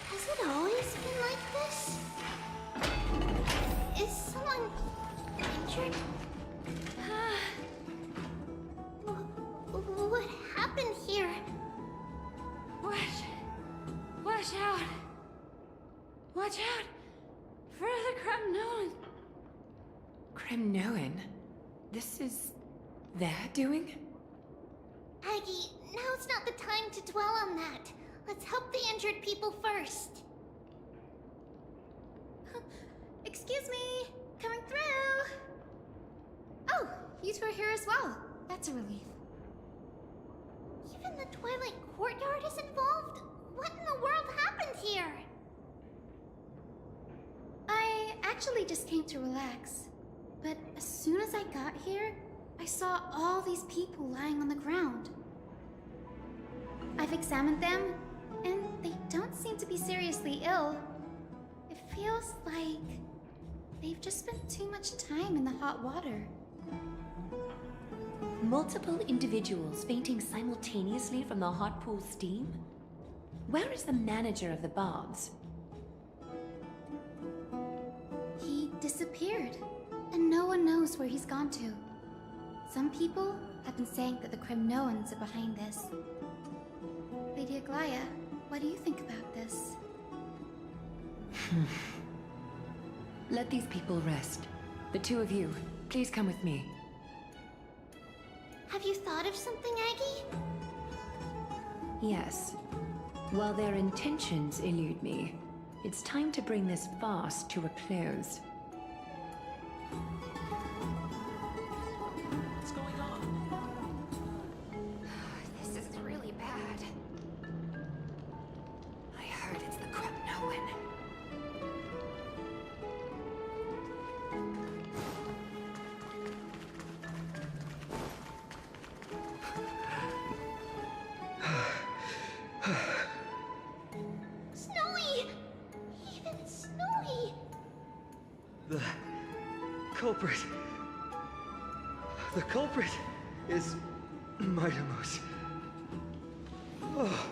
Has it always been like this? Is someone injured? What happened here? Watch out! Watch out! For the Kremnoan! Kremnoan? This is their doing? Aggie, now's not the time to dwell on that. Let's help the injured people first. Excuse me! Coming through! Oh, you two are here as well. That's a relief. Even the Twilight Courtyard is involved? What in the world happened here? I actually just came to relax. But as soon as I got here, I saw all these people lying on the ground. I've examined them, and they don't seem to be seriously ill. It feels like they've just spent too much time in the hot water. Multiple individuals fainting simultaneously from the hot pool steam? Where is the manager of the baths? He disappeared, and no one knows where he's gone to. Some people have been saying that the Kremnoans are behind this. Lady Aglaya, what do you think about this? Let these people rest. The two of you, please come with me. Have you thought of something, Aggie? Yes. While their intentions elude me, it's time to bring this farce to a close. What's going on? This is really bad. I heard it's the Kremnoan. Snowy! Even Snowy! The culprit. The culprit is Mightimos. Oh.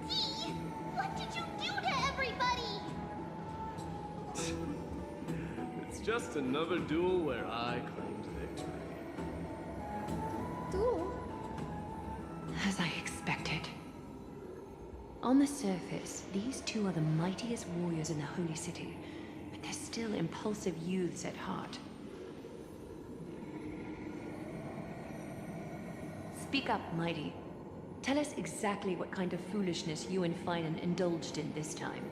Dee! What did you do to everybody? It's just another duel where I claimed victory. Duel? As I expected. On the surface, these two are the mightiest warriors in the Holy City, but they're still impulsive youths at heart. Speak up, Mighty. Tell us exactly what kind of foolishness you and Finan indulged in this time.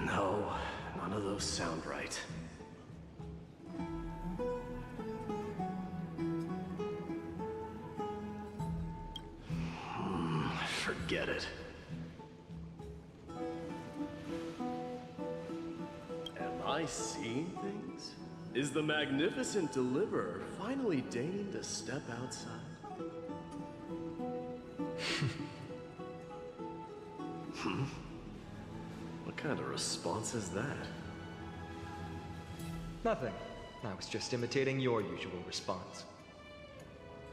No, none of those sound right. Forget it. Am I seeing things? Is the magnificent deliverer finally deigning to step outside? What kind of response is that? Nothing. I was just imitating your usual response.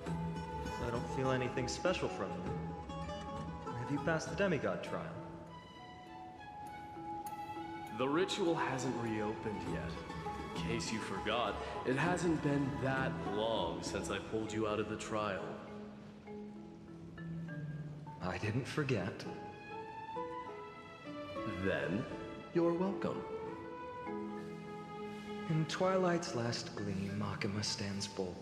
I don't feel anything special from you. Have you passed the demigod trial? The ritual hasn't reopened yet. In case you forgot, it hasn't been that long since I pulled you out of the trial. I didn't forget. Then, you're welcome. In twilight's last gleam, Makima stands bold.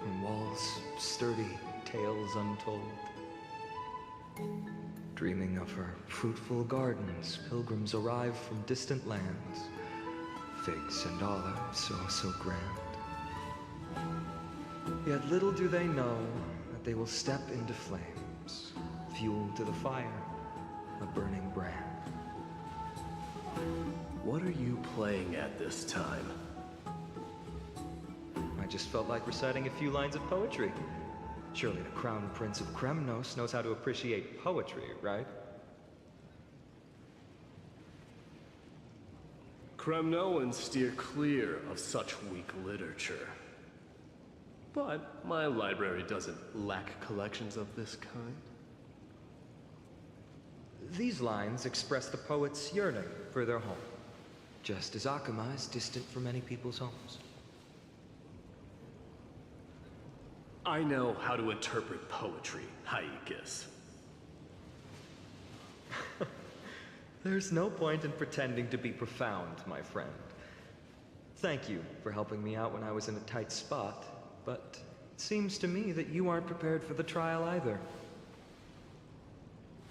In walls sturdy, tales untold. Dreaming of her fruitful gardens, pilgrims arrive from distant lands. Figs and olives, oh so grand. Yet little do they know that they will step into flames, fuel to the fire, a burning brand. What are you playing at this time? I just felt like reciting a few lines of poetry. Surely the Crown Prince of Kremnos knows how to appreciate poetry, right? Kremnoans steer clear of such weak literature. But my library doesn't lack collections of this kind. These lines express the poet's yearning for their home, just as Akama is distant from many people's homes. I know how to interpret poetry, Haikis. There's no point in pretending to be profound, my friend. Thank you for helping me out when I was in a tight spot, but it seems to me that you aren't prepared for the trial either.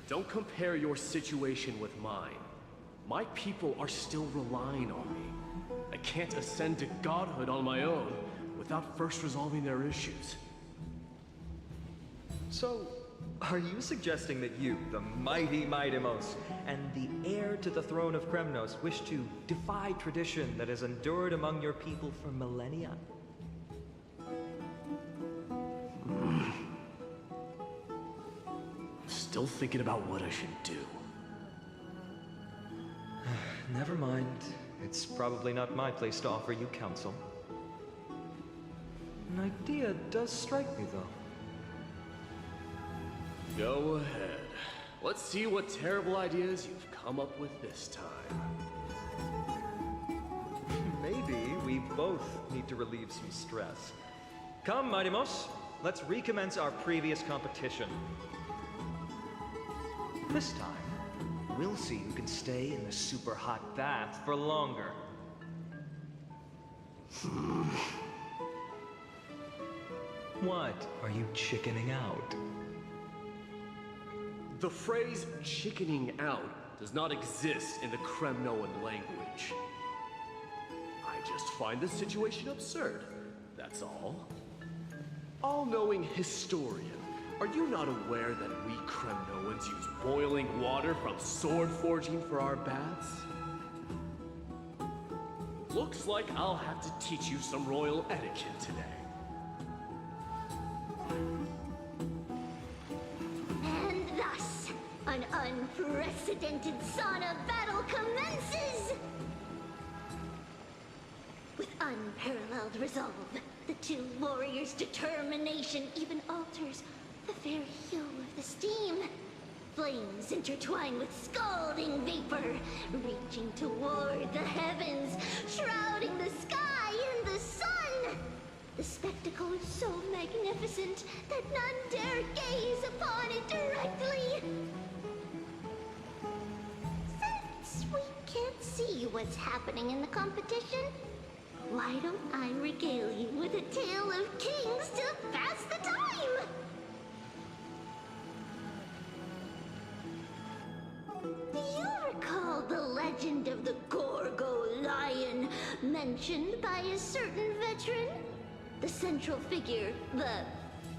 Don't compare your situation with mine. My people are still relying on me. I can't ascend to godhood on my own without first resolving their issues. So, are you suggesting that you, the mighty Mightimos, and the heir to the throne of Kremnos, wish to defy tradition that has endured among your people for millennia? Still thinking about what I should do. Never mind. It's probably not my place to offer you counsel. An idea does strike me, though. Go ahead. Let's see what terrible ideas you've come up with this time. Maybe we both need to relieve some stress. Come, Mighty-Mos, let's recommence our previous competition. This time, we'll see who can stay in the super hot bath for longer. What are you chickening out? The phrase chickening out does not exist in the Kremnoan language. I just find this situation absurd, that's all. All-knowing historian, are you not aware that we Kremnoans use boiling water from sword forging for our baths? Looks like I'll have to teach you some royal etiquette today. And thus, an unprecedented sauna battle commences! With unparalleled resolve, the two warriors' determination even alters the very hue of the steam. Flames intertwine with scalding vapor, reaching toward the heavens, shrouding the sky in the sun. The spectacle is so magnificent that none dare gaze upon it directly. Since we can't see what's happening in the competition, why don't I regale you with a tale of kings to pass the time? Do you recall the legend of the Gorgo lion mentioned by a certain veteran? The central figure, the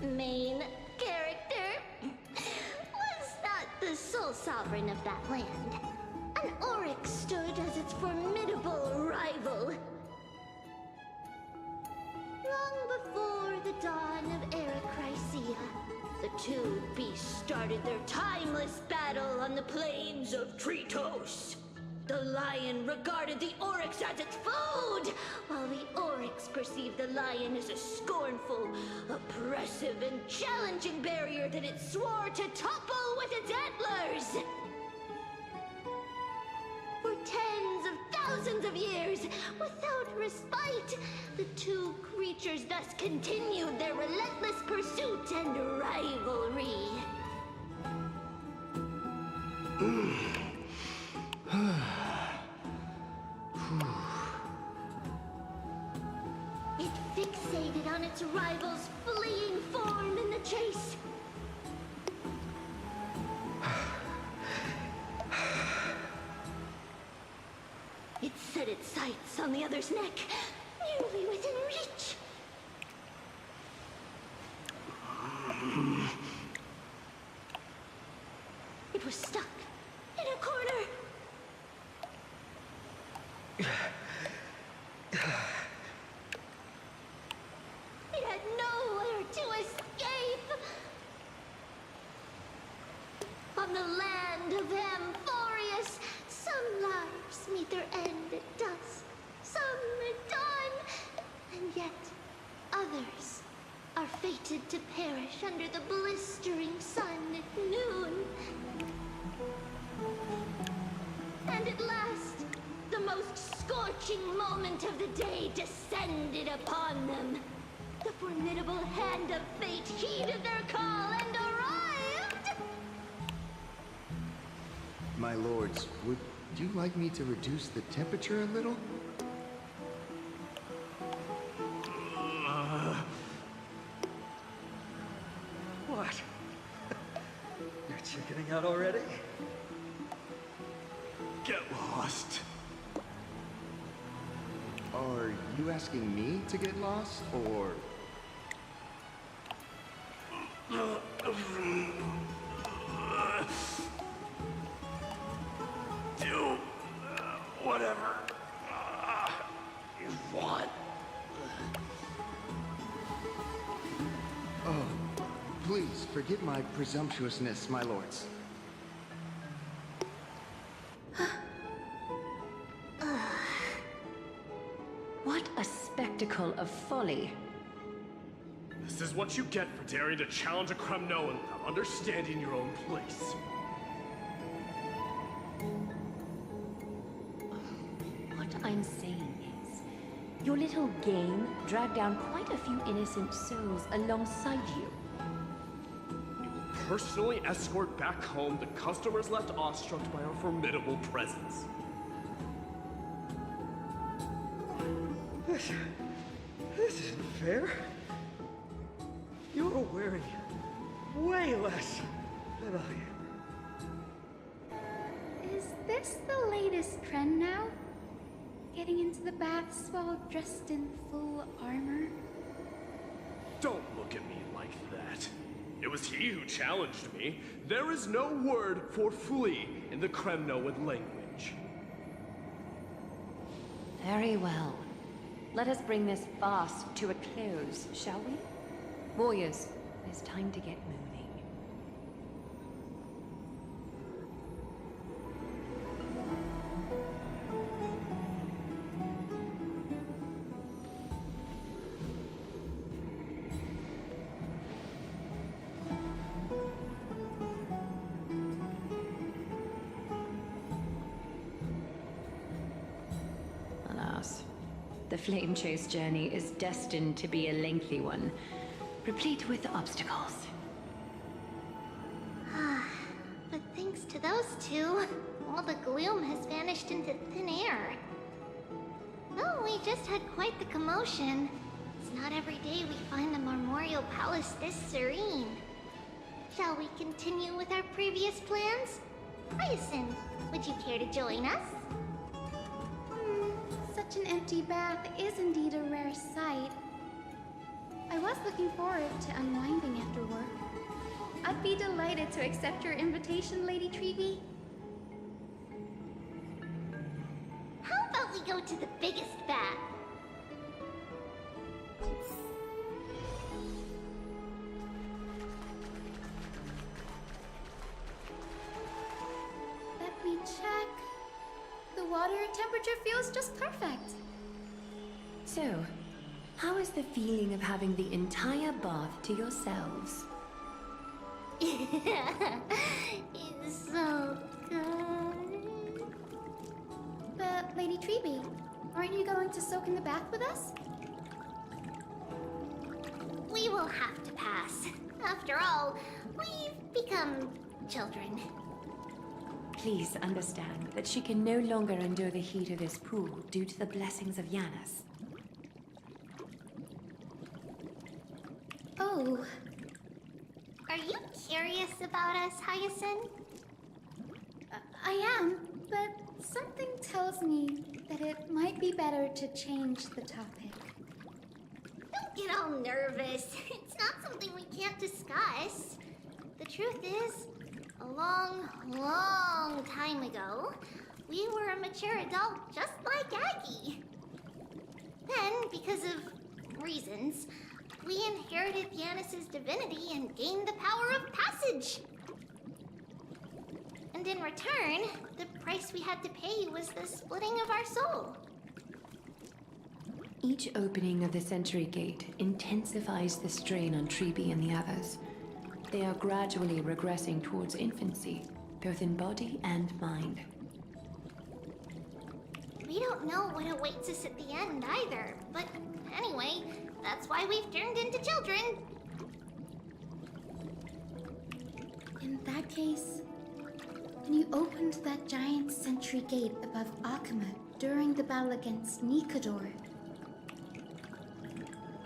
main character, was not the sole sovereign of that land. An oryx stood as its formidable rival. Long before the dawn of Erechrysia, the two beasts started their timeless battle on the plains of Tritos. The lion regarded the oryx as its food, while the oryx perceived the lion as a scornful, oppressive, and challenging barrier that it swore to topple with its antlers. For tens of thousands of years, without respite, the two creatures thus continued their relentless pursuit and rivalry. It fixated on its rival's fleeing form in the chase. It set its sights on the other's neck, nearly within reach. It was stuck in a corner. It had nowhere to escape. On the land of Amphorius, some lives meet their end at dusk, some at dawn, and yet others are fated to perish under the blistering sun at noon. And at last, the most scorching moment of the day descended upon them. The formidable hand of fate heeded their call and arrived! My lords, would you like me to reduce the temperature a little? What? You're chickening out already? Get lost. Are you asking me to get lost, or... Do whatever you want. Oh, please forgive my presumptuousness, my lords. What a spectacle of folly. This is what you get for daring to challenge a Kremnoan without understanding your own place. I'm saying is, your little game dragged down quite a few innocent souls alongside you. You will personally escort back home the customers left awestruck by our formidable presence. This isn't fair. You're wearing way less than I am. Is this the latest trend now? Getting into the baths while dressed in full armor? Don't look at me like that. It was he who challenged me. There is no word for flee in the Kremnoan language. Very well. Let us bring this farce to a close, shall we? Warriors, it is time to get moving. Alas, the Flame Chase journey is destined to be a lengthy one, replete with obstacles. But thanks to those two, all the gloom has vanished into thin air. Though we just had quite the commotion, it's not every day we find the Memorial Palace this serene. Shall we continue with our previous plans? Hyacinth, would you care to join us? Such an empty bath is indeed a rare sight. I was looking forward to unwinding after work. I'd be delighted to accept your invitation, Lady Treevee. How about we go to the biggest bath? Let me check. The water temperature feels just perfect. So, how is the feeling of having the entire bath to yourselves? It's so good. But, Lady Treevee, aren't you going to soak in the bath with us? We will have to pass. After all, we've become children. Please understand that she can no longer endure the heat of this pool due to the blessings of Yanis. Oh. Are you curious about us, Hyacinth? I am, but something tells me that it might be better to change the topic. Don't get all nervous. It's not something we can't discuss. The truth is, a long, long time ago, we were a mature adult just like Aggie. Then, because of reasons, we inherited Yanis' divinity and gained the power of passage. And in return, the price we had to pay was the splitting of our soul. Each opening of the Century Gate intensifies the strain on Treevee and the others. They are gradually regressing towards infancy, both in body and mind. We don't know what awaits us at the end either, but anyway, that's why we've turned into children. In that case, when you opened that giant sentry gate above Akama during the battle against Nikador.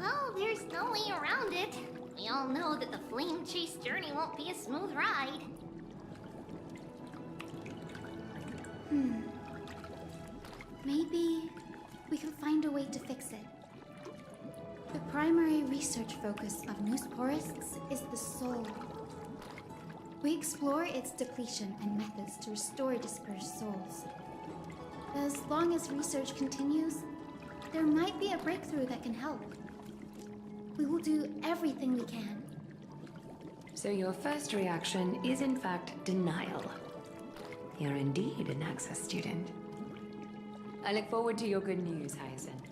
Well, there's no way around it. We all know that the Flame Chase journey won't be a smooth ride. Maybe we can find a way to fix it. The primary research focus of Nooseporists is the soul. We explore its depletion and methods to restore dispersed souls. As long as research continues, there might be a breakthrough that can help. We will do everything we can. So your first reaction is in fact denial. You're indeed an Access student. I look forward to your good news, Hyacinth.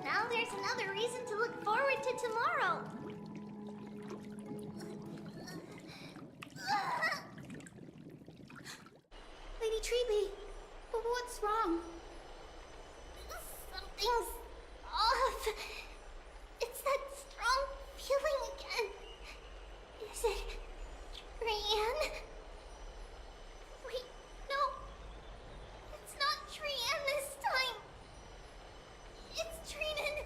Now there's another reason to look forward to tomorrow. Lady Treevee, What's wrong? Something's off. It's that strong feeling again. Is it Trian? Wait, no. It's not Trian this time. It's Trinan.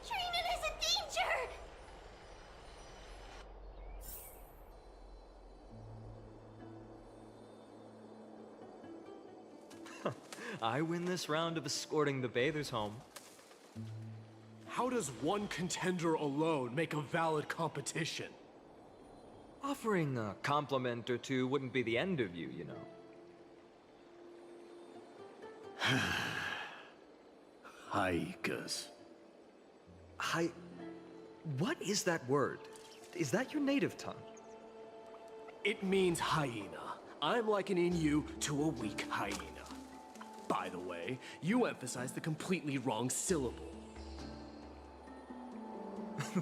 Trinan is in danger. I win this round of escorting the bathers home. How does one contender alone make a valid competition? Offering a compliment or two wouldn't be the end of you, you know. Haikas. What is that word? Is that your native tongue? It means hyena. I'm likening you to a weak hyena. By the way, you emphasize the completely wrong syllable.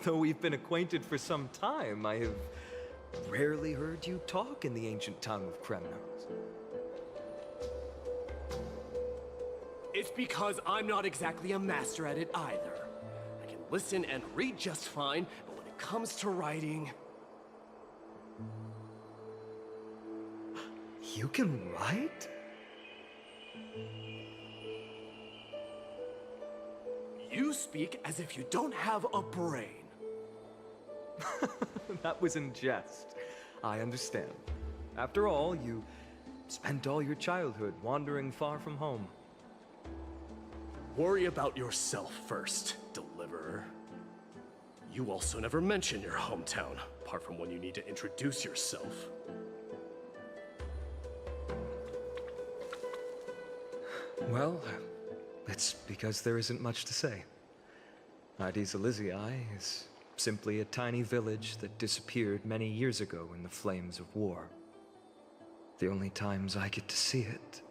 Though we've been acquainted for some time, I have rarely heard you talk in the ancient tongue of Kremnos. It's because I'm not exactly a master at it either. I can listen and read just fine, but when it comes to writing... You can write? You speak as if you don't have a brain. That was in jest. I understand. After all, you spent all your childhood wandering far from home. Worry about yourself first, Deliverer. You also never mention your hometown, apart from when you need to introduce yourself. Well, it's because there isn't much to say. Ides Elysiae is simply a tiny village that disappeared many years ago in the flames of war. The only times I get to see it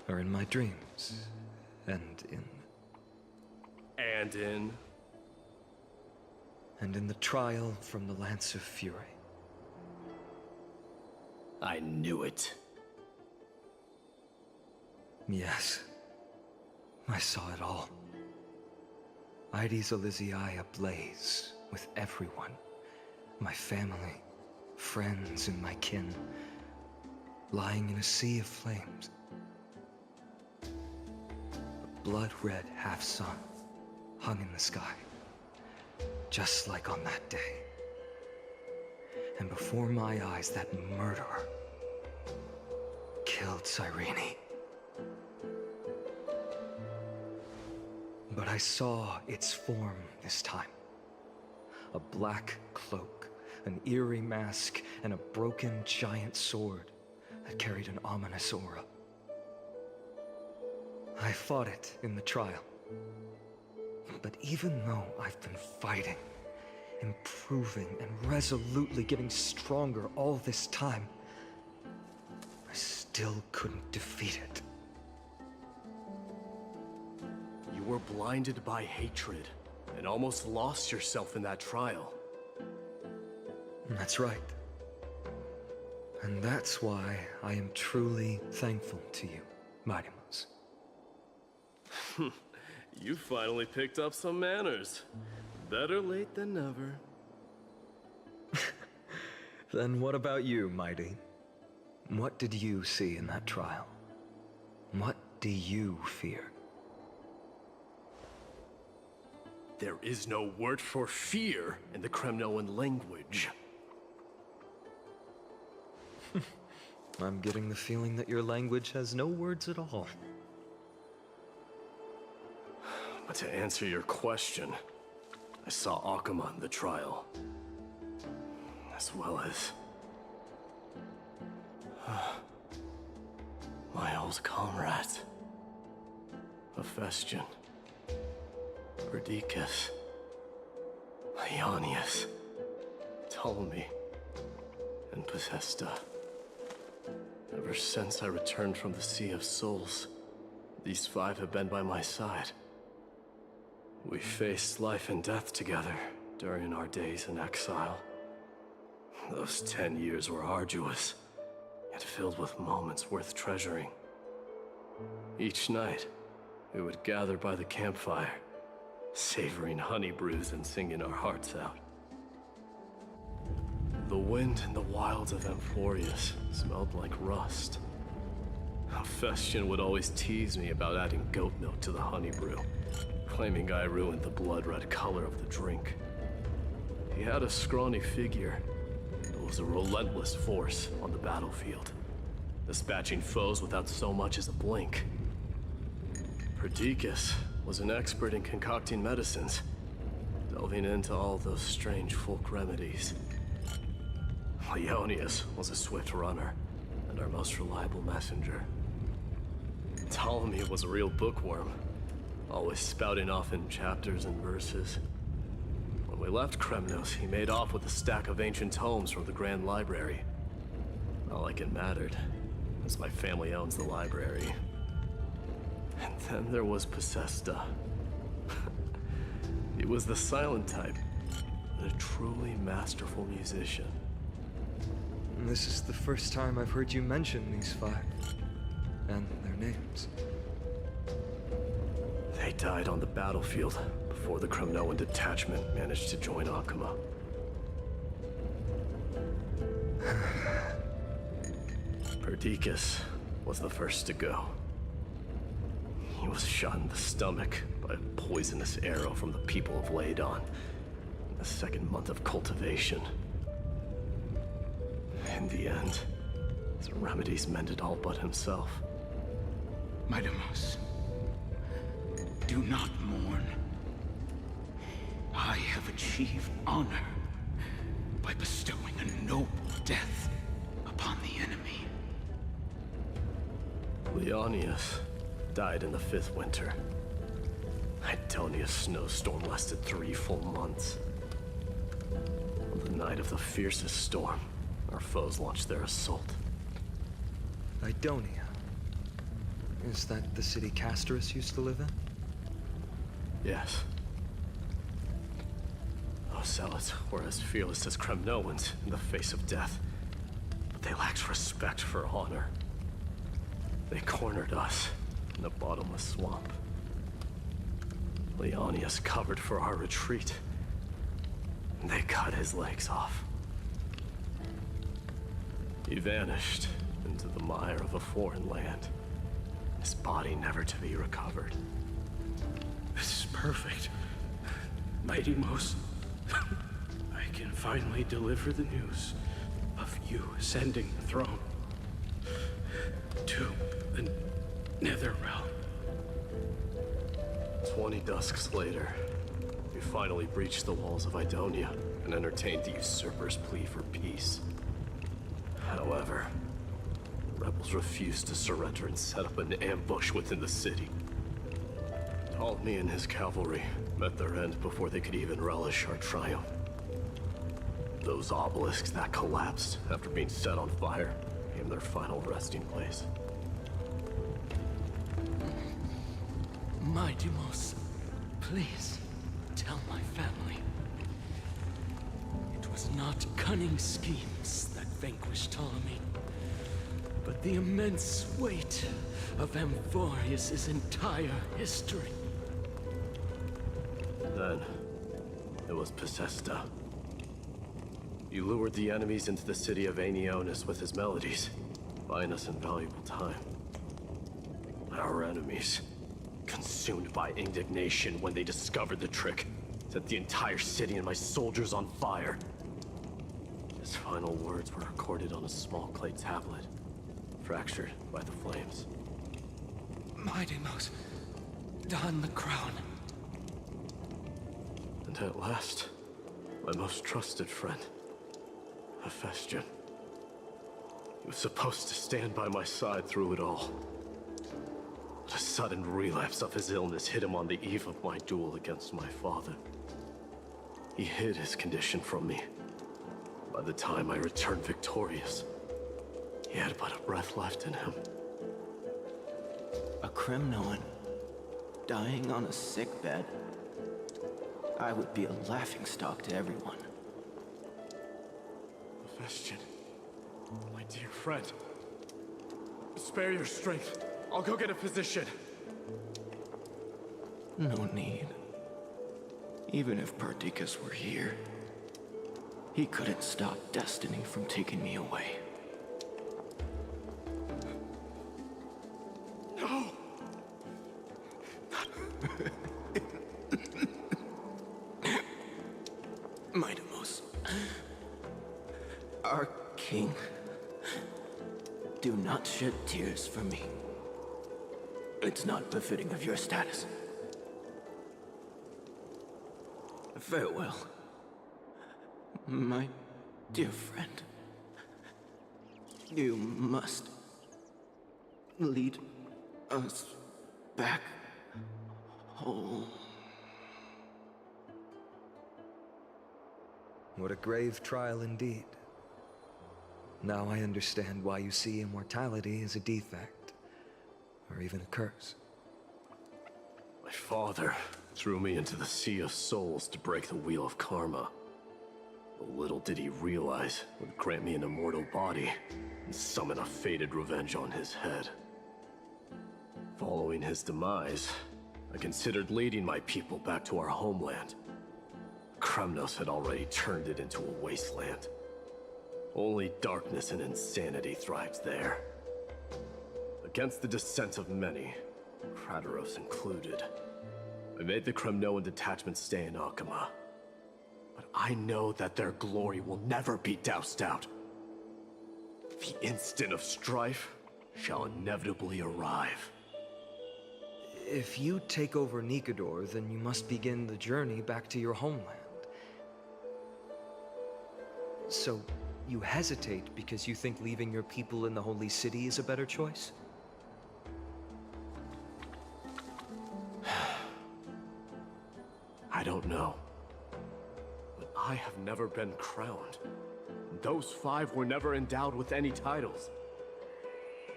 are in my dreams, and in the trial from the Lance of Fury. I knew it. Yes, I saw it all. Ides Elysiae ablaze with everyone. My family, friends, and my kin, lying in a sea of flames. A blood-red half-sun hung in the sky, just like on that day. And before my eyes, that murderer killed Cyrene. But I saw its form this time. A black cloak, an eerie mask, and a broken giant sword that carried an ominous aura. I fought it in the trial. But even though I've been fighting, improving, and resolutely getting stronger all this time, I still couldn't defeat it. You were blinded by hatred and almost lost yourself in that trial. That's right. And that's why I am truly thankful to you, Mightymouse. You finally picked up some manners. Better late than never. Then what about you, Mighty? What did you see in that trial? What do you fear? There is no word for fear in the Kremnoan language. I'm getting the feeling that your language has no words at all. But to answer your question, I saw Akuma in the trial. As well as... my old comrades. Hephaestion. Perdiccas. Ionius. Ptolemy. And Possesta. Ever since I returned from the Sea of Souls, these five have been by my side. We faced life and death together during our days in exile. Those 10 years were arduous, yet filled with moments worth treasuring. Each night, we would gather by the campfire, savoring honey brews and singing our hearts out. The wind in the wilds of Amphorius smelled like rust. Hephaestion would always tease me about adding goat milk to the honey brew, claiming I ruined the blood-red color of the drink. He had a scrawny figure, but was a relentless force on the battlefield, dispatching foes without so much as a blink. Perdiccas was an expert in concocting medicines, delving into all those strange folk remedies. Leonius was a swift runner, and our most reliable messenger. Ptolemy was a real bookworm, always spouting off in chapters and verses. When we left Kremnos, he made off with a stack of ancient tomes from the Grand Library. Not like it mattered, as my family owns the library. And then there was Possesta. He was the silent type, but a truly masterful musician. This is the first time I've heard you mention these five, and their names. They died on the battlefield before the Kremnoan detachment managed to join Akuma. Perdiccas was the first to go. He was shot in the stomach by a poisonous arrow from the people of Ladon in the second month of cultivation. In the end, his remedies mended all but himself. Midamos, do not mourn. I have achieved honor by bestowing a noble death upon the enemy. Leonius died in the 5th winter. Idonia's snowstorm lasted 3 full months. On the night of the fiercest storm, our foes launched their assault. Idonia. Is that the city Castorus used to live in? Yes. Those zealots were as fearless as Kremnoans in the face of death, but they lacked respect for honor. They cornered us in a bottomless swamp. Leonius covered for our retreat, and they cut his legs off. He vanished into the mire of a foreign land, his body never to be recovered. This is perfect. Midamos, I can finally deliver the news of you ascending the throne to the Netherrealm. 20 dusks later, we finally breached the walls of Idonia and entertained the usurper's plea for peace. However, the rebels refused to surrender and set up an ambush within the city. Ptolemy and his cavalry met their end before they could even relish our triumph. Those obelisks that collapsed after being set on fire became their final resting place. Midamos, please tell my family. It was not cunning schemes that vanquished Ptolemy, but the immense weight of Amphorius' entire history. Then, it was Possesta. He lured the enemies into the city of Aenionis with his melodies, buying us invaluable time. Our enemies, consumed by indignation when they discovered the trick, set the entire city and my soldiers on fire. His final words were recorded on a small clay tablet, fractured by the flames. Midamos, don the crown. And at last, my most trusted friend, Hephaestion. He was supposed to stand by my side through it all. But a sudden relapse of his illness hit him on the eve of my duel against my father. He hid his condition from me. By the time I returned victorious, he had but a breath left in him. A Kremnoan dying on a sickbed. I would be a laughingstock to everyone. Hephaestion, my dear friend, spare your strength. I'll go get a physician. No need. Even if Perdiccas were here, he couldn't stop destiny from taking me away. No! Mightimos, our king, do not shed tears for me. It's not befitting of your status. Farewell, my dear friend. You must lead us back home. What a grave trial indeed. Now I understand why you see immortality as a defect, or even a curse. My father threw me into the Sea of Souls to break the wheel of karma. But little did he realize it would grant me an immortal body and summon a fated revenge on his head. Following his demise, I considered leading my people back to our homeland. Kremnos had already turned it into a wasteland. Only darkness and insanity thrived there. Against the dissent of many, Krateros included, I made the Kremnoan detachment stay in Akama. But I know that their glory will never be doused out. The instant of strife shall inevitably arrive. If you take over Nikador, then you must begin the journey back to your homeland. So, you hesitate because you think leaving your people in the Holy City is a better choice? I don't know. But I have never been crowned. Those 5 were never endowed with any titles.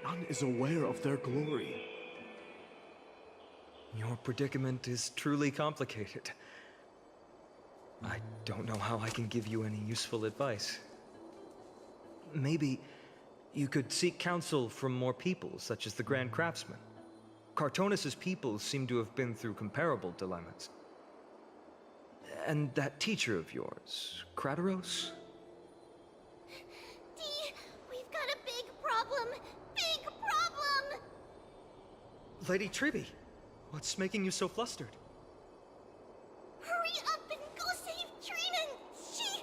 None is aware of their glory. Your predicament is truly complicated. I don't know how I can give you any useful advice. Maybe you could seek counsel from more people, such as the Grand Craftsman. Cartonis' people seem to have been through comparable dilemmas. And that teacher of yours, Krateros? Dee, we've got a big problem! Big problem! Lady Tribby, what's making you so flustered? Hurry up and go save Trinan! She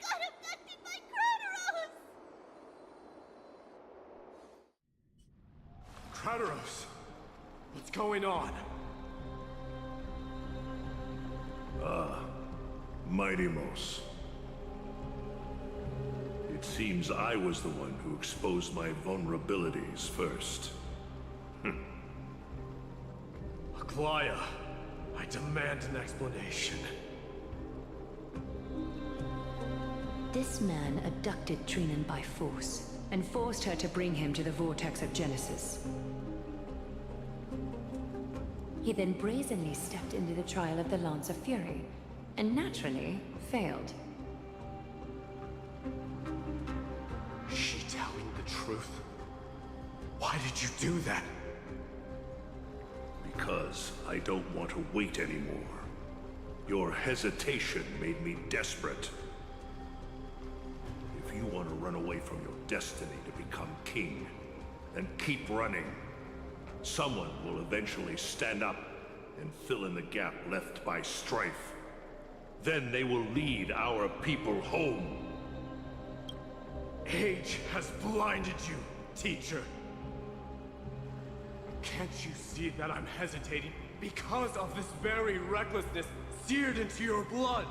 got abducted by Krateros! Krateros! What's going on? Mightimos. It seems I was the one who exposed my vulnerabilities first. Aglaya, I demand an explanation. This man abducted Trinan by force, and forced her to bring him to the Vortex of Genesis. He then brazenly stepped into the trial of the Lance of Fury, and naturally failed. Is she telling the truth? Why did you do that? Because I don't want to wait anymore. Your hesitation made me desperate. If you want to run away from your destiny to become king, then keep running. Someone will eventually stand up and fill in the gap left by strife. Then they will lead our people home. Age has blinded you, teacher. Can't you see that I'm hesitating because of this very recklessness seared into your blood?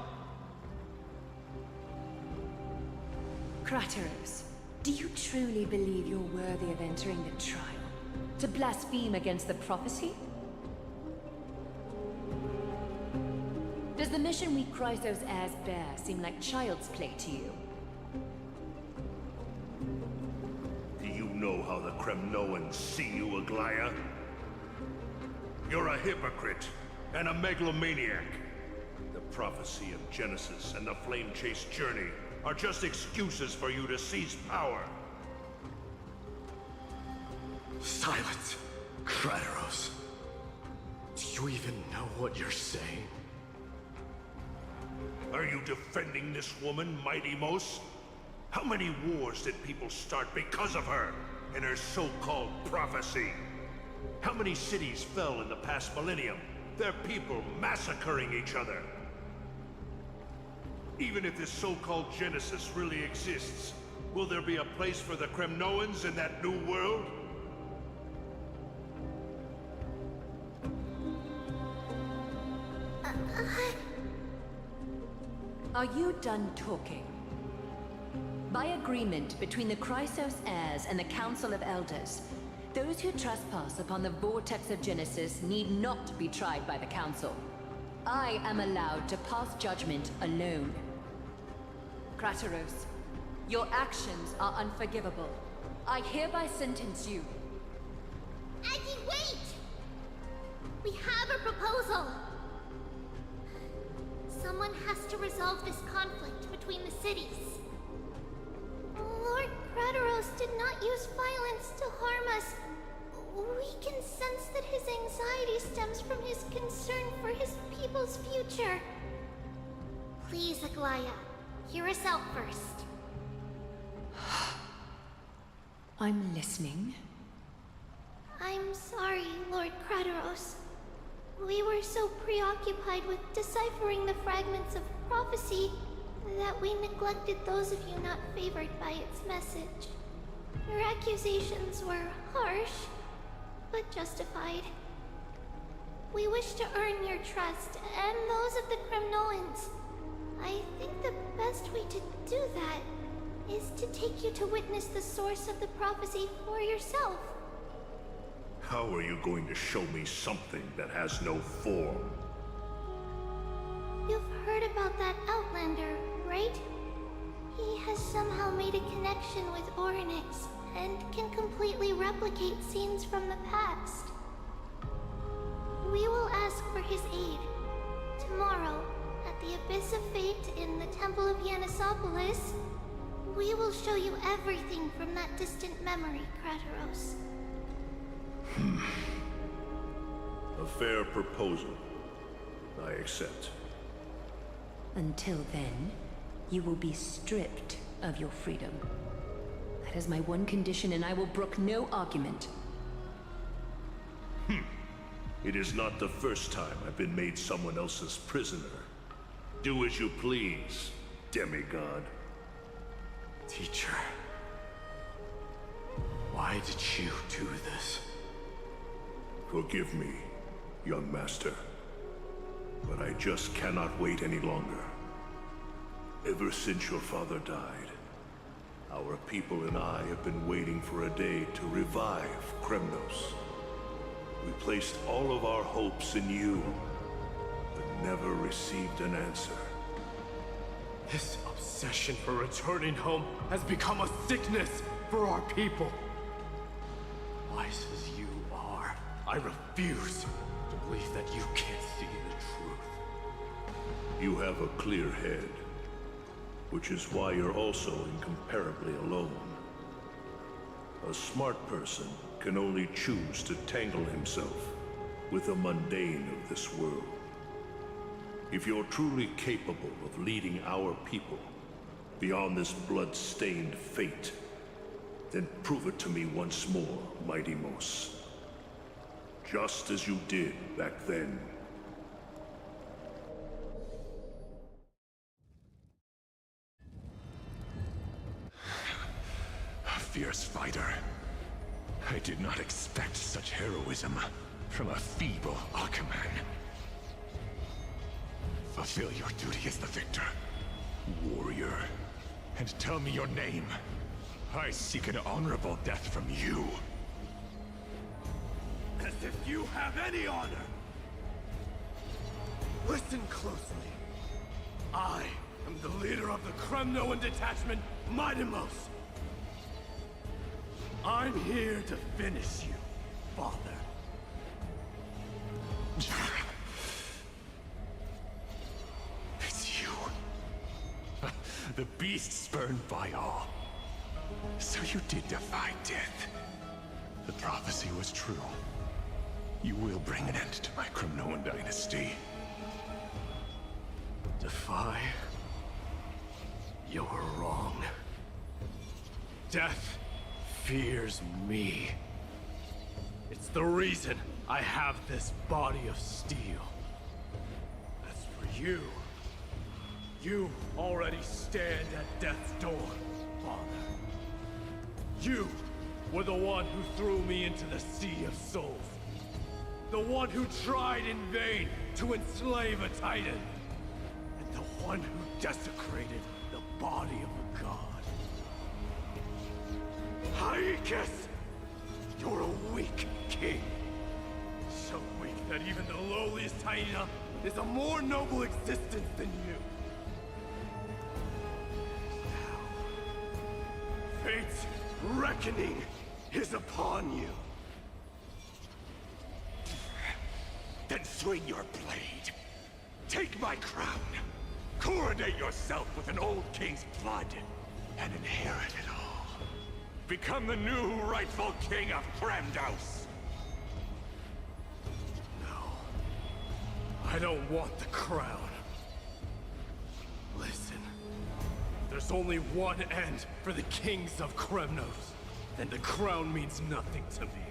Krateros, do you truly believe you're worthy of entering the trial? To blaspheme against the prophecy? Does the mission we Chrysos heirs bear seem like child's play to you? Do you know how the Kremnoans see you, Aglaya? You're a hypocrite and a megalomaniac. The prophecy of Genesis and the Flame Chase journey are just excuses for you to seize power. Silence! Krateros. Do you even know what you're saying? Are you defending this woman, Mighty Mos? How many wars did people start because of her and her so-called prophecy? How many cities fell in the past millennium? Their people massacring each other. Even if this so-called Genesis really exists, will there be a place for the Kremnoans in that new world? Are you done talking? By agreement between the Chrysos heirs and the Council of Elders, those who trespass upon the Vortex of Genesis need not be tried by the Council. I am allowed to pass judgment alone. Krateros, your actions are unforgivable. I hereby sentence you. Aggie, wait! We have a proposal! Someone has to resolve this conflict between the cities. Lord Krateros did not use violence to harm us. We can sense that his anxiety stems from his concern for his people's future. Please, Aglaya, hear us out first. I'm listening. I'm sorry, Lord Krateros. We were so preoccupied with deciphering the fragments of prophecy that we neglected those of you not favored by its message. Your accusations were harsh, but justified. We wish to earn your trust and those of the Kremnoans. I think the best way to do that is to take you to witness the source of the prophecy for yourself. How are you going to show me something that has no form? You've heard about that Outlander, right? He has somehow made a connection with Orynyx and can completely replicate scenes from the past. We will ask for his aid. Tomorrow, at the Abyss of Fate in the Temple of Yanisopolis, we will show you everything from that distant memory, Krateros. A fair proposal. I accept. Until then, you will be stripped of your freedom. That is my one condition, and I will brook no argument. It is not the first time I've been made someone else's prisoner. Do as you please, demigod. Teacher, why did you do this? Forgive me, young master. But I just cannot wait any longer. Ever since your father died, our people and I have been waiting for a day to revive Kremnos. We placed all of our hopes in you, but never received an answer. This obsession for returning home has become a sickness for our people. Wise as you are, I refuse to believe that you can't see the truth. You have a clear head, which is why you're also incomparably alone. A smart person can only choose to tangle himself with the mundane of this world. If you're truly capable of leading our people beyond this blood-stained fate, then prove it to me once more, Mighty Mos. Just as you did back then. A fierce fighter. I did not expect such heroism from a feeble Alchemist. Fulfill your duty as the victor, warrior, and tell me your name. I seek an honorable death from you. As if you have any honor! Listen closely. I am the leader of the Kremnoan detachment, Mighty Mos. I'm here to finish you, Father. It's you. The beast spurned by all. So you did defy death. The prophecy was true. You will bring an end to my Kremnoan dynasty. Defy? You're wrong. Death fears me. It's the reason I have this body of steel. As for you, you already stand at death's door, Father. You were the one who threw me into the Sea of Souls. The one who tried in vain to enslave a Titan. And the one who desecrated the body of a god. Hyrule, you're a weak king. So weak that even the lowliest hyena is a more noble existence than you. Now, fate's reckoning is upon you. Then swing your blade. Take my crown. Coronate yourself with an old king's blood and inherit it all. Become the new rightful king of Kremnos. I don't want the crown. Listen, there's only one end for the kings of Kremnos, and the crown means nothing to me.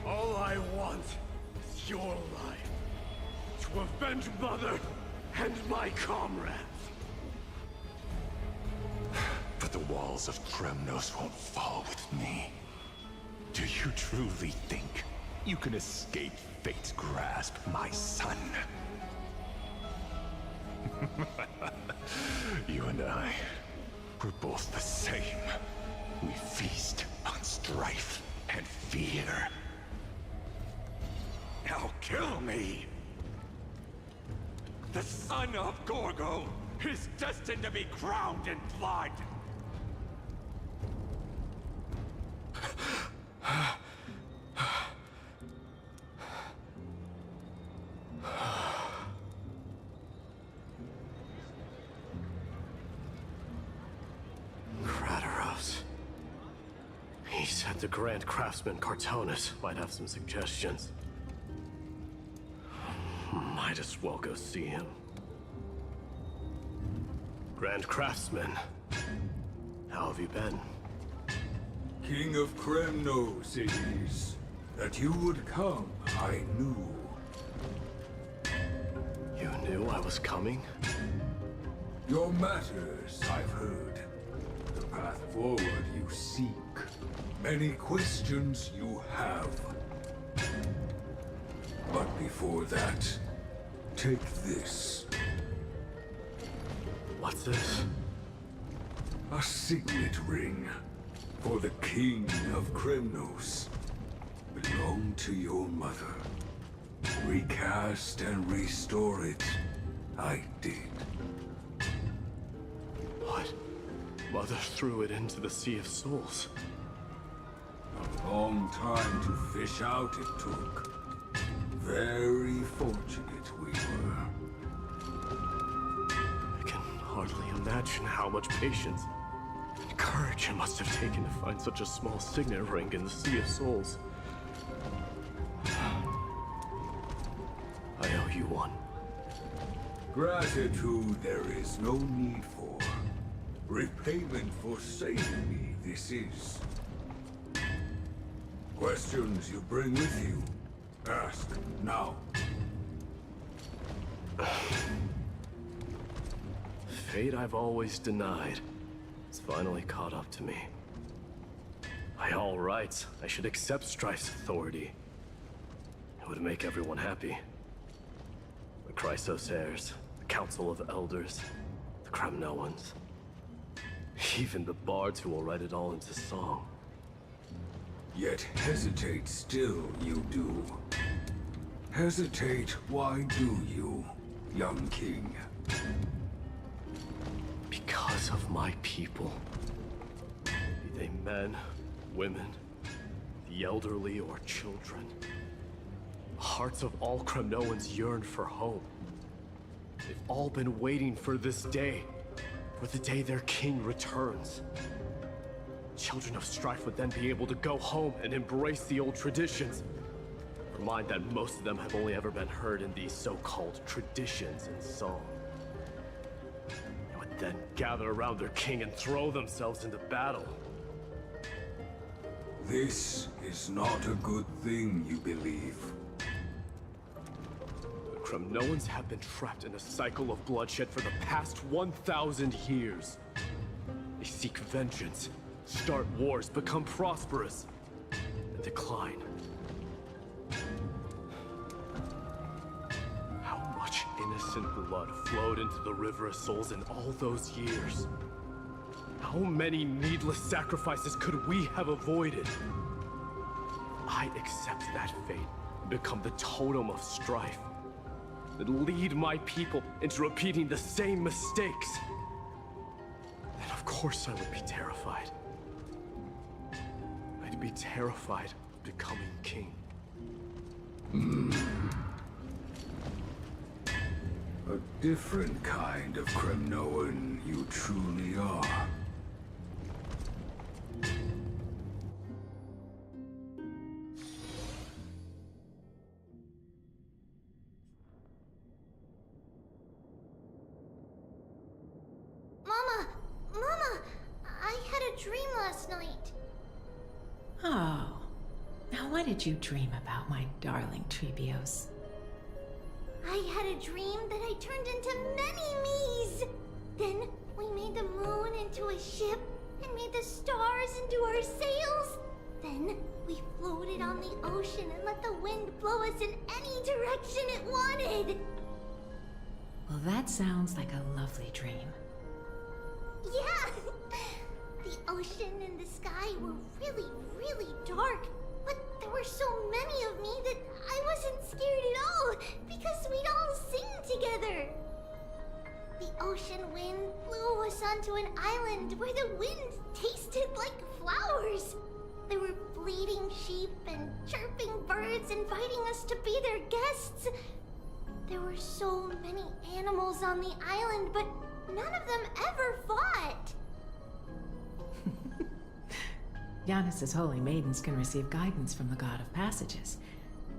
All I want is your life, to avenge Mother and my comrades. But the walls of Kremnos won't fall with me. Do you truly think you can escape fate's grasp, my son? You and I, we're both the same. We feast on strife and fear. Now kill me! The son of Gorgo is destined to be crowned in blood! He said the Grand Craftsman Cartonus might have some suggestions. Might as well go see him. Grand Craftsman, how have you been? King of Kremnos it is. That you would come, I knew. You knew I was coming? Your matters, I've heard. The path forward you seek. Many questions you have. But before that, take this. What's this? A signet ring for the King of Kremnos. Belonged to your mother. Recast and restore it. I did. What? Mother threw it into the Sea of Souls. A long time to fish out it took. Very fortunate we were. I can hardly imagine how much patience and courage it must have taken to find such a small signet ring in the Sea of Souls. I owe you one. Gratitude there is no need for. Repayment for saving me, this is. Questions you bring with you? Ask now. Fate I've always denied has finally caught up to me. By all rights, I should accept Strife's authority. It would make everyone happy. The Chrysos heirs, the Council of Elders, the Kremnoans. Even the bards who will write it all into song. Yet hesitate still you do. Hesitate, why do you, young king? Because of my people. Be they men, women, the elderly, or children. The hearts of all Kremnoans yearn for home. They've all been waiting for this day. For the day their king returns. children of strife would then be able to go home and embrace the old traditions. Remind that most of them have only ever been heard in these so-called traditions and song. They would then gather around their king and throw themselves into battle. This is not a good thing, you believe. The Kremnoans have been trapped in a cycle of bloodshed for the past 1,000 years. They seek vengeance, start wars, become prosperous, and decline. How much innocent blood flowed into the River of Souls in all those years? How many needless sacrifices could we have avoided? I accept that fate and become the totem of strife that lead my people into repeating the same mistakes. Then of course I would be terrified. I'd be terrified of becoming king. A different kind of Kremnoan you truly are. Mama, I had a dream last night. Oh. Now what did you dream about, my darling Trebios? I had a dream that I turned into many me's. Then we made the moon into a ship and made the stars into our sails. Then we floated on the ocean and let the wind blow us in any direction it wanted. Well, that sounds like a lovely dream. Yeah! The ocean and the sky were really, really dark. But there were so many of me that I wasn't scared at all, because we'd all sing together. The ocean wind blew us onto an island where the wind tasted like flowers. There were bleating sheep and chirping birds inviting us to be their guests. There were so many animals on the island, but none of them ever fought. Giannis's holy maidens can receive guidance from the God of Passages.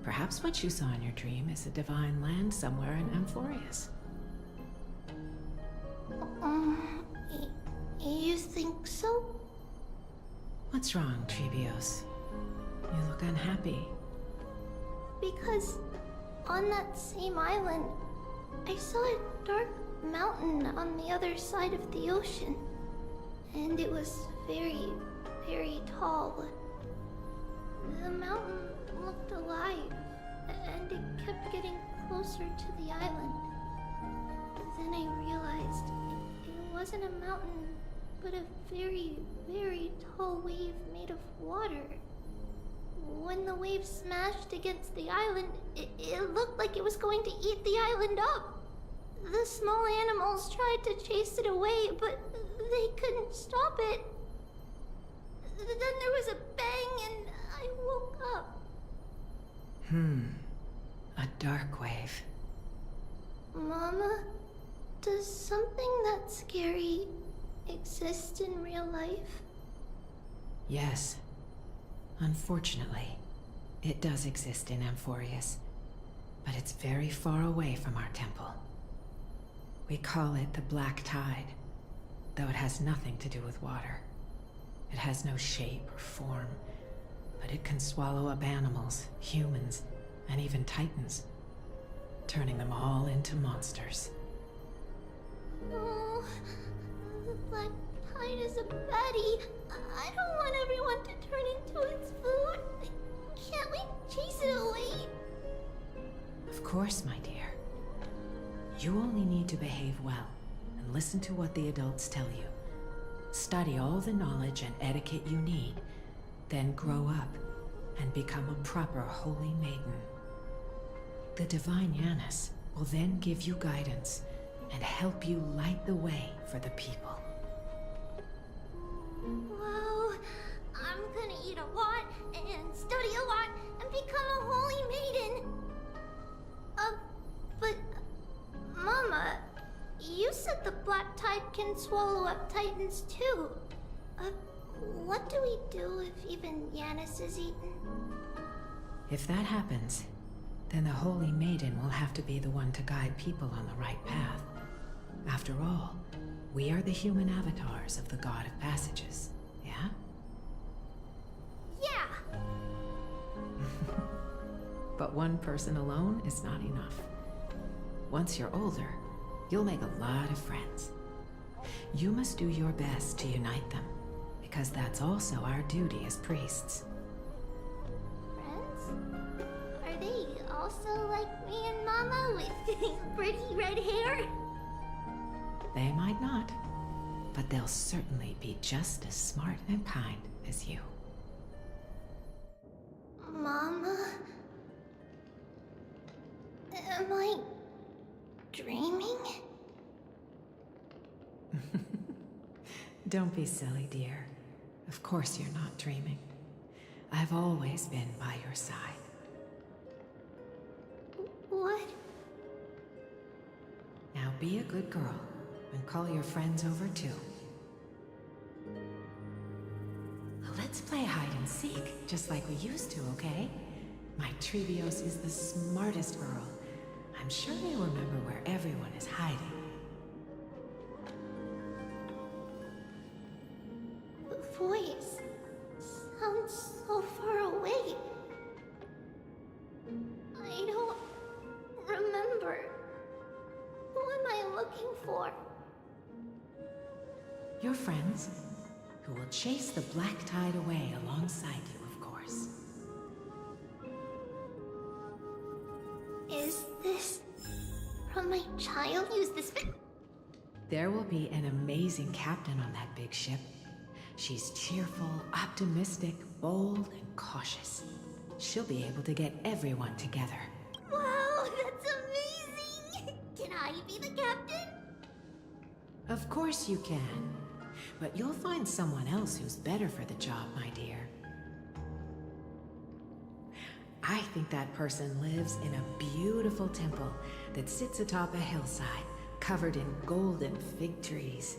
Perhaps what you saw in your dream is a divine land somewhere in Amphorius. You think so? What's wrong, Trebios? You look unhappy. Because on that same island, I saw a dark mountain on the other side of the ocean. And it was very, very tall. The mountain looked alive, and it kept getting closer to the island. Then I realized it wasn't a mountain, but a very, very tall wave made of water. When the wave smashed against the island, it looked like it was going to eat the island up. The small animals tried to chase it away, but they couldn't stop it. Then there was a bang and I woke up. A dark wave. Mama, does something that scary exist in real life? Yes. Unfortunately, it does exist in Amphorius, but it's very far away from our temple. We call it the Black Tide, though it has nothing to do with water. It has no shape or form, but it can swallow up animals, humans, and even titans, turning them all into monsters. Oh, the Black Tide is a baddie. I don't want everyone to turn into its food. Can't we chase it away? Of course, my dear. You only need to behave well and listen to what the adults tell you. Study all the knowledge and etiquette you need, then grow up and become a proper holy maiden. The divine Giannis will then give you guidance and help you light the way for the people. Wow, I'm gonna eat a lot and study a lot and become a holy maiden. But Mama, you said the Black Tide can swallow up titans too. What do we do if even Yanis is eaten? If that happens, then the Holy Maiden will have to be the one to guide people on the right path. After all, we are the human avatars of the God of Passages, yeah? Yeah! But one person alone is not enough. Once you're older, you'll make a lot of friends. You must do your best to unite them, because that's also our duty as priests. Friends? Are they also like me and Mama with pretty red hair? They might not, but they'll certainly be just as smart and kind as you. Mama? Am I dreaming? Don't be silly, dear. Of course you're not dreaming. I've always been by your side. What? Now be a good girl and call your friends over too. Let's play hide and seek, just like we used to, okay? My Trevios is the smartest girl. I'm sure they remember where everyone is hiding. The voice sounds so far away. I don't remember. Who am I looking for? Your friends, who will chase the black tide away alongside you, of course. Is this from my child? Use this. There will be an amazing captain on that big ship. She's cheerful, optimistic, bold, and cautious. She'll be able to get everyone together. Wow, that's amazing! Can I be the captain? Of course you can. But you'll find someone else who's better for the job, my dear. I think that person lives in a beautiful temple that sits atop a hillside, covered in golden fig trees.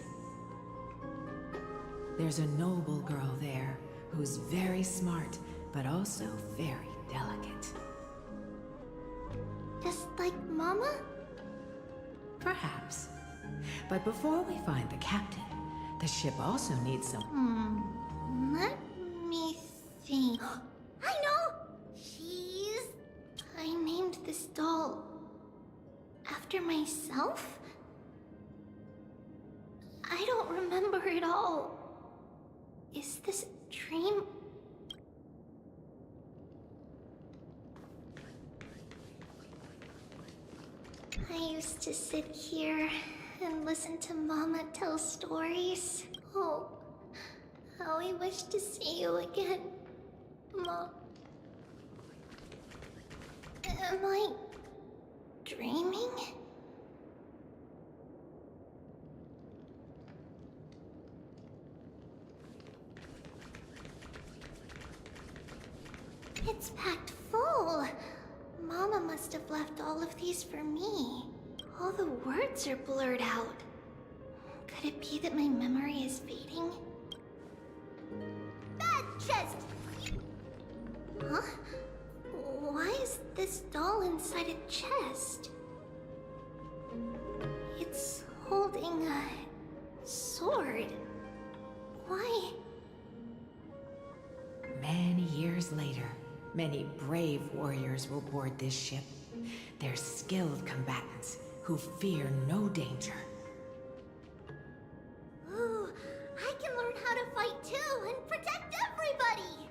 There's a noble girl there who's very smart, but also very delicate. Just like Mama? Perhaps. But before we find the captain, the ship also needs some... Let me think. I know! I named this doll after myself? I don't remember it all. Is this a dream? I used to sit here and listen to Mama tell stories. Oh, how I wish to see you again, Mom. Am I dreaming? It's packed full. Mama must have left all of these for me. All the words are blurred out. Could it be that my memory is fading? That chest! Huh? Why is this doll inside a chest? It's holding a sword. Why? Many years later, many brave warriors will board this ship. They're skilled combatants who fear no danger. Ooh, I can learn how to fight too and protect everybody!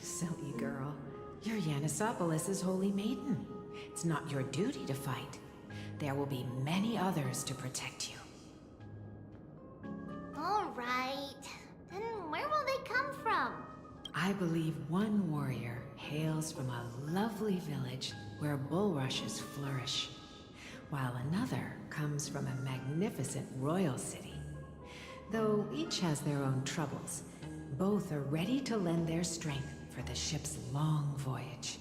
Silly girl. You're Yanisopoulos' holy maiden. It's not your duty to fight. There will be many others to protect you. Alright. Then where will they come from? I believe one warrior hails from a lovely village where bulrushes flourish, while another comes from a magnificent royal city. Though each has their own troubles, both are ready to lend their strength for the ship's long voyage.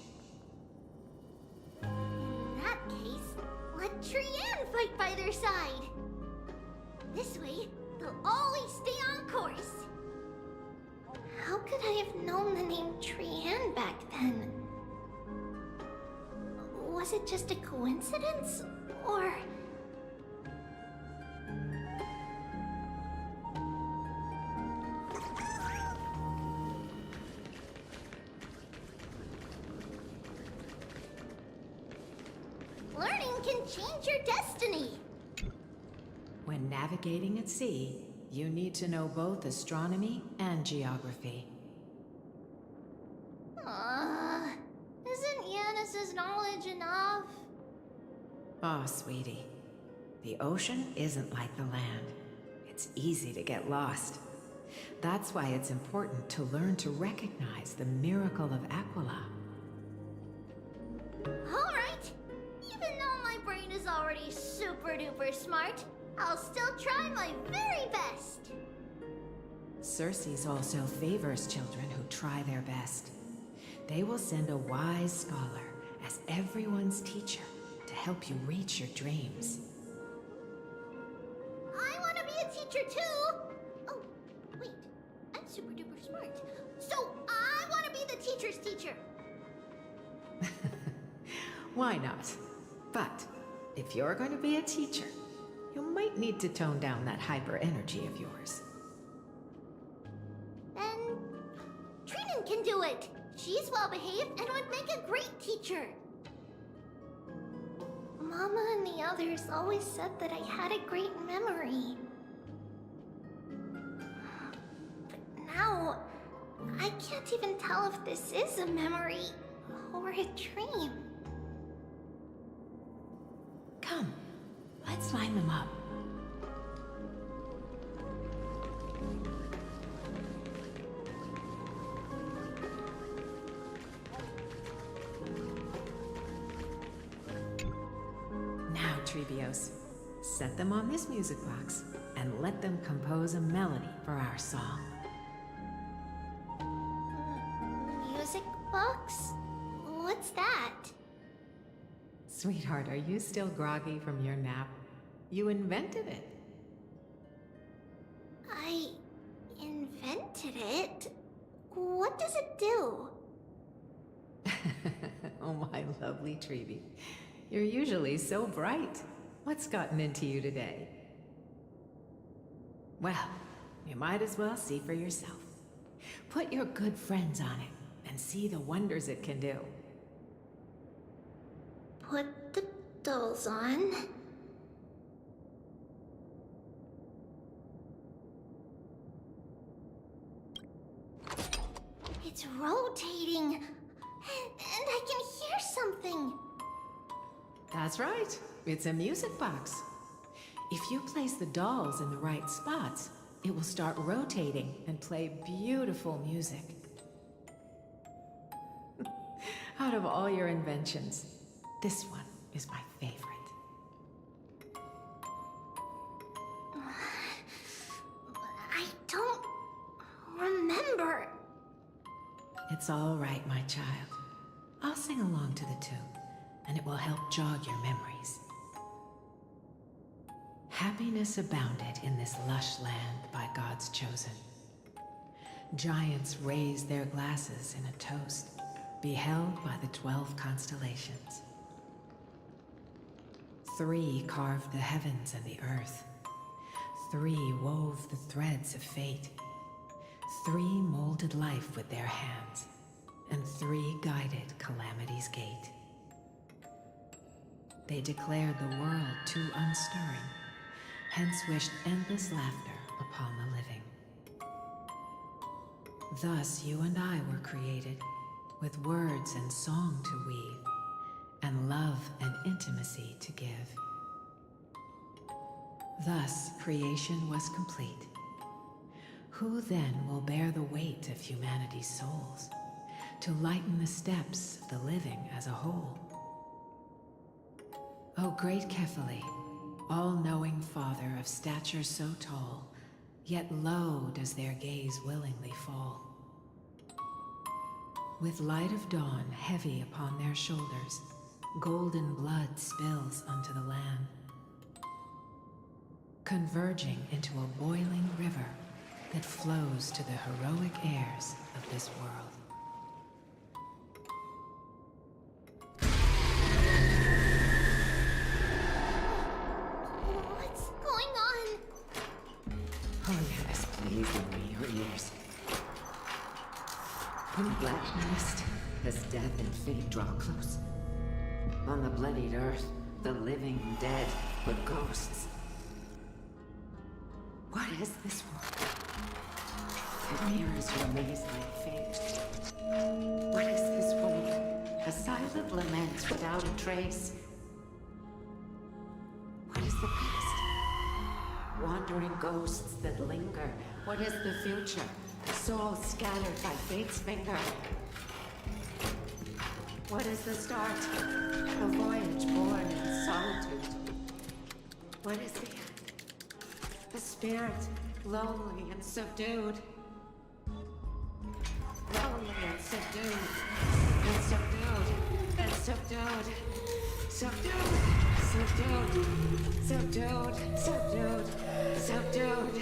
In that case, let Trianne fight by their side. This way, they'll always stay on course. could I have known the name Trian back then? Was it just a coincidence? Or... Learning can change your destiny! When navigating at sea, you need to know both astronomy and geography. Isn't Yanis's knowledge enough? Oh, sweetie. The ocean isn't like the land. It's easy to get lost. That's why it's important to learn to recognize the miracle of Aquila. Alright! Even though my brain is already super duper smart, I'll still try my very best! Circe also favors children who try their best. They will send a wise scholar as everyone's teacher to help you reach your dreams. I want to be a teacher too! Oh, wait. I'm super duper smart. So I want to be the teacher's teacher! Why not? But if you're going to be a teacher, you might need to tone down that hyper energy of yours. Then Trinan can do it! She's well behaved and would make a great teacher! Mama and the others always said that I had a great memory. But now, I can't even tell if this is a memory or a dream. Come, let's line them up. Now, Trebios, set them on this music box and let them compose a melody for our song. Music box? What's that? Sweetheart, are you still groggy from your nap? You invented it. I invented it? What does it do? Oh, my lovely Trebi. You're usually so bright. What's gotten into you today? Well, you might as well see for yourself. Put your good friends on it and see the wonders it can do. Put the dolls on. It's rotating, and I can hear something. That's right. It's a music box. If you place the dolls in the right spots, it will start rotating and play beautiful music. Out of all your inventions, this one is my favorite. I don't remember. It's all right, my child. I'll sing along to the tune, and it will help jog your memories. Happiness abounded in this lush land by God's chosen. Giants raised their glasses in a toast, beheld by the 12 constellations. 3 carved the heavens and the earth. 3 wove the threads of fate. 3 molded life with their hands, and 3 guided calamity's gate. They declared the world too unstirring, hence wished endless laughter upon the living. Thus you and I were created, with words and song to weave, and love and intimacy to give. Thus creation was complete. Who then will bear the weight of humanity's souls, to lighten the steps of the living as a whole? O great Kephale, all-knowing Father of stature so tall, yet low does their gaze willingly fall. With light of dawn heavy upon their shoulders, golden blood spills unto the land. Converging into a boiling river, that flows to the heroic heirs of this world. What's going on? Oh yes, please lend me your ears. In black mist, as death and fate draw close. On the bloodied earth, the living and dead, but ghosts. What is this world? It mirrors your maze-like fate. What is this world? A silent lament without a trace. What is the past? Wandering ghosts that linger. What is the future? Souls scattered by fate's finger. What is the start? A voyage born in solitude. What is the end? A spirit, lonely and subdued. Lonely and subdued. And subdued. And subdued. Subdued. Subdued. Subdued. Subdued. Subdued.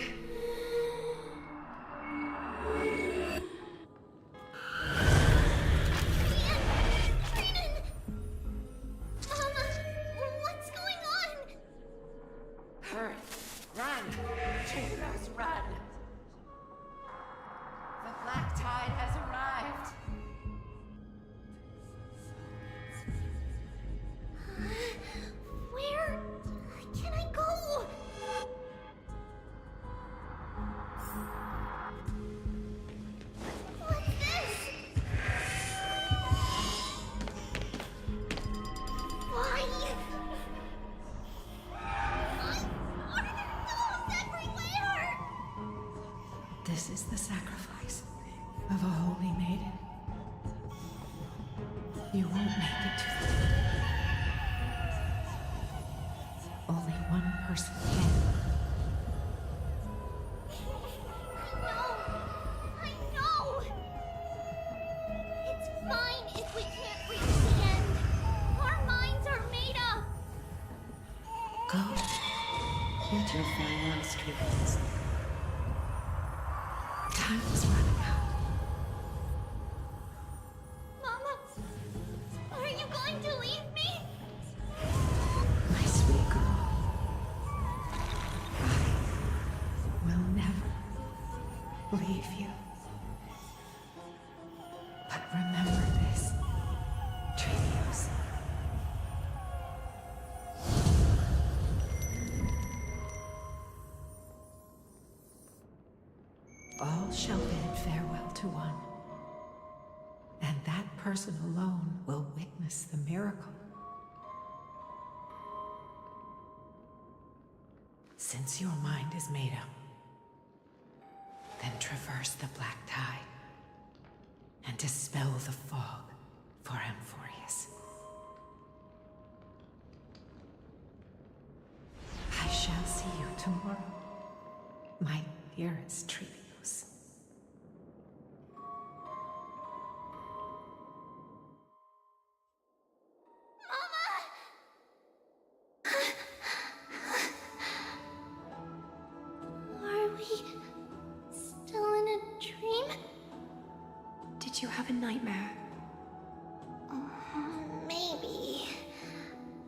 This is the sacrifice of a holy maiden. You won't make it to the end. Only one person can. I know! It's fine if we can't reach the end. Our minds are made up. Go. Get your farewell streets. Time is running out. Mama, are you going to leave me? My sweet girl. I will never leave you. But remember this, Trios. All shall bid farewell to one, and that person alone will witness the miracle. Since your mind is made up, then traverse the black tide and dispel the fog for Amphorius. I shall see you tomorrow, my dearest Trios. Are we still in a dream? Did you have a nightmare? Maybe.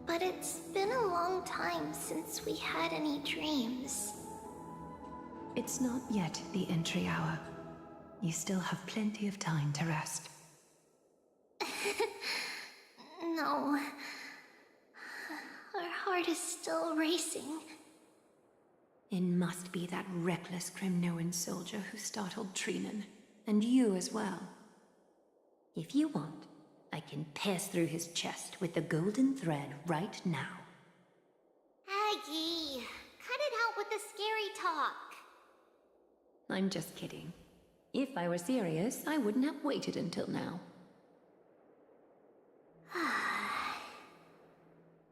But it's been a long time since we had any dreams. It's not yet the entry hour. You still have plenty of time to rest. No. Our heart is still racing. It must be that reckless Kremnoan soldier who startled Trinan. And you as well. If you want, I can pierce through his chest with the golden thread right now. Aggie, cut it out with the scary talk. I'm just kidding. If I were serious, I wouldn't have waited until now.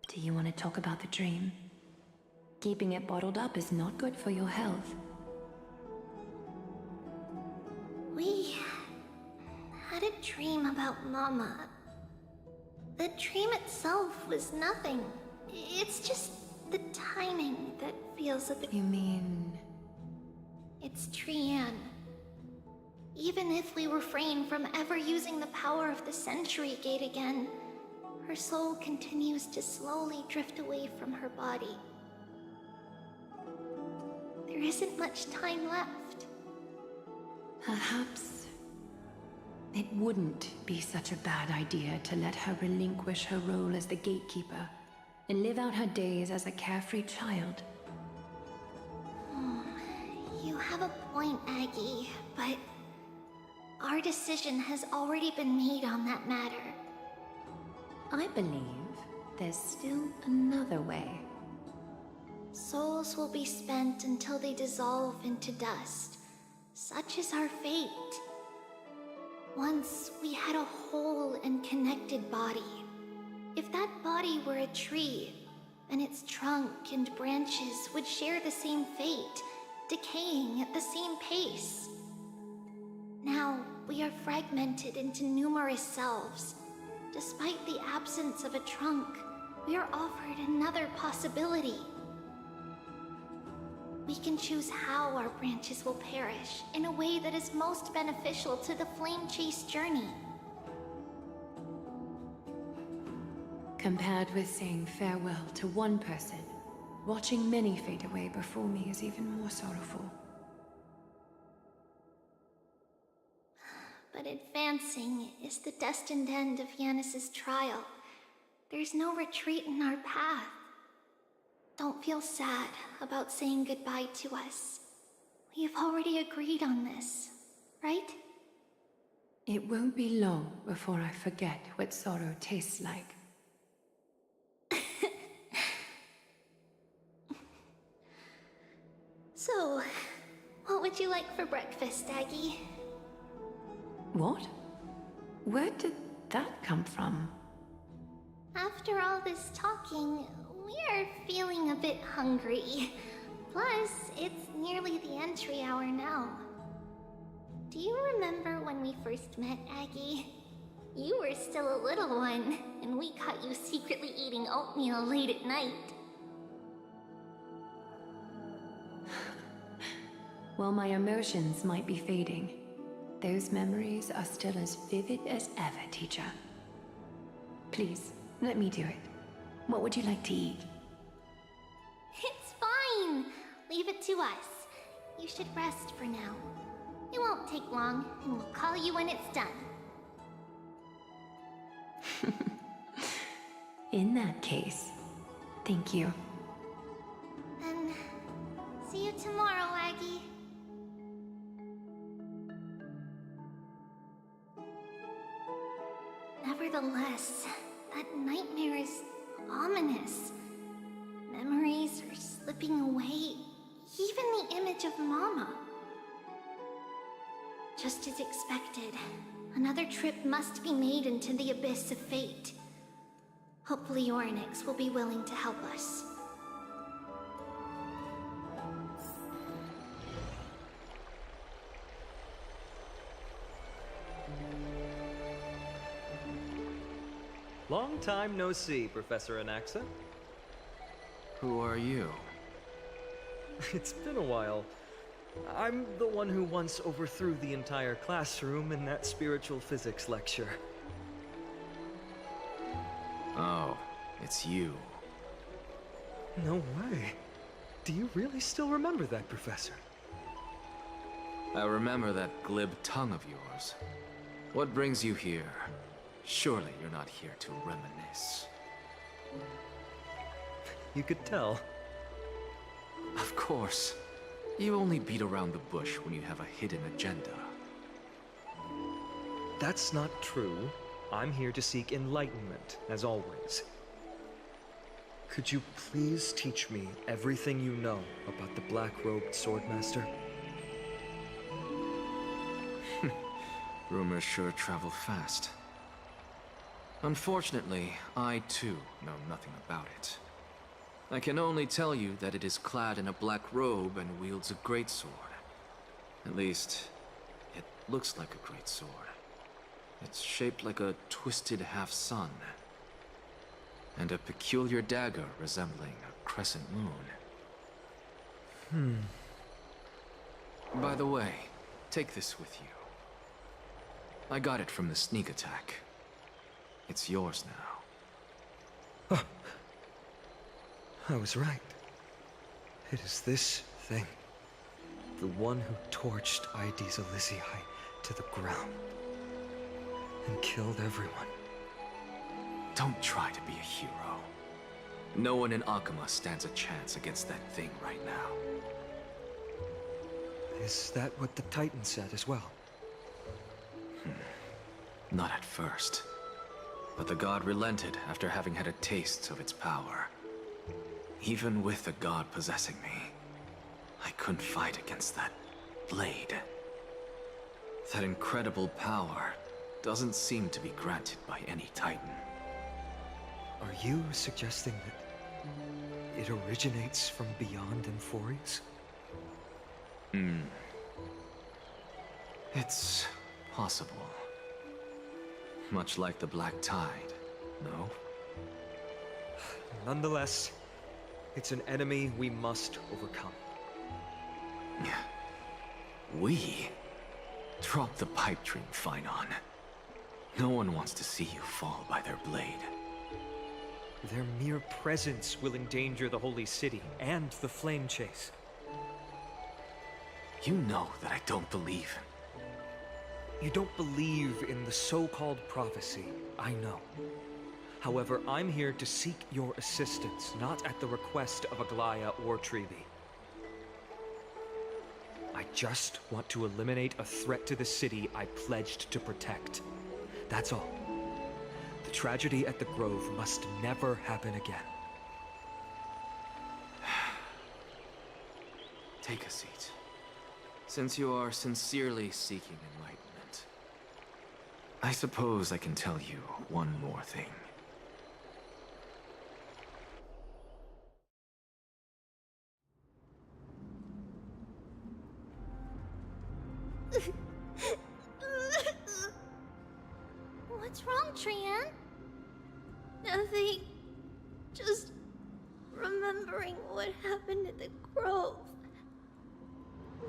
Do you want to talk about the dream? Keeping it bottled up is not good for your health. We had a dream about Mama. The dream itself was nothing. It's just the timing that feels a bit... You mean... It It's Trian. Even if we refrain from ever using the power of the Century Gate again, her soul continues to slowly drift away from her body. There isn't much time left. Perhaps it wouldn't be such a bad idea to let her relinquish her role as the gatekeeper and live out her days as a carefree child. You have a point, Aggie, but our decision has already been made on that matter. I believe there's still another way. Souls will be spent until they dissolve into dust. Such is our fate. Once we had a whole and connected body. If that body were a tree, then its trunk and branches would share the same fate, decaying at the same pace. Now, we are fragmented into numerous selves. Despite the absence of a trunk, we are offered another possibility. We can choose how our branches will perish in a way that is most beneficial to the Flame Chase journey. Compared with saying farewell to one person, watching many fade away before me is even more sorrowful. But advancing is the destined end of Yanis's trial. There's no retreat in our path. Don't feel sad about saying goodbye to us. We have already agreed on this, right? It won't be long before I forget what sorrow tastes like. So, what would you like for breakfast, Aggie? What? Where did that come from? After all this talking, we are feeling a bit hungry. Plus, it's nearly the entry hour now. Do you remember when we first met, Aggie? You were still a little one, and we caught you secretly eating oatmeal late at night. While my emotions might be fading, those memories are still as vivid as ever, teacher. Please, let me do it. What would you like to eat? It's fine! Leave it to us. You should rest for now. It won't take long, and we'll call you when it's done. In that case, thank you. And see you tomorrow, Aggie. Nevertheless, that nightmare is ominous. Memories are slipping away, even the image of Mama. Just as expected, another trip must be made into the abyss of fate. Hopefully Orynyx will be willing to help us. Long time no see, Professor Anaxa. Who are you? It's been a while. I'm the one who once overthrew the entire classroom in that spiritual physics lecture. Oh, it's you. No way. Do you really still remember that, Professor? I remember that glib tongue of yours. What brings you here? Surely you're not here to reminisce. You could tell. Of course. You only beat around the bush when you have a hidden agenda. That's not true. I'm here to seek enlightenment, as always. Could you please teach me everything you know about the black-robed swordmaster? Rumors sure travel fast. Unfortunately, I too know nothing about it. I can only tell you that it is clad in a black robe and wields a greatsword. At least, it looks like a greatsword. It's shaped like a twisted half-sun, and a peculiar dagger resembling a crescent moon. By the way, take this with you. I got it from the sneak attack. It's yours now. Oh. I was right. It is this thing. The one who torched Aedes Elysiae to the ground. And killed everyone. Don't try to be a hero. No one in Akuma stands a chance against that thing right now. Is that what the Titan said as well? Not at first. But the god relented after having had a taste of its power. Even with the god possessing me, I couldn't fight against that blade. That incredible power doesn't seem to be granted by any Titan. Are you suggesting that it originates from beyond Amphorius? It's possible. Much like the Black Tide, no? Nonetheless, it's an enemy we must overcome. We? Drop the pipe dream, Finon. No one wants to see you fall by their blade. Their mere presence will endanger the Holy City and the Flame Chase. You know that I don't believe. You don't believe in the so-called prophecy, I know. However, I'm here to seek your assistance, not at the request of Aglaya or Trevi. I just want to eliminate a threat to the city I pledged to protect. That's all. The tragedy at the Grove must never happen again. Take a seat. Since you are sincerely seeking enlightenment, I suppose I can tell you one more thing. What's wrong, Trian? Nothing. Just remembering what happened at the Grove.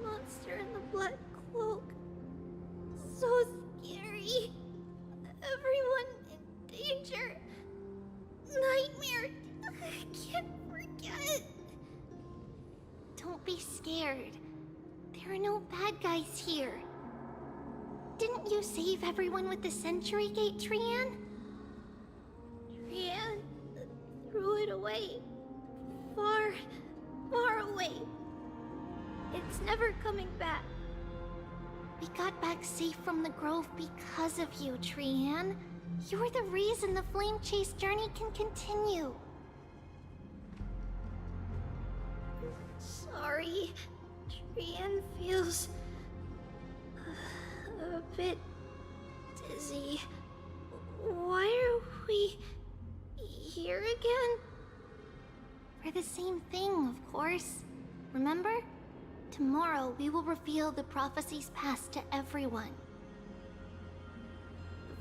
Monster in the black cloak. So scary. Everyone in danger. Nightmare. I can't forget. Don't be scared. There are no bad guys here. Didn't you save everyone with the Century Gate, Trian? Trian threw it away. Far, far away. It's never coming back. We got back safe from the Grove because of you, Trian. You're the reason the Flame Chase journey can continue. Sorry. Trian feels a bit dizzy. Why are we here again? For the same thing, of course. Remember? Tomorrow we will reveal the prophecies past to everyone.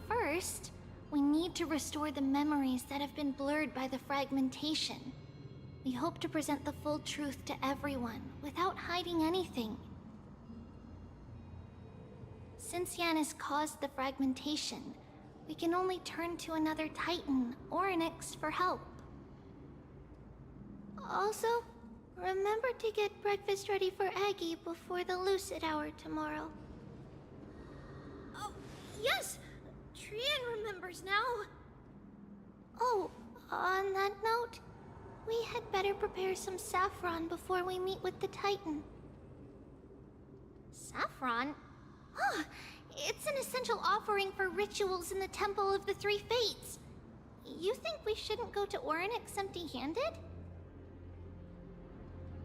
First, we need to restore the memories that have been blurred by the fragmentation. We hope to present the full truth to everyone, without hiding anything. Since Yanis caused the fragmentation, we can only turn to another Titan or an X for help. Also, remember to get breakfast ready for Aggie before the Lucid Hour tomorrow. Oh, yes! Trian remembers now! Oh, on that note, we had better prepare some saffron before we meet with the Titan. Saffron? Huh, it's an essential offering for rituals in the Temple of the Three Fates. You think we shouldn't go to Orynyx empty-handed?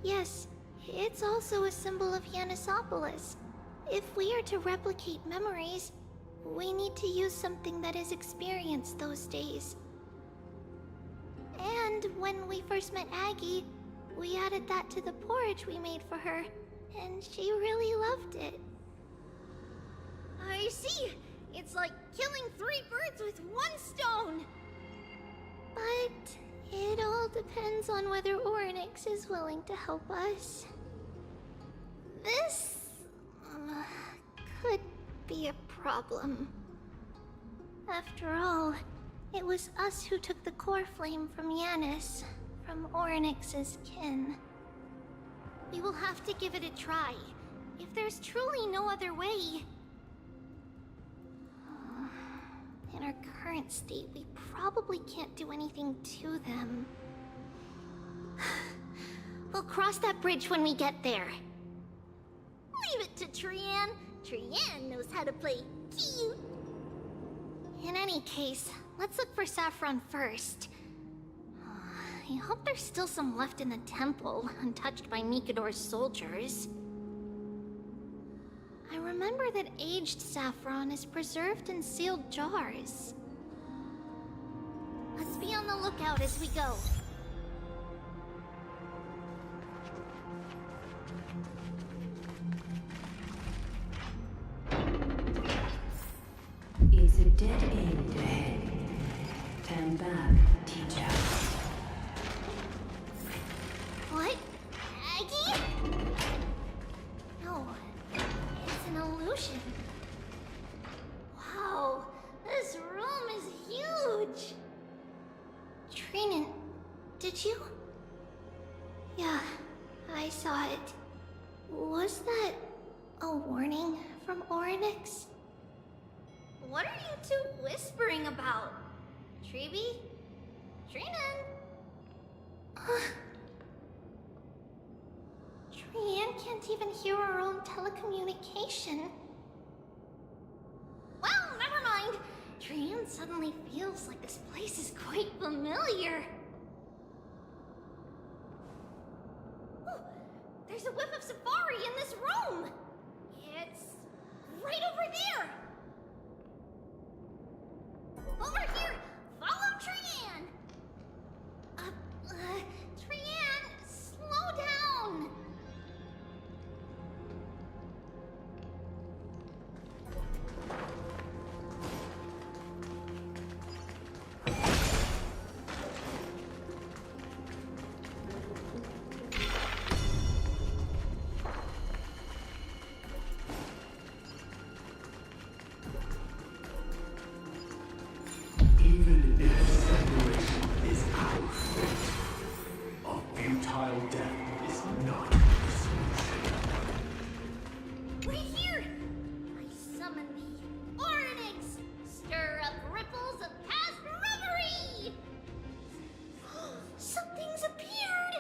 Yes, it's also a symbol of Yanisopolis. If we are to replicate memories, we need to use something that has experienced those days. And when we first met Aggie, we added that to the porridge we made for her, and she really loved it. I see! It's like killing 3 birds with 1 stone! But it all depends on whether Orynyx is willing to help us. This be a problem. After all, it was us who took the core flame from Yanis, from Orynyx's kin. We will have to give it a try, if there's truly no other way. In our current state, we probably can't do anything to them. We'll cross that bridge when we get there. Leave it to Trian. Trian knows how to play cute. In any case, let's look for Saffron first. I hope there's still some left in the temple, untouched by Mikador's soldiers. I remember that aged saffron is preserved in sealed jars. Let's be on the lookout as we go. Is a dead end ahead. Turn back, teacher. What? Aggie? No, it's an illusion. Wow, this room is huge. Trinan, did you? Yeah, I saw it. Was that a warning from Orynyx? What are you two whispering about? Treeby? Trinan? Trian can't even hear our own telecommunication. Well, never mind. Trian suddenly feels like this place is quite familiar. Ooh, there's a whiff of safari in this room. It's right over there. Over here! Follow Trian! Trian, slow down! Even if separation is our fate, a futile death is not the solution. Right here! I summon thee, Orynyx! Stir up ripples of past reverie! Something's appeared!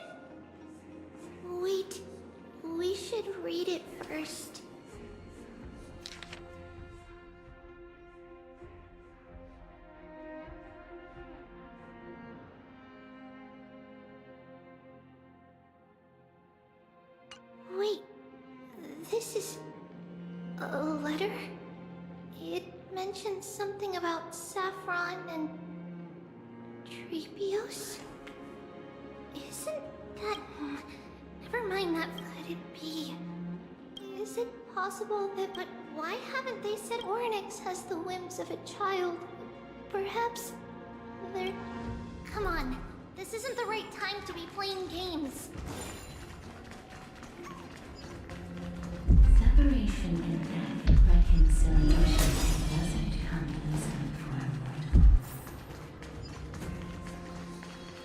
Wait, we should read it first. Wait, this is a letter? It mentions something about Saffron and Treebios? Isn't that... Never mind that, let it be. Is it possible that... But why haven't they said Orynyx has the whims of a child? Perhaps they're... Come on, this isn't the right time to be playing games. Separation and death, reconciliation doesn't come easily for a mortal.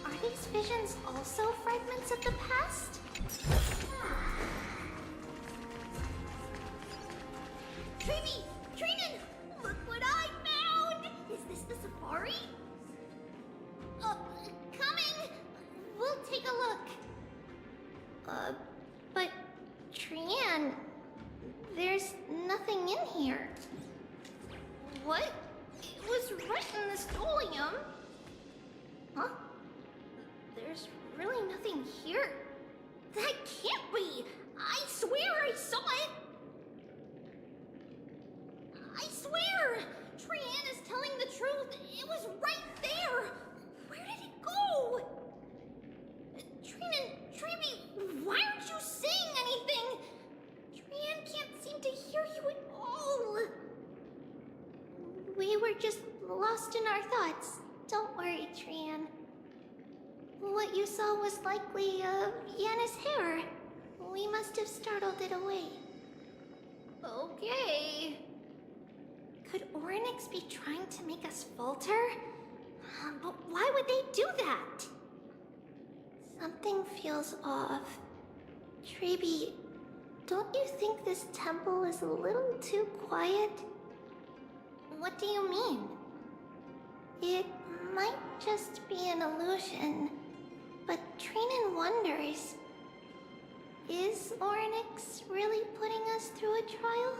Are these visions also fragments of the past? Treeby! Trinan! Look what I found! Is this the safari? Coming! We'll take a look. But Trian, there's nothing in here. What? It was right in the stolium. Huh? There's really nothing here. That can't be! I swear I saw it! I swear! Trian is telling the truth. It was right there! Where did it go? Trinan, Treeby, why aren't you saying anything? Trian can't seem to hear you at all. We were just lost in our thoughts. Don't worry, Trian. What you saw was likely, Yanis' hair. We must have startled it away. Okay. Could Oryx be trying to make us falter? But why would they do that? Something feels off. Treeby, don't you think this temple is a little too quiet? What do you mean? It might just be an illusion, but Trinan wonders, is Oryx really putting us through a trial?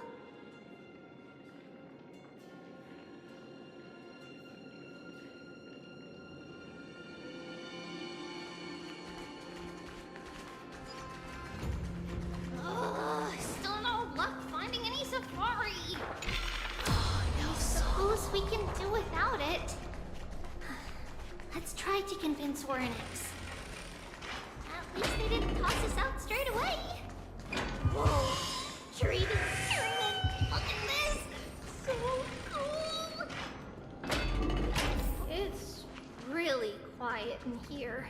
Still no luck finding any safari. I suppose we can do without it. Let's try to convince Oryx. At least they didn't toss us out straight away. Whoa, Treaty, look at this! So cool! It's really quiet in here.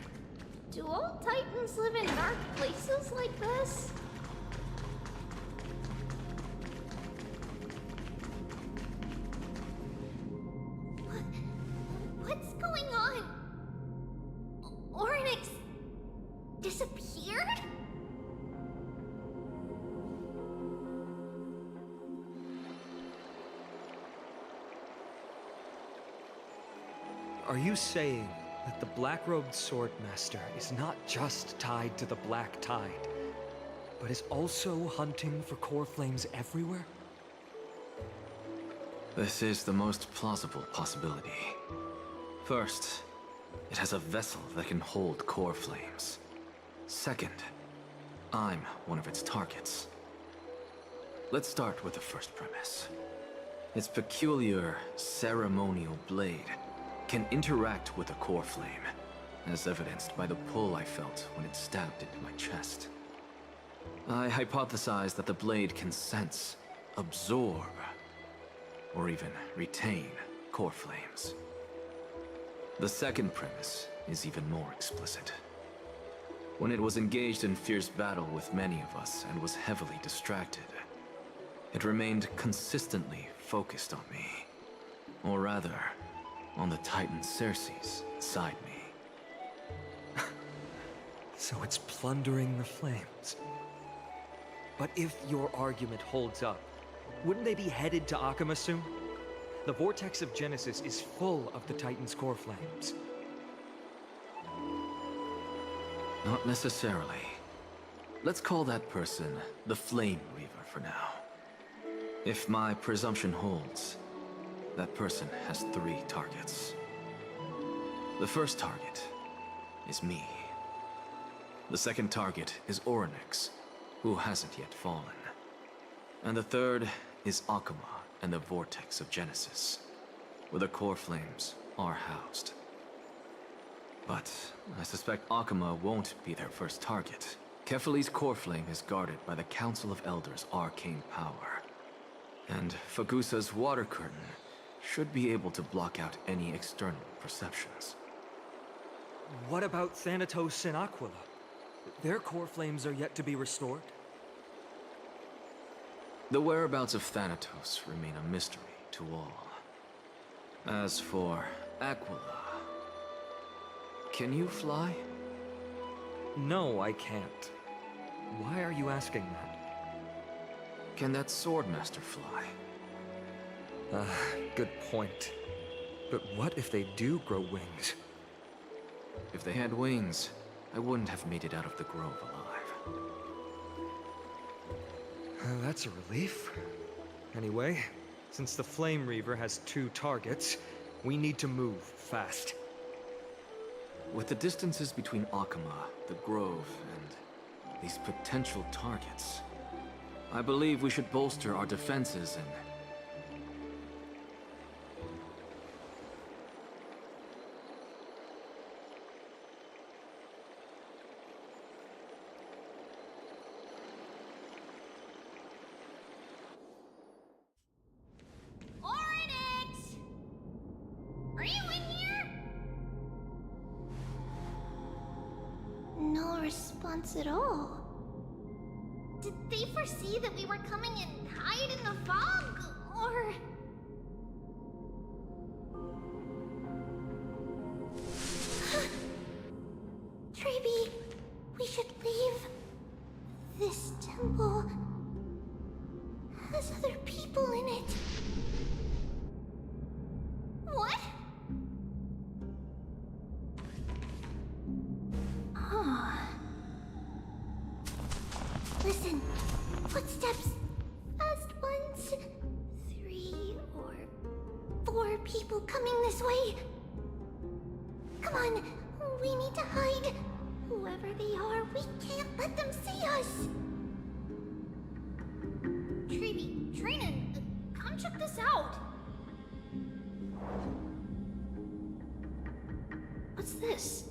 Do all Titans live in dark places like this? What's going on? Oryx disappeared? Are you saying that the black-robed swordmaster is not just tied to the Black Tide, but is also hunting for core flames everywhere? This is the most plausible possibility. First, it has a vessel that can hold core flames. Second, I'm one of its targets. Let's start with the first premise. Its peculiar ceremonial blade can interact with a core flame, as evidenced by the pull I felt when it stabbed into my chest. I hypothesized that the blade can sense, absorb, or even retain core flames. The second premise is even more explicit. When it was engaged in fierce battle with many of us and was heavily distracted, it remained consistently focused on me. Or rather, on the Titan Circes inside me. So it's plundering the flames. But if your argument holds up, wouldn't they be headed to Akama soon? The vortex of Genesis is full of the Titan's core flames. Not necessarily. Let's call that person the Flame Reaver for now. If my presumption holds, that person has 3 targets. The first target is me. The second target is Oryx, who hasn't yet fallen. And the third is Akama and the Vortex of Genesis, where the core flames are housed. But I suspect Akama won't be their first target. Kefali's core flame is guarded by the Council of Elders' arcane power. And Fagusa's water curtain should be able to block out any external perceptions. What about Thanatos and Aquila? Their core flames are yet to be restored. The whereabouts of Thanatos remain a mystery to all. As for Aquila, can you fly? No, I can't. Why are you asking that? Can that Swordmaster fly? Good point. But what if they do grow wings? If they had wings, I wouldn't have made it out of the grove alive. That's a relief. Anyway, since the Flame Reaver has 2 targets, we need to move fast. With the distances between Akama, the grove, and these potential targets, I believe we should bolster our defenses and... Oryx! Are you in here? No response at all. Did they foresee that we were coming and hide in the fog, or... has other people in it. What? Listen, footsteps. Fast ones. 3 or 4 people coming this way. Come on, we need to hide. Whoever they are, we can't let them see us. Treeby, Trainan, come check this out. What's this?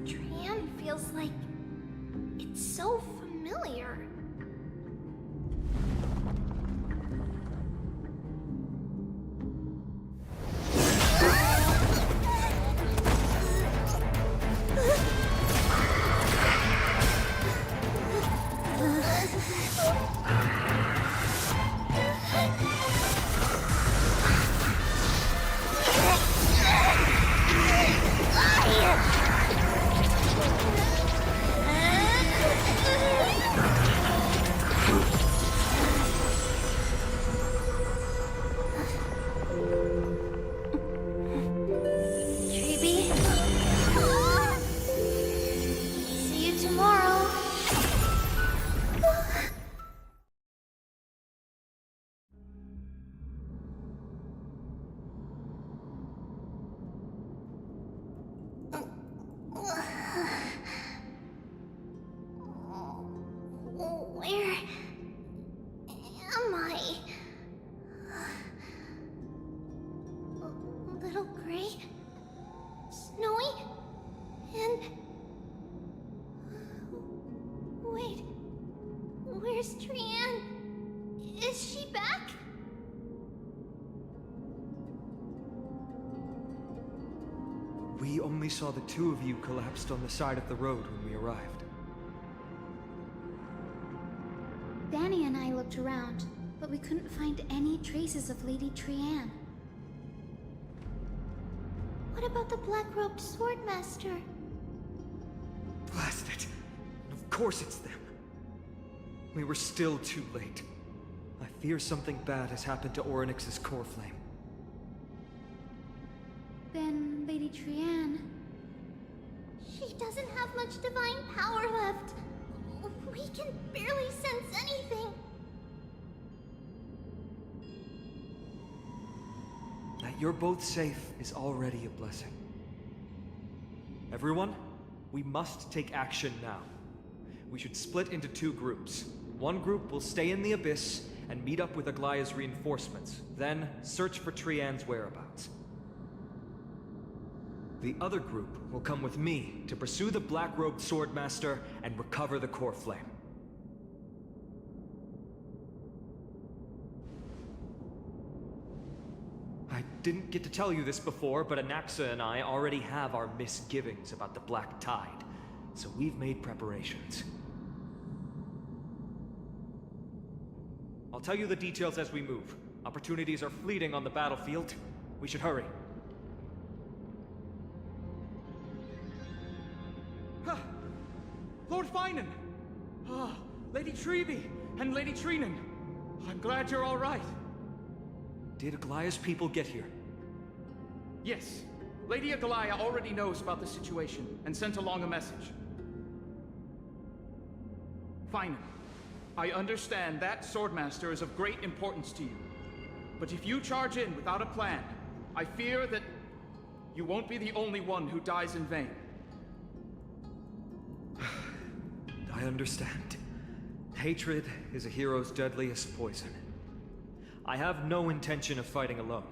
Tran feels like it's so familiar. Where am I? Little Gray? Snowy? And... Wait... Where's Trian? Is she back? We only saw the 2 of you collapsed on the side of the road when we arrived. Danny and I looked around, but we couldn't find any traces of Lady Trian. What about the black-robed swordmaster? Blast it! Of course it's them. We were still too late. I fear something bad has happened to Orynyx's core flame. Then Lady Trian... She doesn't have much divine power left. We can barely sense anything. That you're both safe is already a blessing. Everyone, we must take action now. We should split into 2 groups. One group will stay in the Abyss and meet up with Aglaya's reinforcements, then search for Trian's whereabouts. The other group will come with me to pursue the black-robed swordmaster and recover the core flame. I didn't get to tell you this before, but Anaxa and I already have our misgivings about the Black Tide, so we've made preparations. I'll tell you the details as we move. Opportunities are fleeting on the battlefield. We should hurry. Lord Finan! Ah, Lady Treeby and Lady Trainan. I'm glad you're all right. Did Aglaya's people get here? Yes. Lady Aglaya already knows about the situation and sent along a message. Finan, I understand that Swordmaster is of great importance to you. But if you charge in without a plan, I fear that you won't be the only one who dies in vain. I understand. Hatred is a hero's deadliest poison. I have no intention of fighting alone.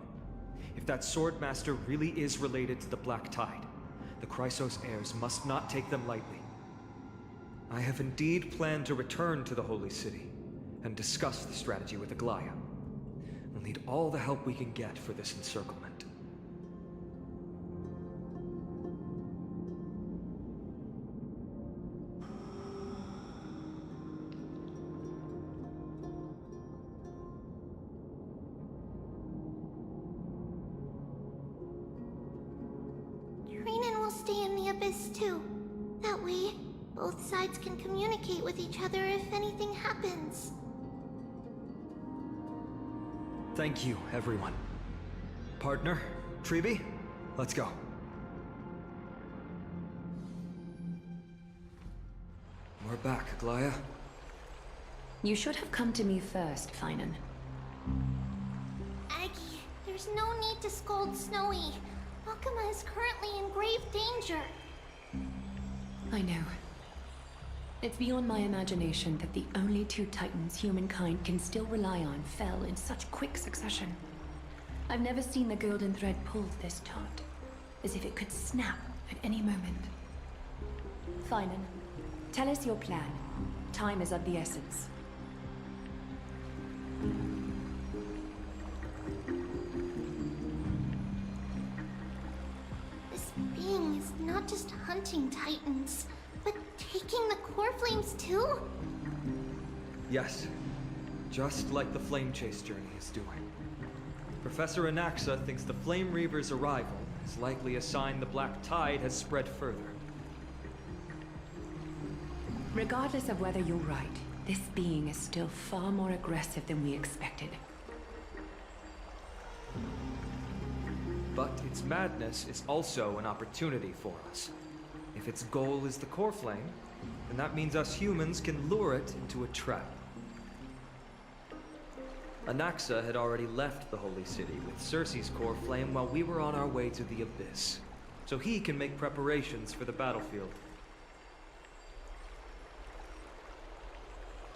If that Swordmaster really is related to the Black Tide, the Chrysos heirs must not take them lightly. I have indeed planned to return to the Holy City and discuss the strategy with Aglaya. We'll need all the help we can get for this encirclement. Stay in the Abyss too. That way, both sides can communicate with each other if anything happens. Thank you, everyone. Partner, Treeby, let's go. We're back, Aglaya. You should have come to me first, Finan. Aggie, there's no need to scold Snowy. Akuma is currently in grave danger. I know. It's beyond my imagination that the only two titans humankind can still rely on fell in such quick succession. I've never seen the golden thread pulled this taut, as if it could snap at any moment. Finan, tell us your plan. Time is of the essence. This being is not just hunting titans, but taking the core flames too? Yes, just like the Flame Chase journey is doing. Professor Anaxa thinks the Flame Reaver's arrival is likely a sign the Black Tide has spread further. Regardless of whether you're right, this being is still far more aggressive than we expected. But its madness is also an opportunity for us. If its goal is the core flame, then that means us humans can lure it into a trap. Anaxa had already left the Holy City with Cersei's core flame while we were on our way to the Abyss, so he can make preparations for the battlefield.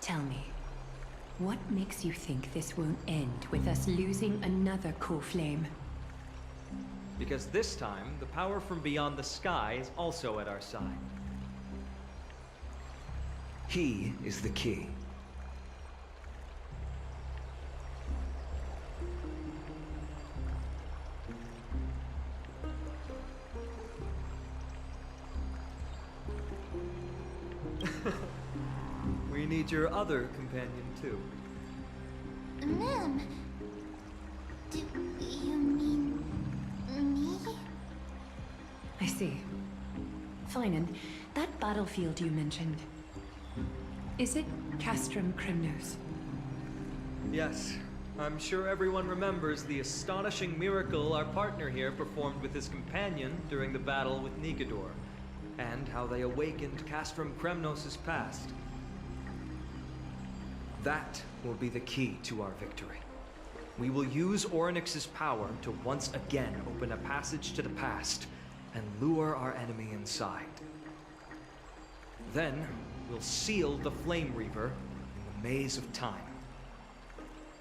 Tell me, what makes you think this won't end with us losing another core flame? Because this time, the power from beyond the sky is also at our side. He is the key. We need your other companion, too. Ma'am, do you mean me? I see. Finan, that battlefield you mentioned, is it Castrum Kremnos? Yes. I'm sure everyone remembers the astonishing miracle our partner here performed with his companion during the battle with Nigador, and how they awakened Castrum Kremnos' past. That will be the key to our victory. We will use Orynyx's power to once again open a passage to the past and lure our enemy inside. Then, we'll seal the Flame Reaver in the maze of time.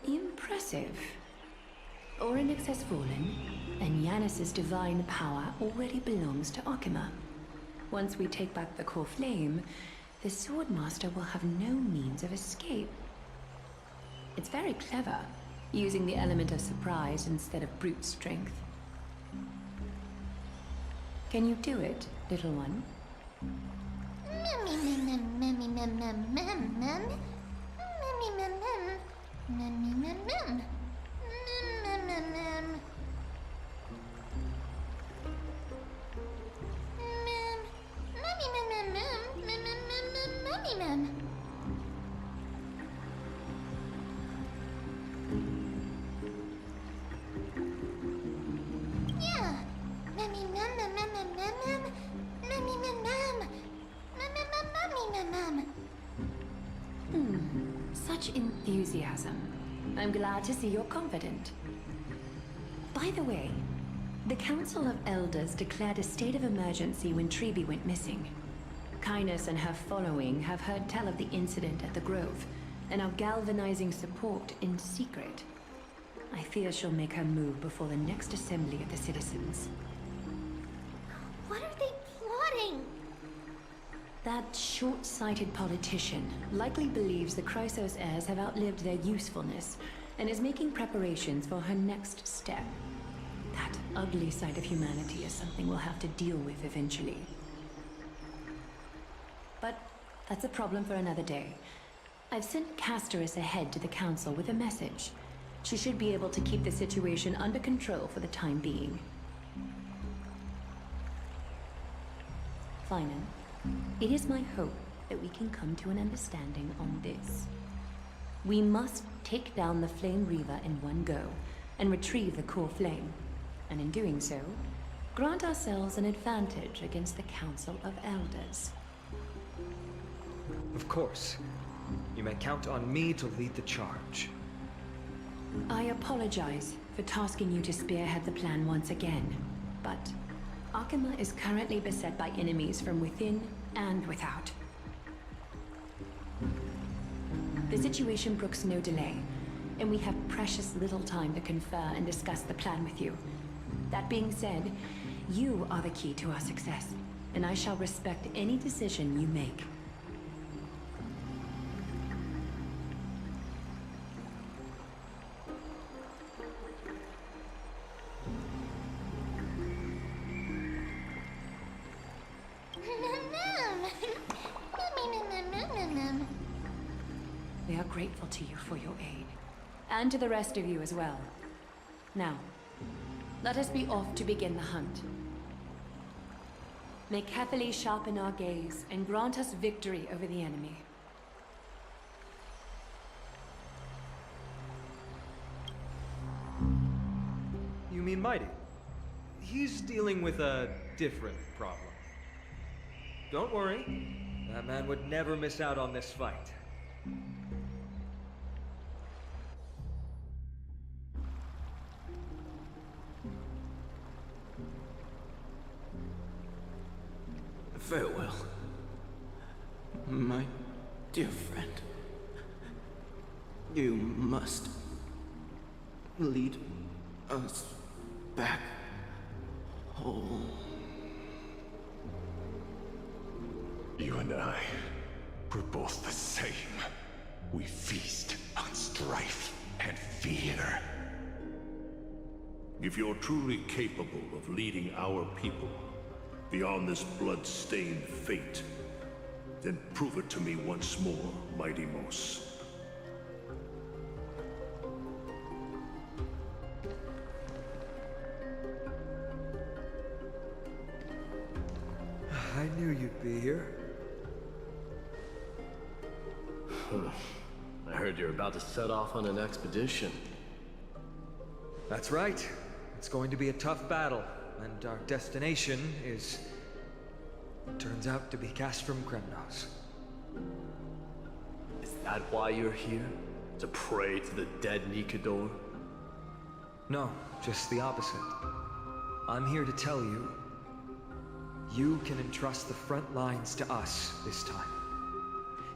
Impressive. Orynyx has fallen, and Yanis's divine power already belongs to Akuma. Once we take back the core flame, the Swordmaster will have no means of escape. It's very clever, using the element of surprise instead of brute strength. Can you do it, little one? Such enthusiasm. I'm glad to see you're confident. By the way, the Council of Elders declared a state of emergency when Treeby went missing. Kainos and her following have heard tell of the incident at the Grove, and are galvanizing support in secret. I fear she'll make her move before the next assembly of the citizens. What are they plotting? That short-sighted politician likely believes the Chrysos heirs have outlived their usefulness, and is making preparations for her next step. That ugly side of humanity is something we'll have to deal with eventually. But that's a problem for another day. I've sent Castorus ahead to the council with a message. She should be able to keep the situation under control for the time being. Finan, it is my hope that we can come to an understanding on this. We must take take down the Flame Reaver in one go and retrieve the core flame. And in doing so, grant ourselves an advantage against the Council of Elders. Of course. You may count on me to lead the charge. I apologize for tasking you to spearhead the plan once again, but Arkema is currently beset by enemies from within and without. The situation brooks no delay, and we have precious little time to confer and discuss the plan with you. That being said, you are the key to our success, and I shall respect any decision you make. We are grateful to you for your aid, and to the rest of you as well. Now, let us be off to begin the hunt. May Cathali sharpen our gaze and grant us victory over the enemy. You mean Mighty? He's dealing with a different problem. Don't worry. That man would never miss out on this fight. Farewell, my dear friend. You must lead us back home. You and I, we're both the same. We feast on strife and fear. If you're truly capable of leading our people beyond this blood-stained fate, then prove it to me once more, Mighty Mos. I knew you'd be here. I heard you're about to set off on an expedition. That's right. It's going to be a tough battle, and our destination is... turns out to be Castrum Kremnos. Is that why you're here? To pray to the dead Nikador? No, just the opposite. I'm here to tell you, you can entrust the front lines to us this time.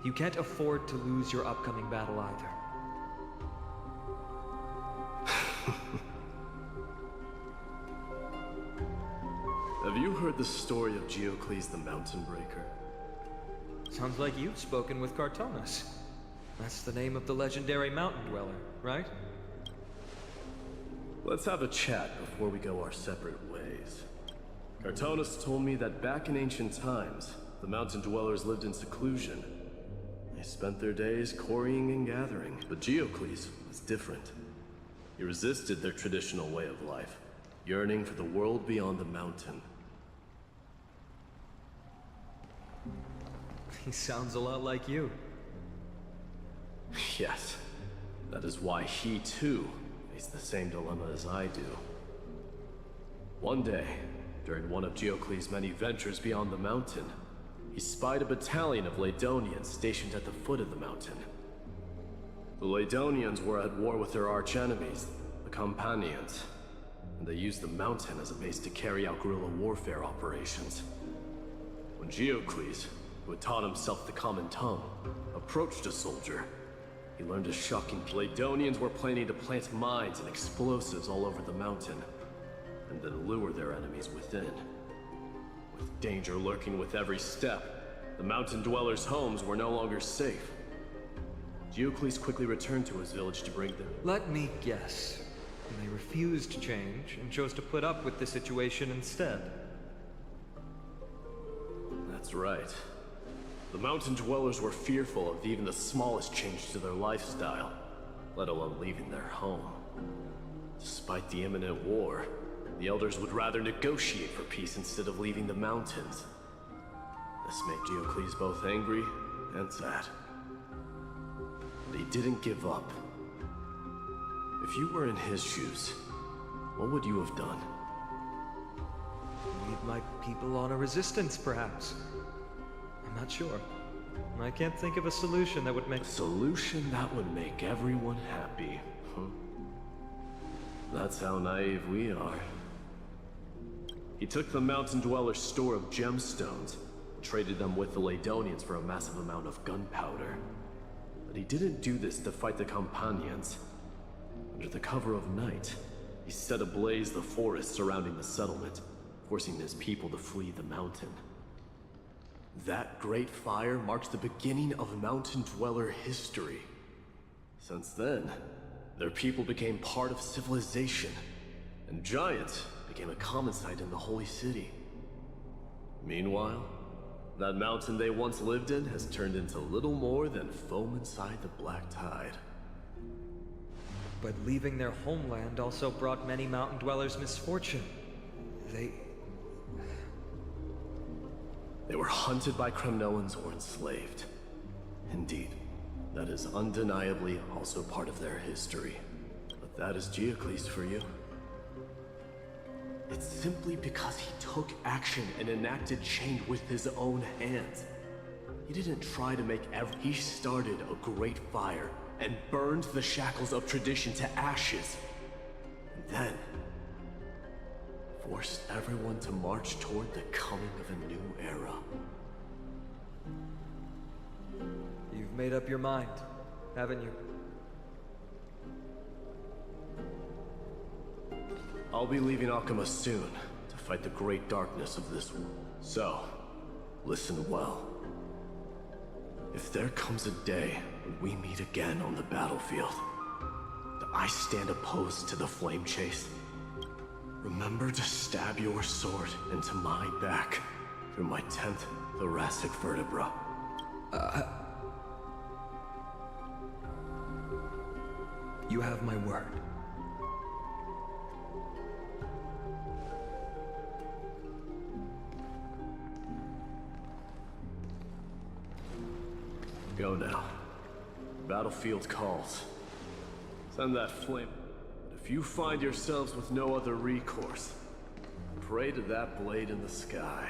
You can't afford to lose your upcoming battle either. Have you heard the story of Geocles the Mountain Breaker? Sounds like you've spoken with Cartonas. That's the name of the legendary mountain dweller, right? Let's have a chat before we go our separate ways. Cartonas told me that back in ancient times, the mountain dwellers lived in seclusion. They spent their days quarrying and gathering, but Geocles was different. He resisted their traditional way of life, yearning for the world beyond the mountain. He sounds a lot like you. Yes, that is why he too faced the same dilemma as I do. One day, during one of Geocles' many ventures beyond the mountain, he spied a battalion of Laedonians stationed at the foot of the mountain. The Laedonians were at war with their arch-enemies, the Companions, and they used the mountain as a base to carry out guerrilla warfare operations. When Geocles, who had taught himself the common tongue, approached a soldier, he learned a shocking Laedonians were planning to plant mines and explosives all over the mountain, and then lure their enemies within. With danger lurking with every step, the mountain dwellers' homes were no longer safe. Geocles quickly returned to his village to bring them. Let me guess. They refused to change and chose to put up with the situation instead. That's right. The mountain dwellers were fearful of even the smallest change to their lifestyle, let alone leaving their home. Despite the imminent war, the elders would rather negotiate for peace instead of leaving the mountains. This made Geocles both angry and sad. But he didn't give up. If you were in his shoes, what would you have done? Lead my people on a resistance, perhaps. I'm not sure. I can't think of a solution that would make... A solution that would make everyone happy, huh? That's how naive we are. He took the Mountain Dweller's store of gemstones, and traded them with the Ladonians for a massive amount of gunpowder. But he didn't do this to fight the Companions. Under the cover of night, he set ablaze the forest surrounding the settlement, forcing his people to flee the mountain. That great fire marks the beginning of Mountain Dweller history. Since then, their people became part of civilization, and Giant became a common sight in the Holy City. Meanwhile, that mountain they once lived in has turned into little more than foam inside the black tide. But leaving their homeland also brought many Mountain Dwellers misfortune. They were hunted by Kremnoans or enslaved. Indeed, that is undeniably also part of their history. But that is Geocles for you. It's simply because he took action and enacted change with his own hands. He didn't try to make he started a great fire and burned the shackles of tradition to ashes. And then forced everyone to march toward the coming of a new era. You've made up your mind, haven't you? I'll be leaving Alchema soon to fight the great darkness of this world. So, listen well. If there comes a day when we meet again on the battlefield, that I stand opposed to the flame chase, remember to stab your sword into my back through my 10th thoracic vertebra. You have my word. Go now. Battlefield calls. Send that flame. But if you find yourselves with no other recourse, pray to that blade in the sky.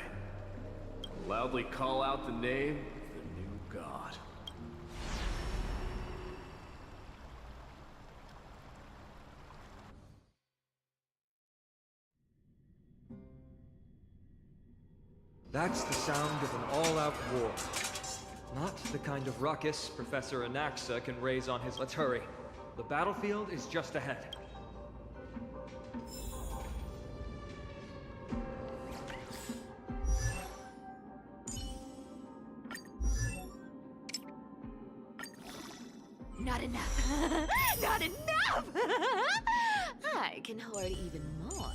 Loudly call out the name of the new god. That's the sound of an all-out war. Not the kind of ruckus Professor Anaxa can raise on his... Let's hurry. The battlefield is just ahead. Not enough. Not enough! I can hoard even more.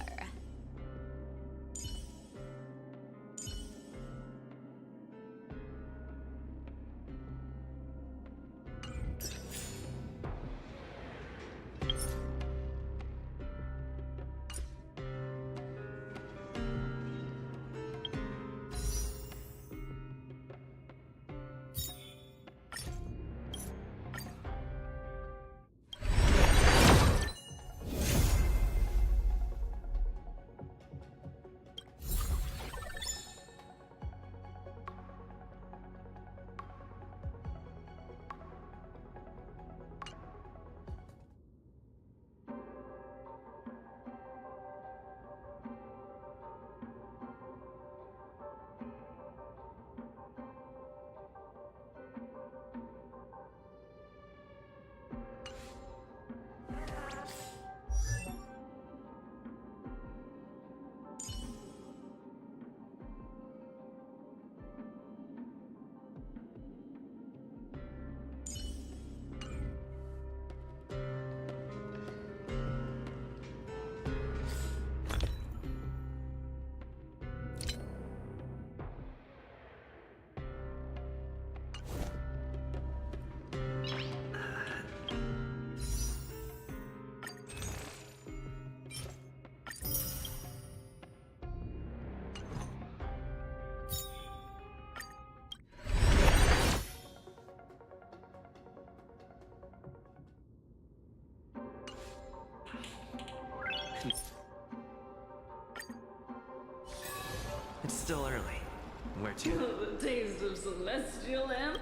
still early. Where to? The taste of celestial amp.